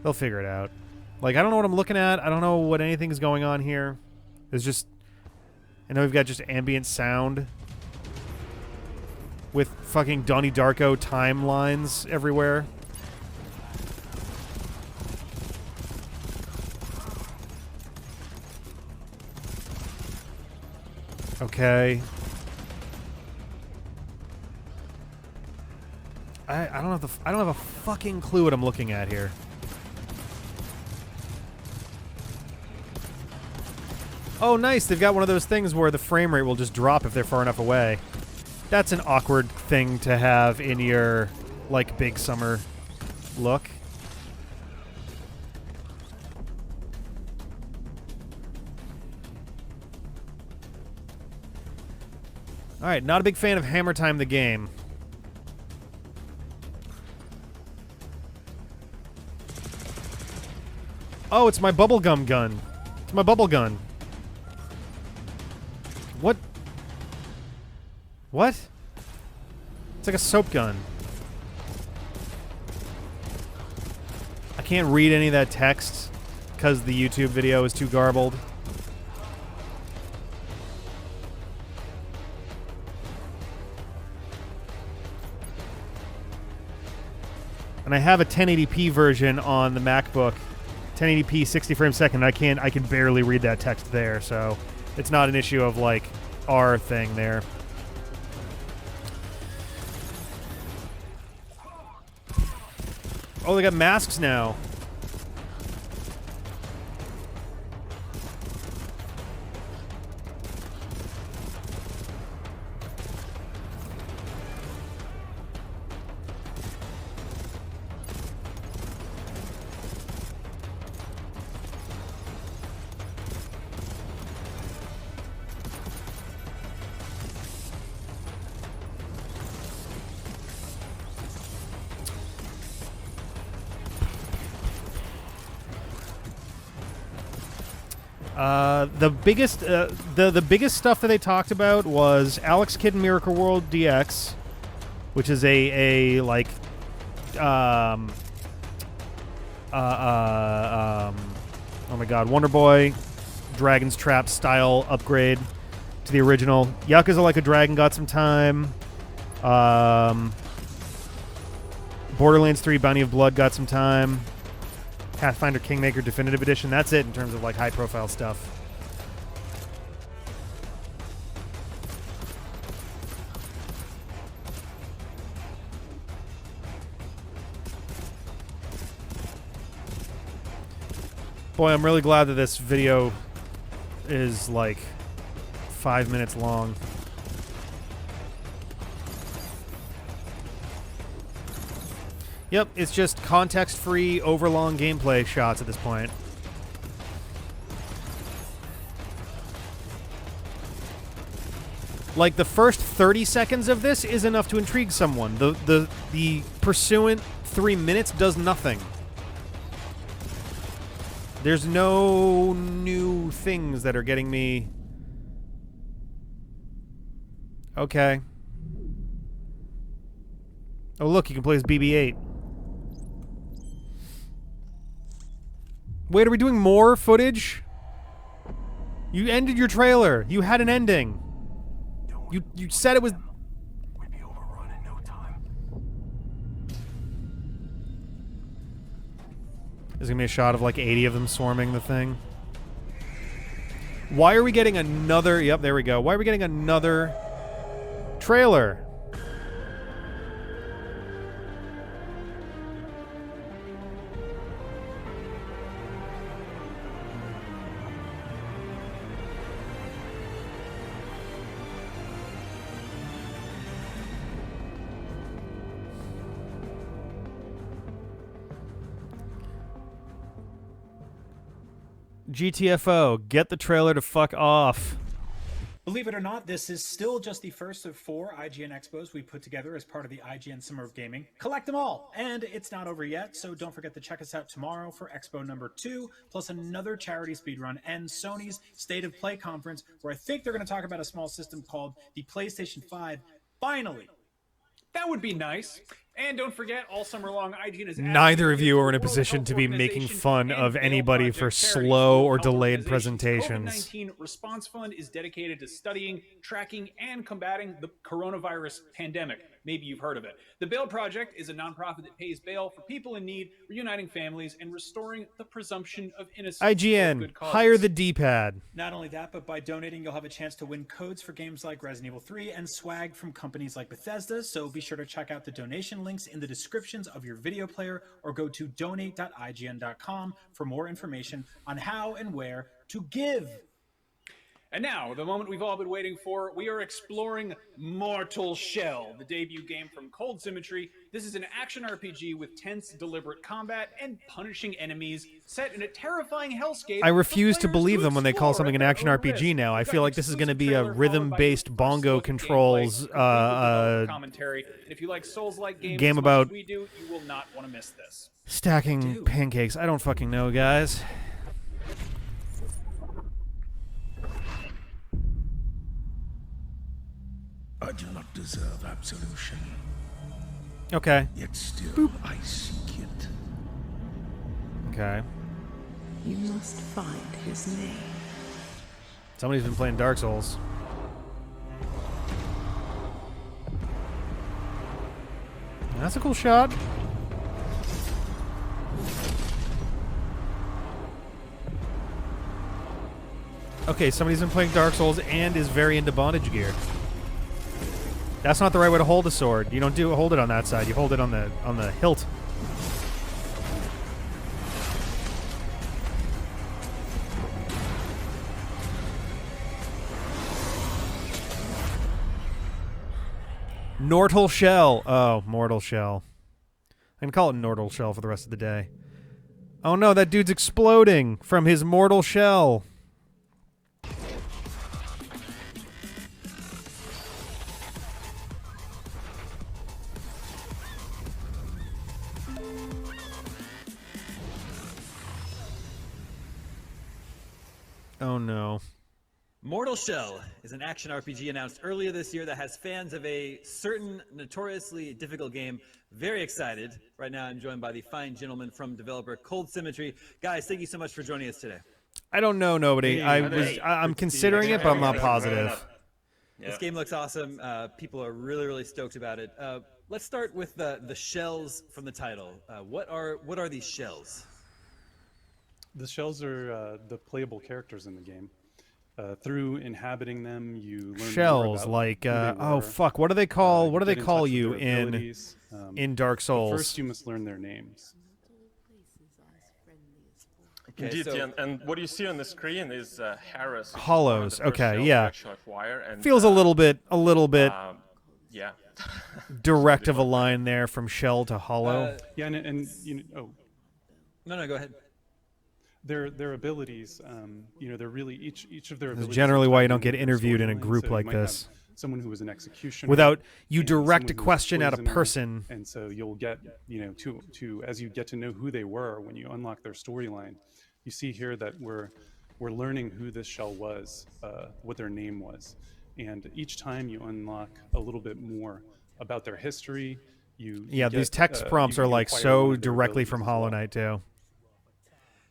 They'll figure it out. Like, I don't know what I'm looking at. I don't know what anything's going on here. There's just, I know we've got just ambient sound with fucking Donnie Darko timelines everywhere. Okay. I don't have a fucking clue what I'm looking at here. Oh, nice. They've got one of those things where the frame rate will just drop if they're far enough away. That's an awkward thing to have in your, like, big summer look. Alright, not a big fan of Hammer Time the game. Oh, it's my bubblegum gun. It's my bubble gun. What? What? It's like a soap gun. I can't read any of that text because the YouTube video is too garbled. And I have a 1080p version on the MacBook, 1080p 60 frames a second. I can barely read that text there, so it's not an issue of like our thing there. Oh, they got masks now. The biggest stuff that they talked about was Alex Kidd in Miracle World DX, which is a like oh my god, Wonder Boy Dragon's Trap style upgrade to the original. Yakuza Like a Dragon got some time. Borderlands 3 Bounty of Blood got some time. Pathfinder Kingmaker Definitive Edition. That's it in terms of like high profile stuff. Boy, I'm really glad that this video is like 5 minutes long. Yep, it's just context-free, overlong gameplay shots at this point. Like, the first 30 seconds of this is enough to intrigue someone. The pursuant 3 minutes does nothing. There's no new things that are getting me... Okay. Oh, look, you can play as BB-8. Wait, are we doing more footage? You ended your trailer. You had an ending. You said it was... We'd be overrun in no time. There's gonna be a shot of like 80 of them swarming the thing. Why are we getting another... Yep, there we go. Why are we getting another trailer? GTFO, get the trailer to fuck off. Believe it or not, this is still just the first of 4 IGN Expos we put together as part of the IGN Summer of Gaming. Collect them all! And it's not over yet, so don't forget to check us out tomorrow for Expo number 2, plus another charity speedrun and Sony's State of Play conference, where I think they're going to talk about a small system called the PlayStation 5. Finally! That would be nice. And don't forget, all summer long, IGN is... Neither of you are in a position to be making fun of anybody for slow or delayed presentations. COVID-19 Response Fund is dedicated to studying, tracking, and combating the coronavirus pandemic. Maybe you've heard of it. The Bail Project is a nonprofit that pays bail for people in need, reuniting families, and restoring the presumption of innocence. IGN, hire the D-pad. Not only that, but by donating, you'll have a chance to win codes for games like Resident Evil 3 and swag from companies like Bethesda, so be sure to check out the donation links in the descriptions of your video player or go to donate.ign.com for more information on how and where to give. And now, the moment we've all been waiting for, we are exploring Mortal Shell, the debut game from Cold Symmetry. This is an action RPG with tense, deliberate combat and punishing enemies set in a terrifying hellscape. I refuse to believe them when they call something an action RPG now. I feel like this is going to be a rhythm-based bongo controls commentary. And if you like Souls-like games game as much about as we do, you will not want to miss this. stacking pancakes. I don't fucking know, guys. I do not deserve absolution. Okay. Yet still, I seek it. Okay. You must find his name. Somebody's been playing Dark Souls. That's a cool shot. Okay, somebody's been playing Dark Souls and is very into bondage gear. That's not the right way to hold a sword. You don't hold it on that side. You hold it on the hilt. Mortal Shell. Oh, Mortal Shell. I can call it Mortal Shell for the rest of the day. Oh no, that dude's exploding from his mortal shell. Oh no. Mortal Shell is an action RPG announced earlier this year that has fans of a certain notoriously difficult game very excited. Right now I'm joined by the fine gentleman from developer Cold Symmetry. Guys, thank you so much for joining us today. I don't know nobody. I'm considering it, but I'm not positive. This game looks awesome. People are really stoked about it. Let's start with the shells from the title. What are these shells? The shells are the playable characters in the game. Through inhabiting them, you learn shells more about like who they oh were. fuck, what do they call Get in touch with you their abilities. in Dark Souls? But first, you must learn their names. Indeed, yeah, and what you see on the screen is Harris. Hollows. Okay, yeah. And, feels a little bit, yeah. direct of a line there from shell to hollow. Yeah, and you know, No, go ahead. Their abilities, you know, they're really each of their abilities. That's generally why you don't get interviewed in a group like this. Someone who was an executioner. Without you direct a question at a person. And so you'll get, you know, to as you get to know who they were when you unlock their storyline, you see here that we're learning who this shell was, what their name was. And each time you unlock a little bit more about their history, you Yeah, get, these text prompts you are like acquire one so of their directly abilities from as Hollow well. Knight too.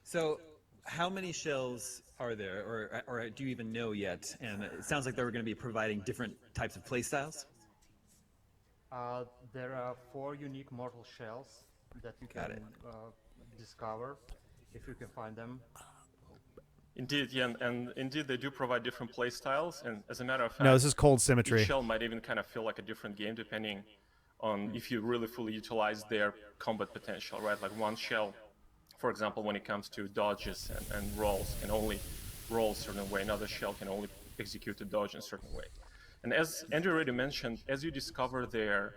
So, how many shells are there, or do you even know yet? And it sounds like they were going to be providing different types of playstyles. There are 4 unique mortal shells that you can discover if you can find them. Indeed, yeah, and indeed they do provide different play styles, and as a matter of fact, No, this is cold symmetry. Each shell might even kind of feel like a different game depending on if you really fully utilize their combat potential, right? Like one shell, for example, when it comes to dodges and rolls, can only roll a certain way. Another shell can only execute a dodge in a certain way. And as Andrew already mentioned, as you discover the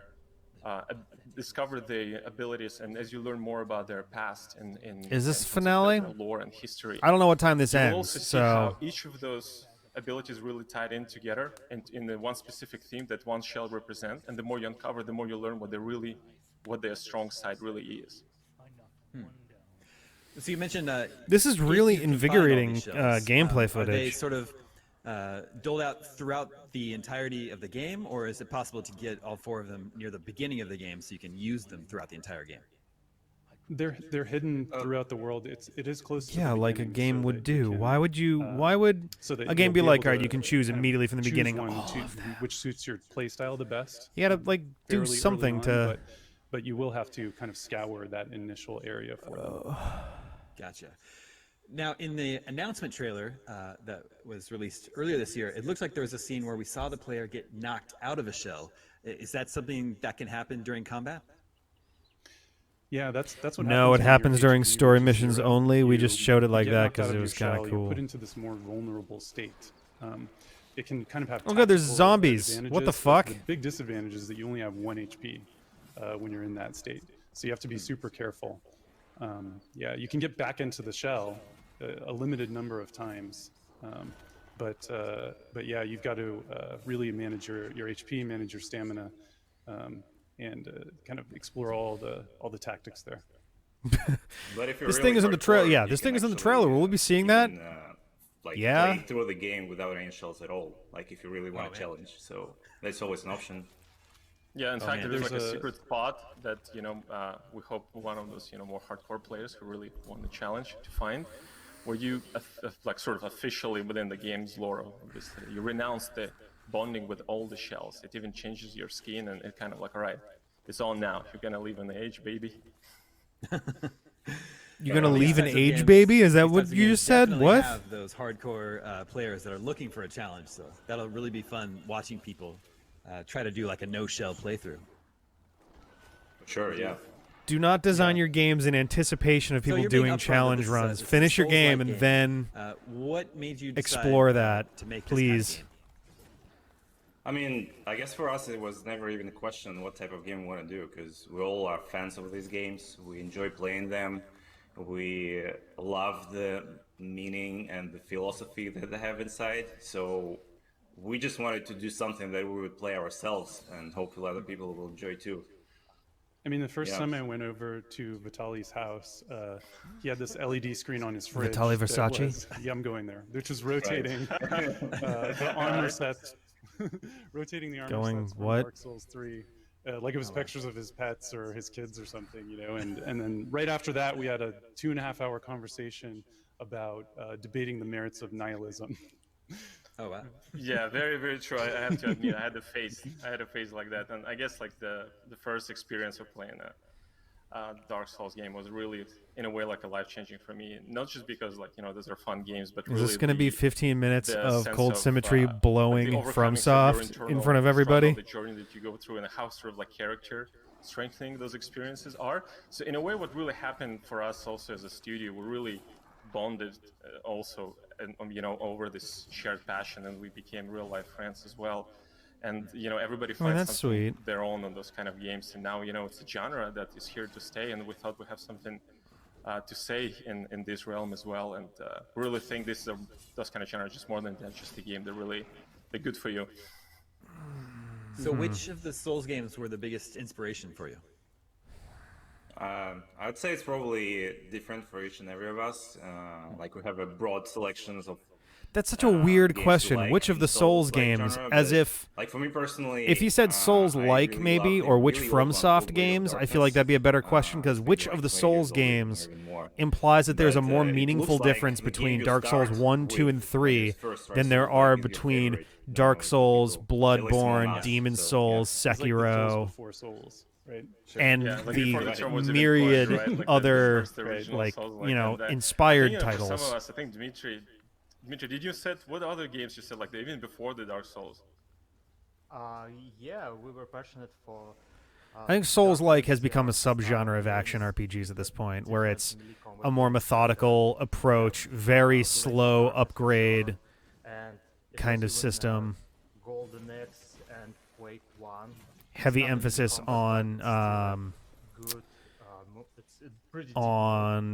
abilities, and as you learn more about their past Is this finale? Lore and history, I don't know what time this you'll ends, also see so how each of those abilities really tied in together and in the one specific theme that one shell represent. And the more you uncover, the more you learn what their strong side really is. So you mentioned this is really invigorating gameplay Are they footage. sort of doled out throughout the entirety of the game, or is it possible to get all 4 of them near the beginning of the game so you can use them throughout the entire game? They're hidden throughout the world. It is close to Yeah, the like a beginning, game so would that you do. can, Why would so that a game you'll be able like, to all right, you can choose kind of immediately from the choose beginning one all to- of that? which suits your play style the best. You gotta like do fairly early something on, to. but you will have to kind of scour that initial area for them. Gotcha. Now, in the announcement trailer that was released earlier this year, it looks like there was a scene where we saw the player get knocked out of a shell. Is that something that can happen during combat? Yeah, that's what. No, it happens happens during story missions only. We just showed it like get that knocked out because of it your was kind shell, of You're cool. put into this more vulnerable state. It can kind of have. Oh, God, there's tactical zombies. What the advantages, but fuck? The big disadvantage is that you only have 1 HP when you're in that state, so you have to be super careful. Yeah, you can get back into the shell a limited number of times, but yeah, you've got to really manage your HP, manage your stamina, and kind of explore all the tactics there. But if you're This really thing is in the hardcore, trailer. Yeah, you this can thing is in the actually, trailer. Will we be seeing that? Like Yeah. play through the game without any shells at all. Like if you really want to challenge, so that's always an option. Yeah, in fact, man, there's like there's a a- secret spot that we hope one of those more hardcore players who really want the challenge to find, where you like sort of officially within the game's lore, obviously, you renounce the bonding with all the shells. It even changes your skin, and it kind of like, all right, it's on now. You're gonna leave an age, baby. You're gonna These leave an types of age games- baby? Is that these what types of you games just said? definitely What? Have those hardcore players that are looking for a challenge, so that'll really be fun watching people try to do like a no-shell playthrough. Sure, yeah. Do not design your games in anticipation of So people you're being doing upfront that challenge this is runs. it's a Finish your Souls-like game and then what made you decide, explore that, to make this kind of please. game? I mean, I guess for us it was never even a question what type of game we want to do, because we all are fans of these games. We enjoy playing them. We love the meaning and the philosophy that they have inside. So we just wanted to do something that we would play ourselves, and hopefully other people will enjoy too. I mean, the first Yeah. time I went over to Vitali's house, he had this LED screen on his fridge. Vitali that Versace? was- yeah, I'm going there. Which was rotating the armor sets, rotating the armor Going sets from what? Dark Souls 3. Like it was pictures of his pets or his kids or something, and then right after that we had a 2.5-hour conversation about debating the merits of nihilism. Oh wow. Yeah, very, very true. I have to admit, I had a phase like that, and I guess like the first experience of playing a Dark Souls game was really, in a way, like a life-changing for me. Not just because those are fun games, but Is really this going to be 15 minutes the of sense cold symmetry the blowing overcoming from some of your soft in internal front of struggle, everybody? the journey that you go through, and how sort of like character strengthening those experiences are. So in a way, what really happened for us also as a studio, we really bonded also, and over this shared passion, and we became real life friends as well. And everybody finds that's something sweet. their own on those kind of games, and now it's a genre that is here to stay, and we thought we have something to say in this realm as well, and really think this is those kind of genre just more than just a game. They're good for you. So which of the Souls games were the biggest inspiration for you? I'd say it's probably different for each and every of us. Like we have a broad selections of. That's such a weird question. Like which of the Souls games, genre, as if, like for me personally, if you said Souls-like really maybe, or which FromSoft games, I feel like that'd be a better question, because which of the Souls games implies that there's a more meaningful difference between Dark Souls 1, 2, and 3 than there are between Dark Souls, Bloodborne, Demon Souls, Sekiro, right? and the myriad other, inspired titles. Some of us, I think Dmitry, did you set what other games you said, like even before the Dark Souls? Yeah, we were passionate for. I think Souls-like has become a subgenre of action RPGs at this point, where it's a more methodical approach, very slow upgrade kind of system. Golden Axe and Quake 1. Heavy emphasis on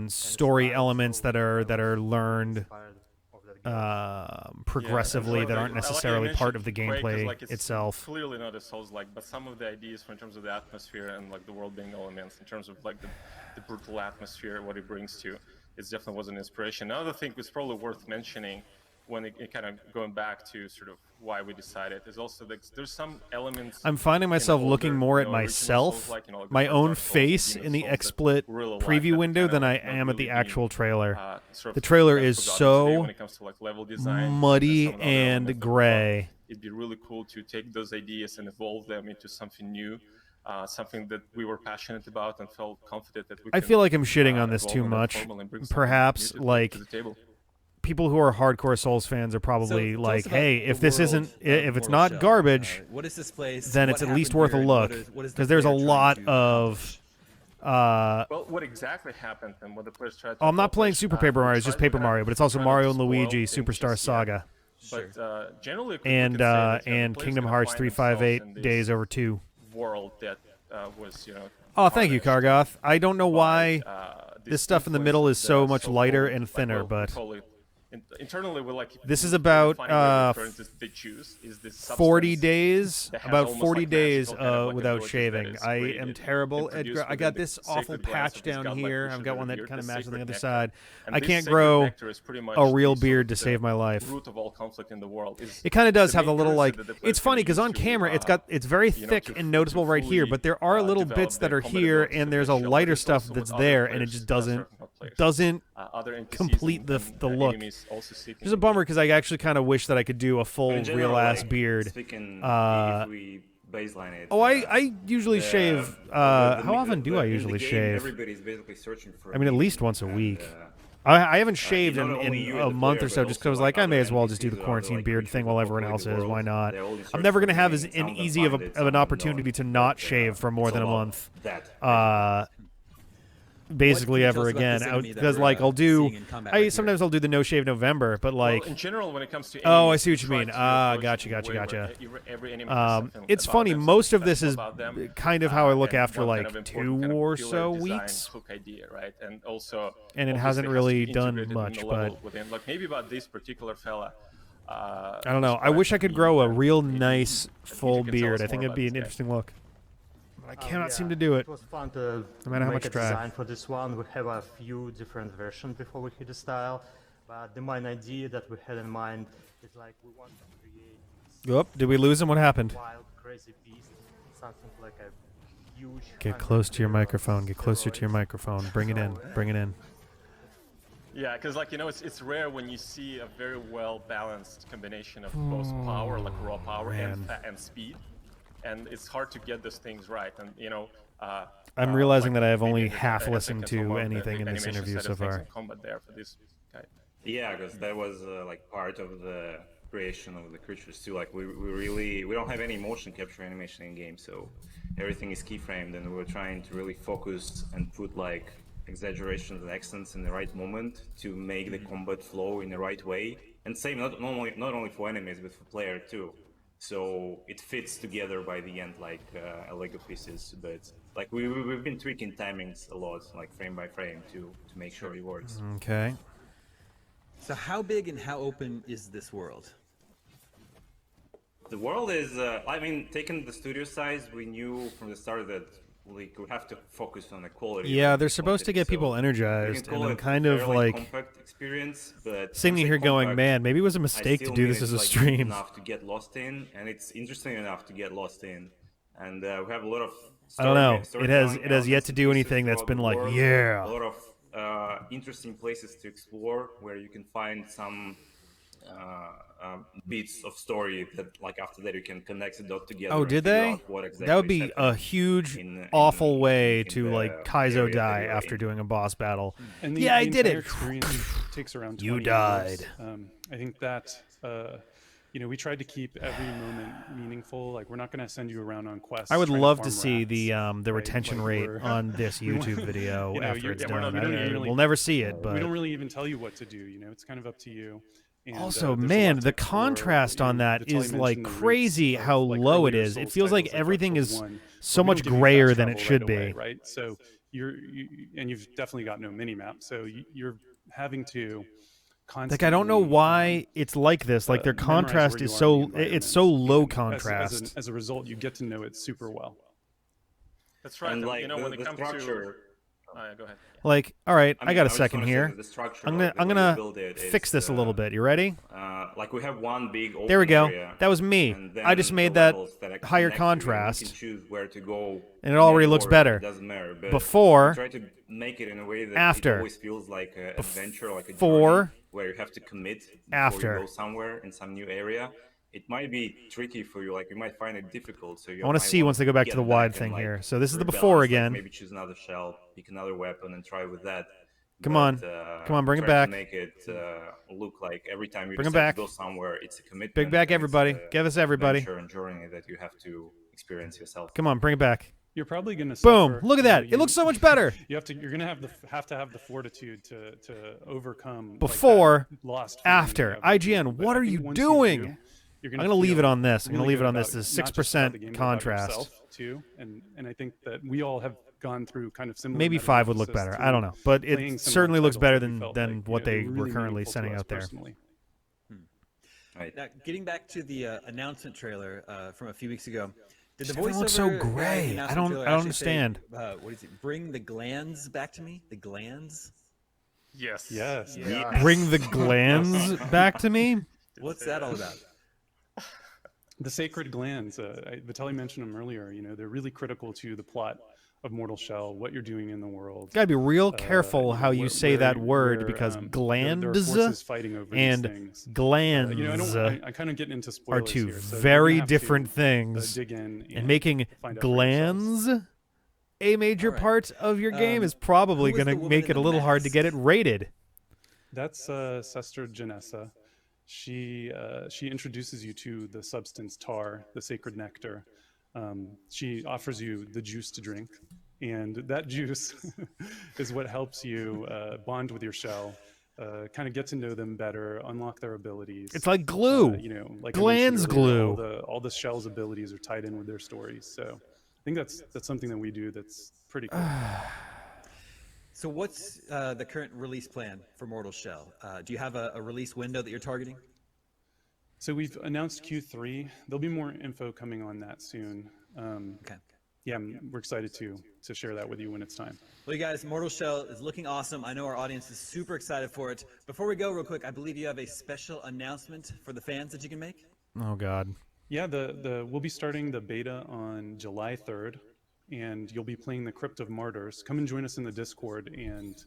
story elements that are learned progressively, that aren't necessarily part of the gameplay itself. Clearly not a Souls-like, but some of the ideas in terms of the atmosphere and like the world-building elements, in terms of like the brutal atmosphere, what it brings to, it definitely was an inspiration. Another thing that's probably worth mentioning, when it kind of going back to sort of why we decided, is also that there's some elements. I'm finding myself looking more at myself, my own face in the XSplit preview window than I am at the actual trailer. The trailer is so muddy and gray. It'd be really cool to take those ideas and evolve them into something new, something that we were passionate about and felt confident that we I feel like I'm shitting on this too much. Perhaps, like, people who are hardcore Souls fans are probably like, hey, if this isn't, if it's not garbage, what is this place? then it's at least worth a look, because there's a lot of well, what exactly happened and what the players tried to I'm not playing Super Paper Mario, it's just Paper Mario, but it's also Mario and Luigi Superstar Saga. But generally, and Kingdom Hearts 358 Days Over 2. World that was, Oh, thank you, Kargoth. I don't know why this stuff in the middle is so much lighter and thinner, but internally we're like, this is about they choose is this 40 days, about 40 days without shaving. I am terrible at I got this awful patch down here. I've got one that kind of matches on the other side. I can't grow a real beard to save my life. It kind of does have a little, like, it's funny because on camera it's very thick and noticeable right here, but there are little bits that are here, and there's a lighter stuff that's there, and it just doesn't complete the look. Which is a bummer, because I actually kind of wish that I could do a full real ass beard. I usually shave. How often do I usually shave? I mean, at least once a week. I haven't shaved in a month or so, just because I was like, I may as well just do the quarantine beard thing while everyone else is. Why not? I'm never going to have as easy of an opportunity to not shave for more than a month. Basically ever again, because like sometimes I'll do the no shave November, but like in general when it comes to I see what you mean. Gotcha. It's funny, most of this is kind of how I look after like 2 or so weeks, and it hasn't really done much, but like maybe about this particular fella, I don't know. I wish I could grow a real nice full beard. I think it'd be an interesting look. I cannot seem to do it. It was fun to no matter how much make I a try. design for this one. We have a few different versions before we hit the style, but the main idea that we had in mind is like we want to create. Oop, did we lose him? What happened? Wild, crazy beast, something like a huge. Get close to your microphone. Get closer to your microphone. Bring it in. Bring it in. Yeah, because like it's rare when you see a very well balanced combination of both power, like raw power, and speed. And it's hard to get those things right, and I'm realizing that I have only half listened to anything in this interview so far. Yeah, because that was like part of the creation of the creatures too. Like we don't have any motion capture animation in game, so everything is keyframed, and we were trying to really focus and put like exaggerations and accents in the right moment to make the combat flow in the right way. And same not only for enemies but for player too. So it fits together by the end like Lego pieces. But like we've been tweaking timings a lot, like frame by frame, to make sure it works. Okay. So how big and how open is this world? The world is, I mean, taking the studio size, we knew from the start that we could have to focus on the quality. Yeah, they're supposed to get people energized, and I'm kind of like compact experience, but sitting here going, man, maybe it was a mistake to do this as a stream. Enough to get lost in, and it's interesting enough to get lost in, and we have a lot of. I don't know. It has yet to do anything that's been like, yeah. A lot of interesting places to explore where you can find some. Beats of story that, like, after that you can connect the dot together. Oh, did they? Exactly that would be a huge, awful way to like Kaizo die after doing a boss battle. And yeah, I the did entire it. Experience takes around 20 You died. Years. I think that you know, we tried to keep every moment meaningful. Like, we're not going to send you around on quests. I would trying love farm to see rats, the right? retention Like, rate on this YouTube video you know, after it's done. Really, we'll never see it, but we don't really even tell you what to do. You know, it's kind of up to you. And, also, there's a man, lot the to explore. contrast on that Vitaly is like mentioned the crazy roots of, how like, low it earlier is. It Souls feels like titles like everything Dark is Souls 1, so we much don't give you grayer fast than it travel should right be. away, right? So and you've definitely got no mini map, so you're having to constantly. Like, I don't know why it's like this. Like, their memorize contrast where is you are so in the it's so environment. low And contrast. as a result, you get to know it super well. That's right. And, like, you know, when the it comes structure. Oh, yeah, go ahead. Like, all right, I got a I just second wanna say here. that the structure I'm of the way gonna we build it fix is, this a little bit. You ready? Like, we have one big open There we go. area, That was me. and then I just the made that levels that are higher connect to it, contrast. You can choose where to go, And it already looks or better. It doesn't matter. But Before, try to make it in a way that after. it always feels like an adventure, like a Before, journey, where you have to commit before after. you go somewhere in some new area. It might be tricky for you, like you might find it difficult. So you I want to see once they go back to the wide thing here. So this is the before again. Maybe choose another shell, pick another weapon, and try with that. Come on, bring it try back. To make it look like every time you Bring it decide back. to go somewhere, it's a commitment. Big back, and everybody. it's a Give us everybody. adventure and journey that you have to experience yourself. Come on, bring it back. You're probably going to boom. Look at that. It looks so much better. You're going to have the fortitude to overcome Before, like, lost after. IGN, what are you doing? I'm going to leave it on this. I'm going to really leave it on good this. about This not just about the 6% game, but about contrast. yourself, too. And I think that we all have gone through kind of similar. Maybe 5 would look better. I don't know, but it playing similar certainly looks titles better that we than felt like, what they were were really currently meaningful to sending us out there. personally. Right. Now, getting back to the announcement trailer from a few weeks ago, did the Everything voiceover looks so guy in the gray. announcement I don't trailer actually understand. Say, what is it? Bring the glands back to me. The glands. Yes. Yes. Bring the glands back to me? What's that all about? The sacred glands. Vitaly mentioned them earlier. You know, they're really critical to the plot of Mortal Shell, what you're doing in the world. Gotta be real careful how you say that word because there are glands forces fighting over these and things. glands You know, I kind of get into spoilers are two here, so very you're gonna have different to, things. dig in and making find out for yourselves. glands a major part of your game is probably who was going the to woman make in it a the little hard to get it rated. That's Sister Janessa. She introduces you to the substance tar, the sacred nectar. She offers you the juice to drink, and that juice is what helps you bond with your shell, kind of get to know them better, unlock their abilities. It's like glue. You know, like Glands I mentioned earlier, glue. all the shell's abilities are tied in with their stories. So I think that's something that we do that's pretty cool. So what's the current release plan for Mortal Shell? Do you have a release window that you're targeting? So we've announced Q3. There'll be more info coming on that soon. Okay. Yeah, we're excited to share that with you when it's time. Well, you guys, Mortal Shell is looking awesome. I know our audience is super excited for it. Before we go, real quick, I believe you have a special announcement for the fans that you can make. Oh God. Yeah, we'll be starting the beta on July 3rd, and you'll be playing the Crypt of Martyrs. Come and join us in the Discord and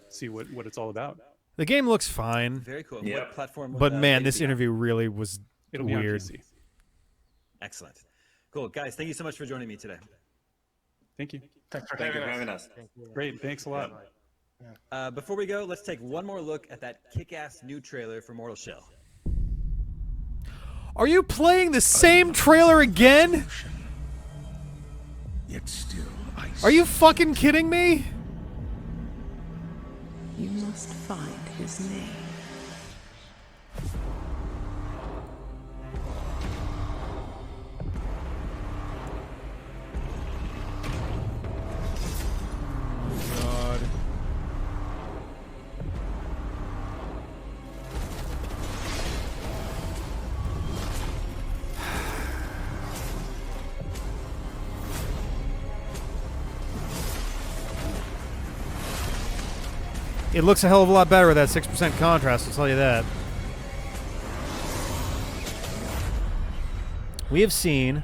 see what it's all about. The game looks fine. Very cool. Yeah. What platform? But man, beta this be on? interview really was It'll be on weird. PC. Excellent. Cool. Guys, thank you so much for joining me today. Thank you. Thanks for Thank you for having having us. us. Great. Thanks a lot. Before we go, let's take one more look at that kick-ass new trailer for Mortal Shell. Are you playing the same trailer again? Yet still, I Are you fucking kidding me? must find his name. God. It looks a hell of a lot better with that 6% contrast, I'll tell you that. We have seen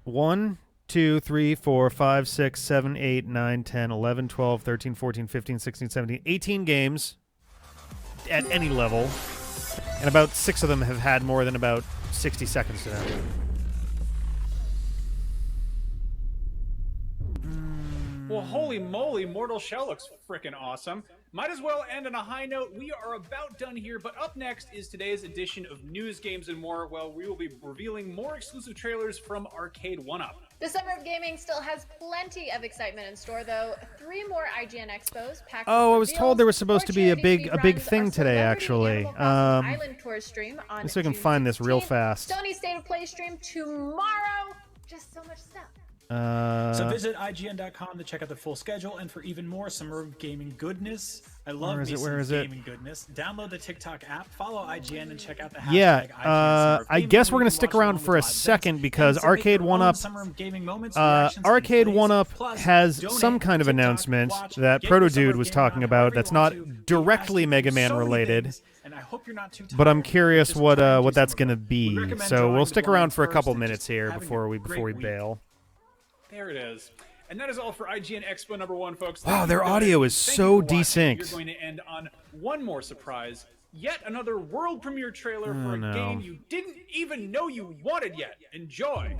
1, 2, 3, 4, 5, 6, 7, 8, 9, 10, 11, 12, 13, 14, 15, 16, 17, 18 games at any level, and about 6 of them have had more than about 60 seconds to them. Well, holy moly, Mortal Shell looks freaking awesome. Might as well end on a high note. We are about done here, but up next is today's edition of News, Games, and More. Well, we will be revealing more exclusive trailers from Arcade 1-Up. The summer of gaming still has plenty of excitement in store, though. 3 more IGN Expos packed with Oh, I was told reveals, there was supposed to be a 4 charity big speedruns, thing our today, Celebrity actually. Animal Crossing Island Tour stream on Let's see if I can June find this real 16th, fast. Sony State of Play stream tomorrow. Just so much stuff. So visit IGN.com to check out the full schedule, and for even more summer of gaming goodness, I love me some gaming goodness. Download the TikTok app, follow IGN, and check out the hashtag Yeah, IGN Summer of I Gaming, guess we're where going you to stick can watch around along for with a live second events, because and submit Arcade your own 1-Up summer of gaming moments, reactions, Arcade and plays. 1-Up Plus, has donate, some kind of TikTok, announcement watch, that get Proto your summer Dude of was gaming talking on about however that's you want not to. directly You Mega do Man so many related. things, and I hope you're not too But I'm tired. curious Just what try and do that's some going to of it. be. We recommend So we'll drawing stick the around blind for a first couple and minutes just here having before a we great week. bail. There it is. And that is all for IGN Expo #1, folks. Wow, Thank their you for audio donating. is Thank so you for watching. desynced. We're going to end on one more surprise. Yet another world premiere trailer Oh, for a no. game you didn't even know you wanted yet. Enjoy.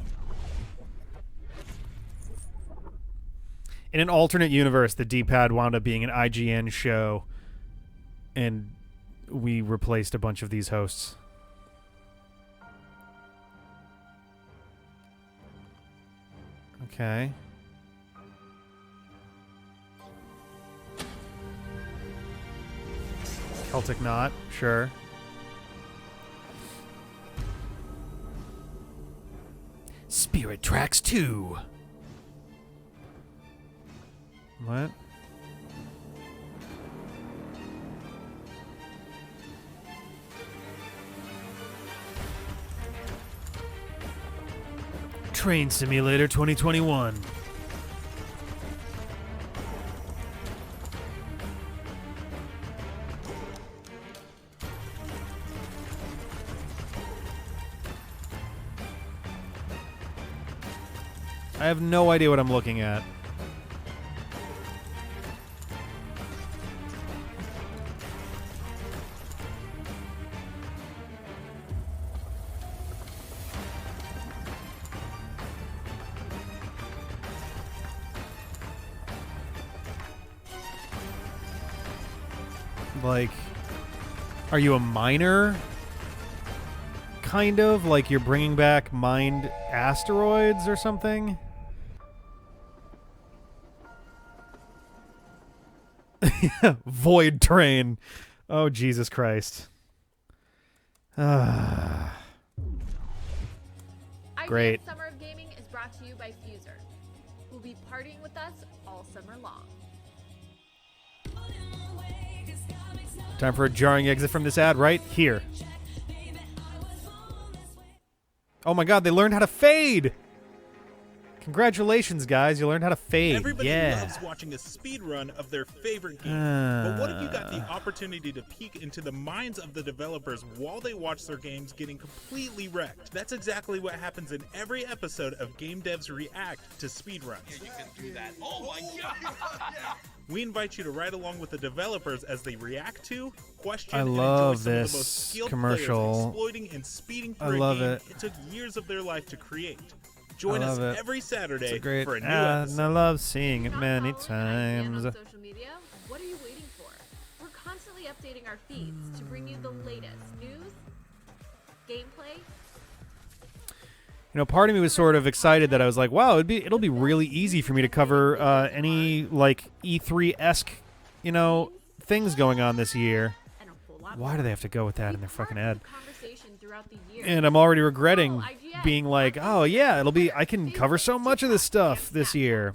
In an alternate universe, the D-pad wound up being an IGN show, and we replaced a bunch of these hosts. Okay. Celtic Knot, sure. Spirit Tracks 2. What? Train Simulator 2021. I have no idea what I'm looking at. Like, are you a miner? Kind of, like you're bringing back mined asteroids or something? Voidtrain. Oh, Jesus Christ. Great. IGN Summer of Gaming is brought to you by Fuser, who'll be partying with us all summer long. Time for a jarring exit from this ad right here. Oh my god, they learned how to fade! Congratulations, guys. You learned how to fade. Everybody yeah. loves watching a speed run of their favorite game. But what if you got the Ah. opportunity to peek into the minds of the developers while they watch their games getting completely wrecked? That's exactly what happens in every episode of Game Devs React to speedruns. You can do that. Oh my god! We invite you to ride along with the developers as they react to, question, I and love enjoy some of this the most skilled commercial. players exploiting and speeding I through love a game it. it took years of their life to create. Join I us love it. every Saturday It's a great for a new ad, episode. and I love seeing it many Not times. on social media? What are you waiting for? We're constantly updating our feeds to bring you the latest news, gameplay. You know, part of me was sort of excited that I was like, wow, it'll be really easy for me to cover any like E3-esque you know, things going on this year. Why do they have to go with that in their fucking ad? And I'm already regretting being like, oh yeah, I can cover so much of this stuff this year.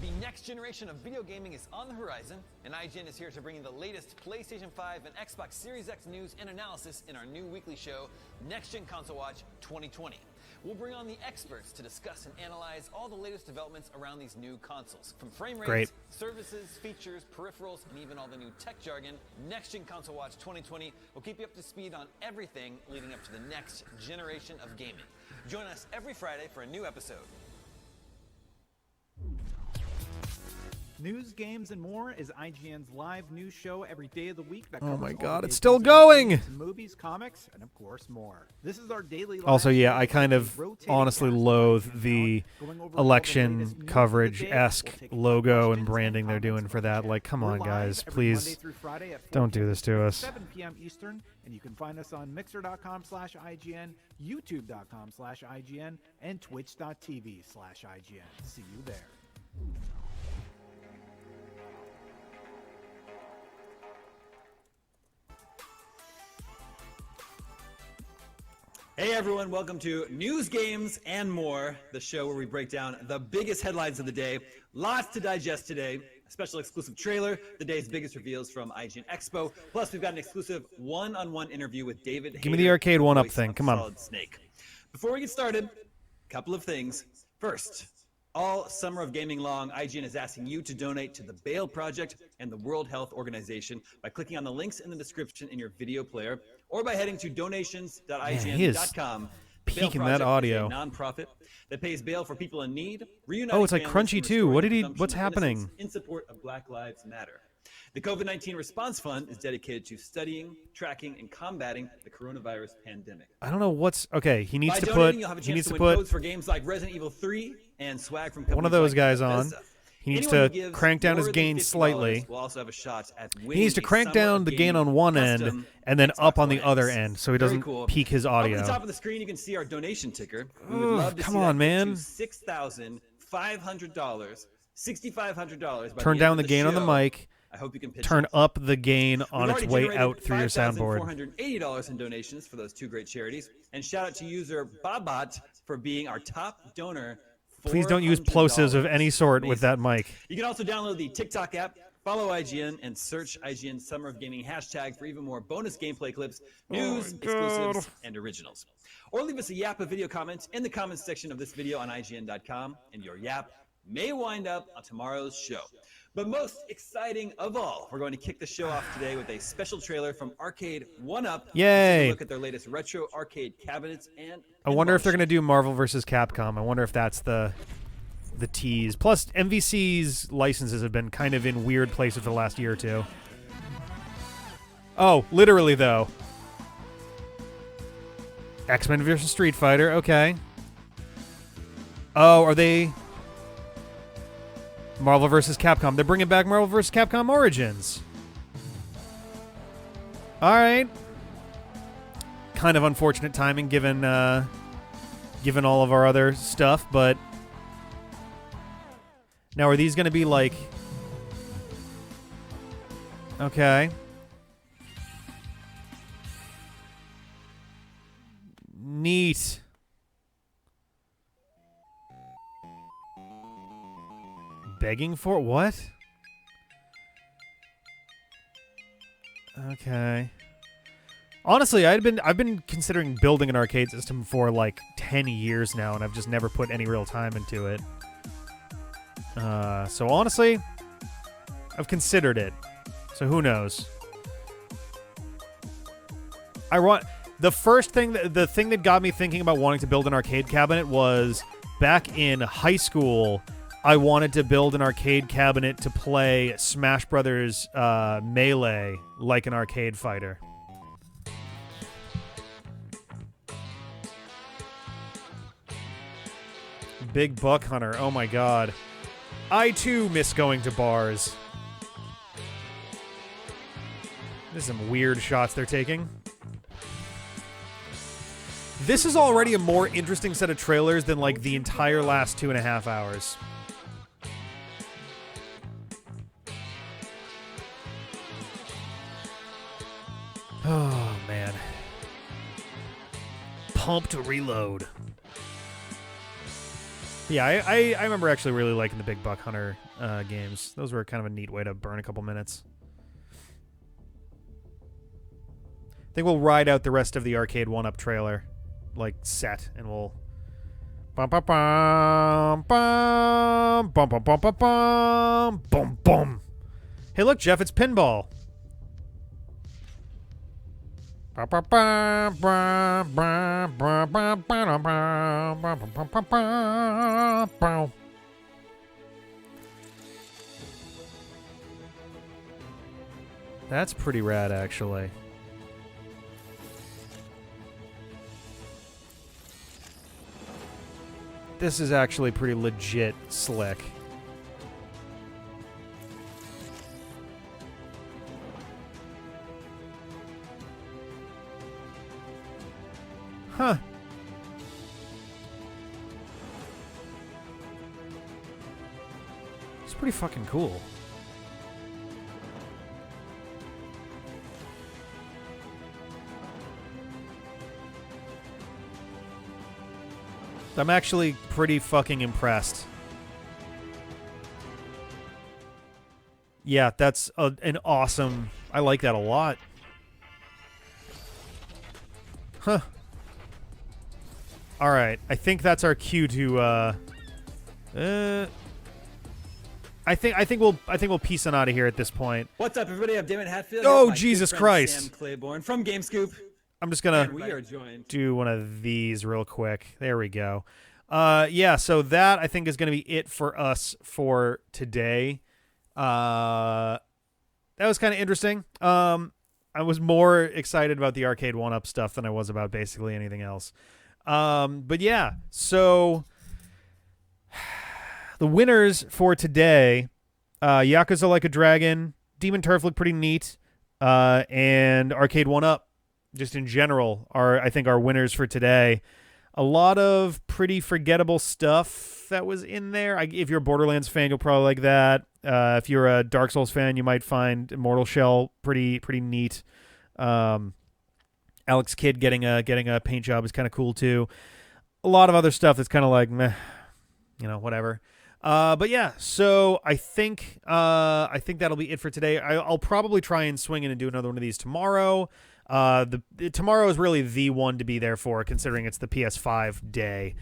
The next generation of video gaming is on the horizon, and IGN is here to bring you the latest PlayStation 5 and Xbox Series X news and analysis in our new weekly show, Next Gen Console Watch 2020. We'll bring on the experts to discuss and analyze all the latest developments around these new consoles. From frame rates, services, features, peripherals, and even all the new tech jargon, Next Gen Console Watch 2020 will keep you up to speed on everything leading up to the next generation of gaming. Join us every Friday for a new episode. News, games, and more is IGN's live news show every day of the week. That Oh my covers all God, the it's big still news about going! games, movies, comics, and of course more. This is our daily. Also, live yeah, show I kind of rotating honestly cast loathe of the going over all the latest election news of the coverage-esque day. logo and branding they're doing for that. Like, come on, guys, please don't do this to us. 7 p.m. Eastern, and you can find us on Mixer.com/IGN, YouTube.com/IGN, and Twitch.tv/IGN. See you there. Hey everyone, welcome to News, Games, and More, the show where we break down the biggest headlines of the day. Lots to digest today. A special exclusive trailer, the day's biggest reveals from IGN Expo. Plus, we've got an exclusive one-on-one interview with David Give me the arcade one-up thing. Come on. Solid Snake. Before we get started, a couple of things. First, all summer of gaming long, IGN is asking you to donate to the Bail Project and the World Health Organization by clicking on the links in the description in your video player or by heading to donations.ign.com. Peaking that audio. A nonprofit that pays bail for people in need. Oh, it's like Crunchy too. What did he? What's happening? In support of Black Lives Matter. The COVID-19 Response Fund is dedicated to studying, tracking, and combating the coronavirus pandemic. I don't know what's okay. He needs By to donating, put. you'll have a He chance needs to to win put codes for games like Resident Evil 3 and swag from one of companies those like guys on. Bethesda. He needs Anyone who to gives crank down his more than gain $50 slightly. will also have a shot at He winning needs to a crank Summer down of the gain Gaming on one end custom and then up on the Xbox other One end, X. so he Very doesn't cool. peak his audio. Up at the top of the screen, you can see our donation ticker. We would Ugh, love to come see on, that get man. to $6,500, $6,500. by Turn the down end the of gain on the show. mic. I hope you can pitch Turn in. up the gain We've on its already way generated out through your soundboard. $5,480 in donations for those two great charities. And shout out to user Babat for being our top donor. Please don't use plosives of any sort with that mic. You can also download the TikTok app, follow IGN, and search IGN Summer of Gaming hashtag for even more bonus gameplay clips, news, exclusives, and originals. Or leave us a yap of video comments in the comments section of this video on IGN.com, and your yap may wind up on tomorrow's show. But most exciting of all, we're going to kick the show off today with a special trailer from Arcade 1UP. Yay! Take a look at their latest retro arcade cabinets and I wonder if they're going to do Marvel vs. Capcom. I wonder if that's the tease. Plus, MVC's licenses have been kind of in weird places for the last year or two. Oh, literally, though. X-Men vs. Street Fighter. Okay. Oh, are they... Marvel vs. Capcom. They're bringing back Marvel vs. Capcom Origins. All right. Kind of unfortunate timing given given all of our other stuff, but now are these going to be like okay. Neat. Begging for what? Okay. Honestly, I've been considering building an arcade system for like 10 years now, and I've just never put any real time into it. So honestly, I've considered it. So who knows? The thing that got me thinking about wanting to build an arcade cabinet was back in high school. I wanted to build an arcade cabinet to play Smash Brothers Melee like an arcade fighter. Big Buck Hunter. Oh my god. I too miss going to bars. There's some weird shots they're taking. This is already a more interesting set of trailers than like the entire last 2.5 hours. Oh, man. Pump to reload. Yeah, I remember actually really liking the Big Buck Hunter games. Those were kind of a neat way to burn a couple minutes. I think we'll ride out the rest of the Arcade 1-Up trailer, like, set, and we'll... Bum, bum, bum, bum, bum, bum, bum, bum, bum, bum, bum. Hey, look, Jeff, it's pinball. That's pretty rad, actually. This is actually pretty legit slick. Huh. It's pretty fucking cool. I'm actually pretty fucking impressed. Yeah, that's an awesome... I like that a lot. Huh. All right, I think that's our cue to. I think we'll peace on out of here at this point. What's up, everybody? I'm Damon Hatfield. Oh, My Jesus good friend Christ! Sam Claiborne from GameScoop. I'm just gonna And we are joined. do one of these real quick. There we go. Yeah. So that I think is gonna be it for us for today. That was kind of interesting. I was more excited about the Arcade 1-Up stuff than I was about basically anything else. But yeah, so the winners for today, Yakuza Like a Dragon, Demon Turf looked pretty neat, and Arcade 1-Up, just in general, are, I think, our winners for today. A lot of pretty forgettable stuff that was in there. If you're a Borderlands fan, you'll probably like that. If you're a Dark Souls fan, you might find Immortal Shell pretty neat. Alex Kidd getting a paint job is kind of cool too. A lot of other stuff that's kind of like meh, whatever. But yeah, so I think that'll be it for today. I'll probably try and swing in and do another one of these tomorrow. Tomorrow is really the one to be there for, considering it's the PS5 day.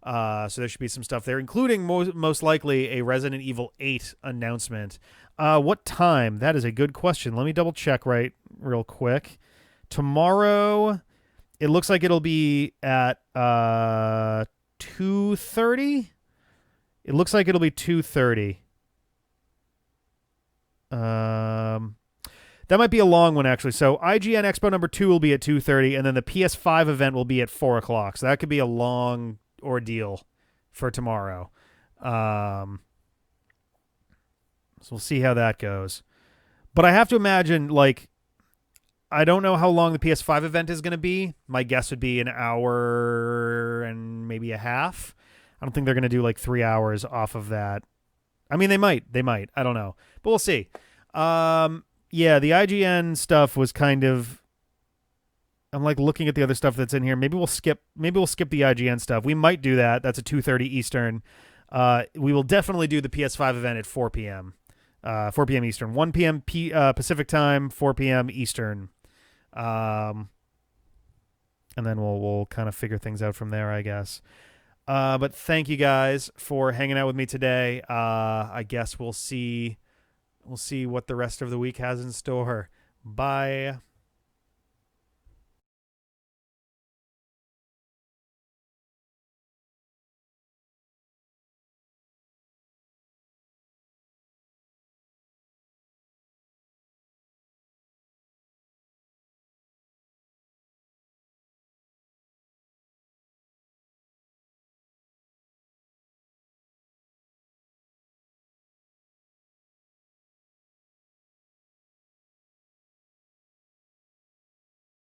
So there should be some stuff there, including most likely a Resident Evil 8 announcement. What time? That is a good question. Let me double check real quick. Tomorrow, it looks like it'll be at 2:30. It looks like it'll be 2:30. That might be a long one, actually. So IGN Expo number 2 will be at 2:30, and then the PS5 event will be at 4 o'clock. So that could be a long ordeal for tomorrow. So we'll see how that goes. But I have to imagine, I don't know how long the PS5 event is going to be. My guess would be an hour and maybe a half. I don't think they're going to do 3 hours off of that. I mean, they might. I don't know. But we'll see. Yeah, the IGN stuff was kind of... I'm looking at the other stuff that's in here. Maybe we'll skip the IGN stuff. We might do that. That's at 2:30 Eastern. We will definitely do the PS5 event at 4 p.m. 4 p.m. Eastern. 1 p.m. Pacific time, 4 p.m. Eastern. And then we'll kind of figure things out from there, I guess. But thank you guys for hanging out with me today. I guess we'll see what the rest of the week has in store. Bye.